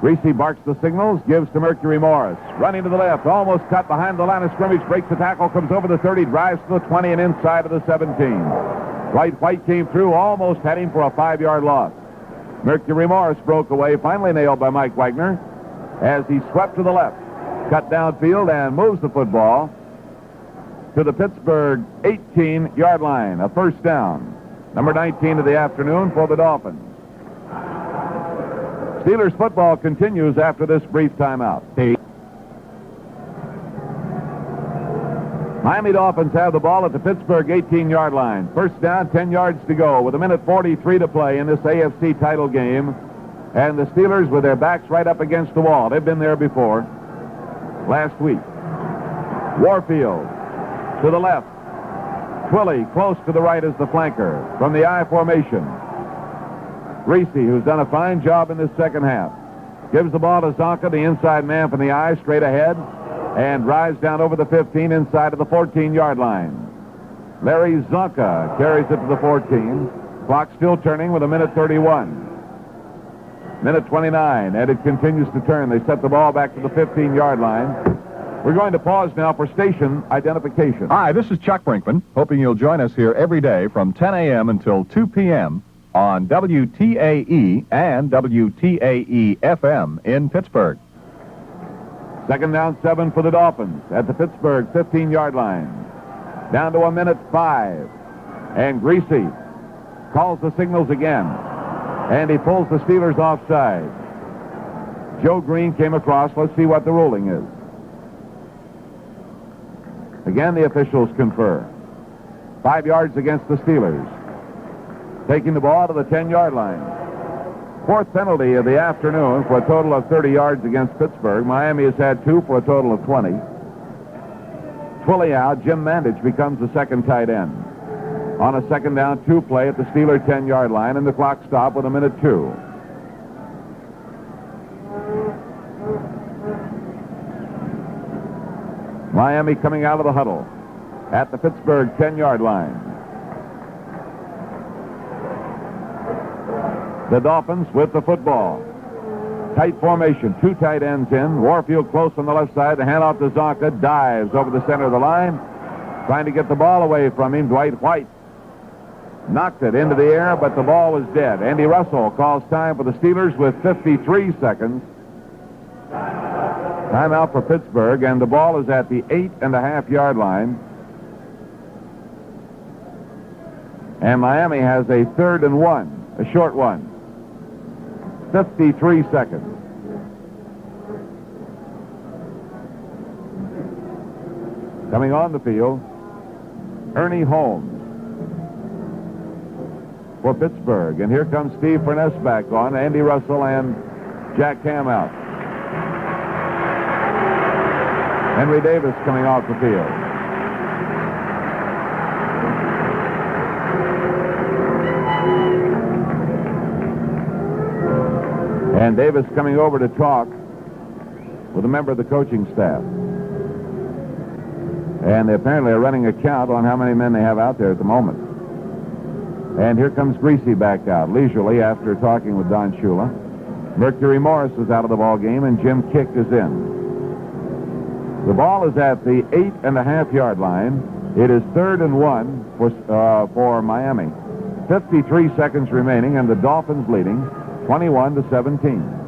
Greasy barks the signals, gives to Mercury Morris. Running to the left, almost cut behind the line of scrimmage, breaks the tackle, comes over the 30, drives to the 20 and inside of the 17. Dwight White came through, almost had him for a 5-yard loss. Mercury Morris broke away, finally nailed by Mike Wagner as he swept to the left, cut downfield, and moves the football to the Pittsburgh 18-yard line, a first down. Number 19 of the afternoon for the Dolphins. Steelers football continues after this brief timeout. Miami Dolphins have the ball at the Pittsburgh 18-yard line. First down, 10 yards to go with 1:43 to play in this AFC title game. And the Steelers with their backs right up against the wall. They've been there before last week. Warfield to the left. Twilley close to the right as the flanker from the I formation. Greasy, who's done a fine job in this second half, gives the ball to Zonka, the inside man from the I, straight ahead, and drives down over the 15 inside of the 14-yard line. Larry Zonka carries it to the 14. Clock still turning with 1:31. 1:29, and it continues to turn. They set the ball back to the 15-yard line. We're going to pause now for station identification. Hi, this is Chuck Brinkman, hoping you'll join us here every day from 10 a.m. until 2 p.m. on WTAE and WTAE FM in Pittsburgh. Second down, 7 for the Dolphins at the Pittsburgh 15-yard line. Down to 1:05. And Greasy calls the signals again. And he pulls the Steelers offside. Joe Green came across. Let's see what the ruling is. Again, the officials confer. 5 yards against the Steelers. Taking the ball to the 10-yard line. Fourth penalty of the afternoon for a total of 30 yards against Pittsburgh. Miami has had 2 for a total of 20. Twilley out. Jim Mandich becomes the second tight end. On a second down, 2 play at the Steeler 10-yard line, and the clock stopped with 1:02. Miami coming out of the huddle at the Pittsburgh 10-yard line. The Dolphins with the football. Tight formation, 2 tight ends in. Warfield close on the left side. The handoff to Zonka. Dives over the center of the line. Trying to get the ball away from him. Dwight White knocked it into the air, but the ball was dead. Andy Russell calls time for the Steelers with 53 seconds. Timeout for Pittsburgh, and the ball is at the 8.5-yard line. And Miami has a 3rd and 1, a short one. 53 seconds. Coming on the field, Ernie Holmes for Pittsburgh. And here comes Steve Furness back on, Andy Russell and Jack Ham out. Henry Davis coming off the field. And Davis coming over to talk with a member of the coaching staff. And they apparently are running a count on how many men they have out there at the moment. And here comes Greasy back out leisurely after talking with Don Shula. Mercury Morris is out of the ball game, and Jim Kick is in. The ball is at the 8.5-yard line. It is 3rd and 1 for Miami. 53 seconds remaining, and the Dolphins leading 21-17.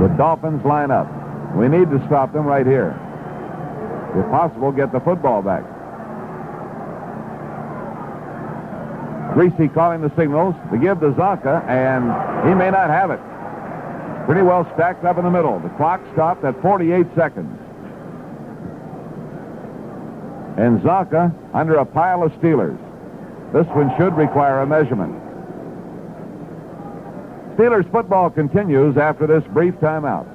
The Dolphins line up. We need to stop them right here. If possible, get the football back. Greasy calling the signals to give to Zonka, and he may not have it. Pretty well stacked up in the middle. The clock stopped at 48 seconds. And Zonka under a pile of Steelers. This one should require a measurement. Steelers football continues after this brief timeout.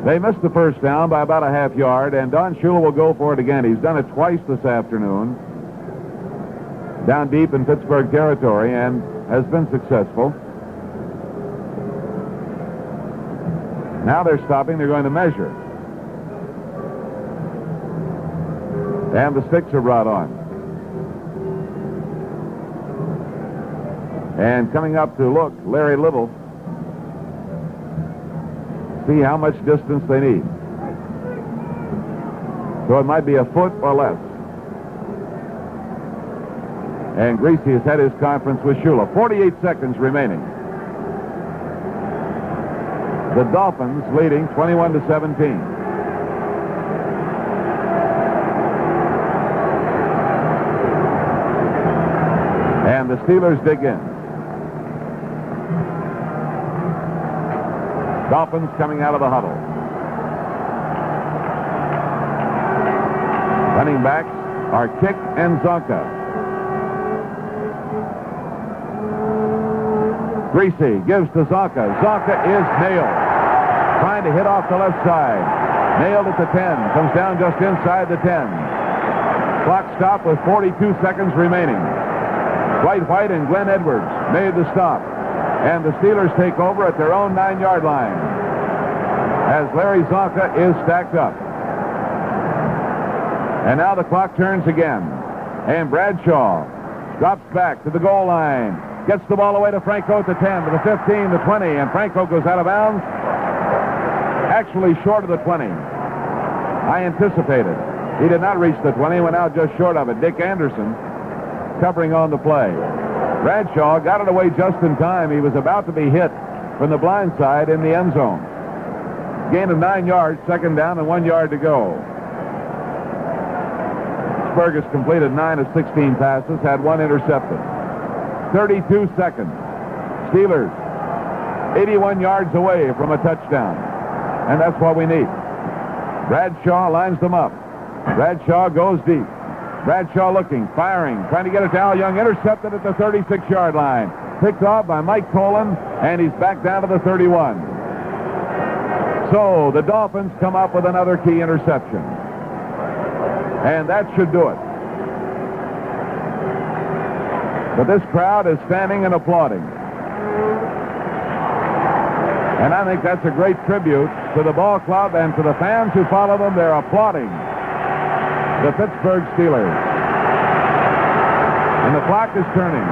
They missed the first down by about a half yard, and Don Shula will go for it again. He's done it twice this afternoon. down deep in Pittsburgh territory and has been successful. Now they're stopping. They're going to measure. And the sticks are brought on. And coming up to look, Larry Little. See how much distance they need. So it might be a foot or less. And Greasy has had his conference with Shula. 48 seconds remaining. The Dolphins leading 21-17. And the Steelers dig in. Dolphins coming out of the huddle. Running backs are Kick and Zonka. Greasy gives to Zonka. Zonka is nailed. Trying to hit off the left side. Nailed at the 10. Comes down just inside the 10. Clock stopped with 42 seconds remaining. Dwight White and Glenn Edwards made the stop. And the Steelers take over at their own 9-yard line as Larry Zonka is stacked up. And now the clock turns again. And Bradshaw drops back to the goal line. Gets the ball away to Franco at the 10, to the 15, the 20, and Franco goes out of bounds. Actually short of the 20. I anticipated. He did not reach the 20, went out just short of it. Dick Anderson covering on the play. Bradshaw got it away just in time. He was about to be hit from the blind side in the end zone. Gain of 9 yards, second down, and 1 yard to go. Pittsburgh has completed 9 of 16 passes, had 1 intercepted. 32 seconds. Steelers 81 yards away from a touchdown. And that's what we need. Bradshaw lines them up. Bradshaw goes deep. Bradshaw looking, firing, trying to get it to Al Young. Intercepted at the 36-yard line. Picked off by Mike Tolan, and he's back down to the 31. So the Dolphins come up with another key interception. And that should do it. But this crowd is standing and applauding. And I think that's a great tribute to the ball club and to the fans who follow them. They're applauding the Pittsburgh Steelers. And the clock is turning.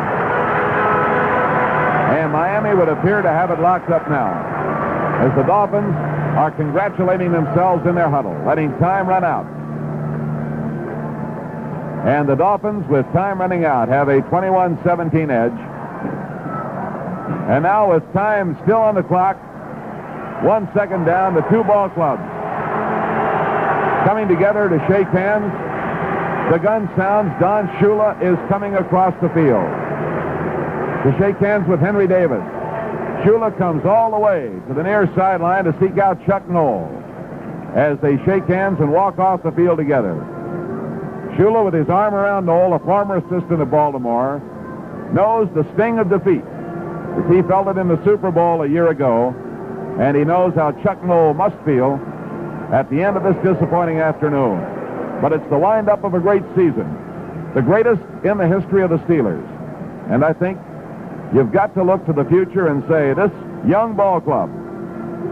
And Miami would appear to have it locked up now, as the Dolphins are congratulating themselves in their huddle, letting time run out. And the Dolphins, with time running out, have a 21-17 edge. And now with time still on the clock, 1 second down, the two ball clubs coming together to shake hands. The gun sounds. Don Shula is coming across the field to shake hands with Henry Davis. Shula comes all the way to the near sideline to seek out Chuck Knoll as they shake hands and walk off the field together. Shula, with his arm around Knoll, a former assistant of Baltimore, knows the sting of defeat, as he felt it in the Super Bowl a year ago, and he knows how Chuck Knoll must feel at the end of this disappointing afternoon. But it's the wind-up of a great season, the greatest in the history of the Steelers. And I think you've got to look to the future and say, this young ball club,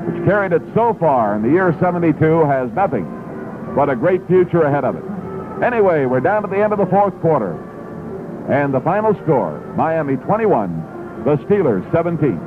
which carried it so far in the year 72, has nothing but a great future ahead of it. Anyway, we're down to the end of the fourth quarter. And the final score, Miami 21, the Steelers 17.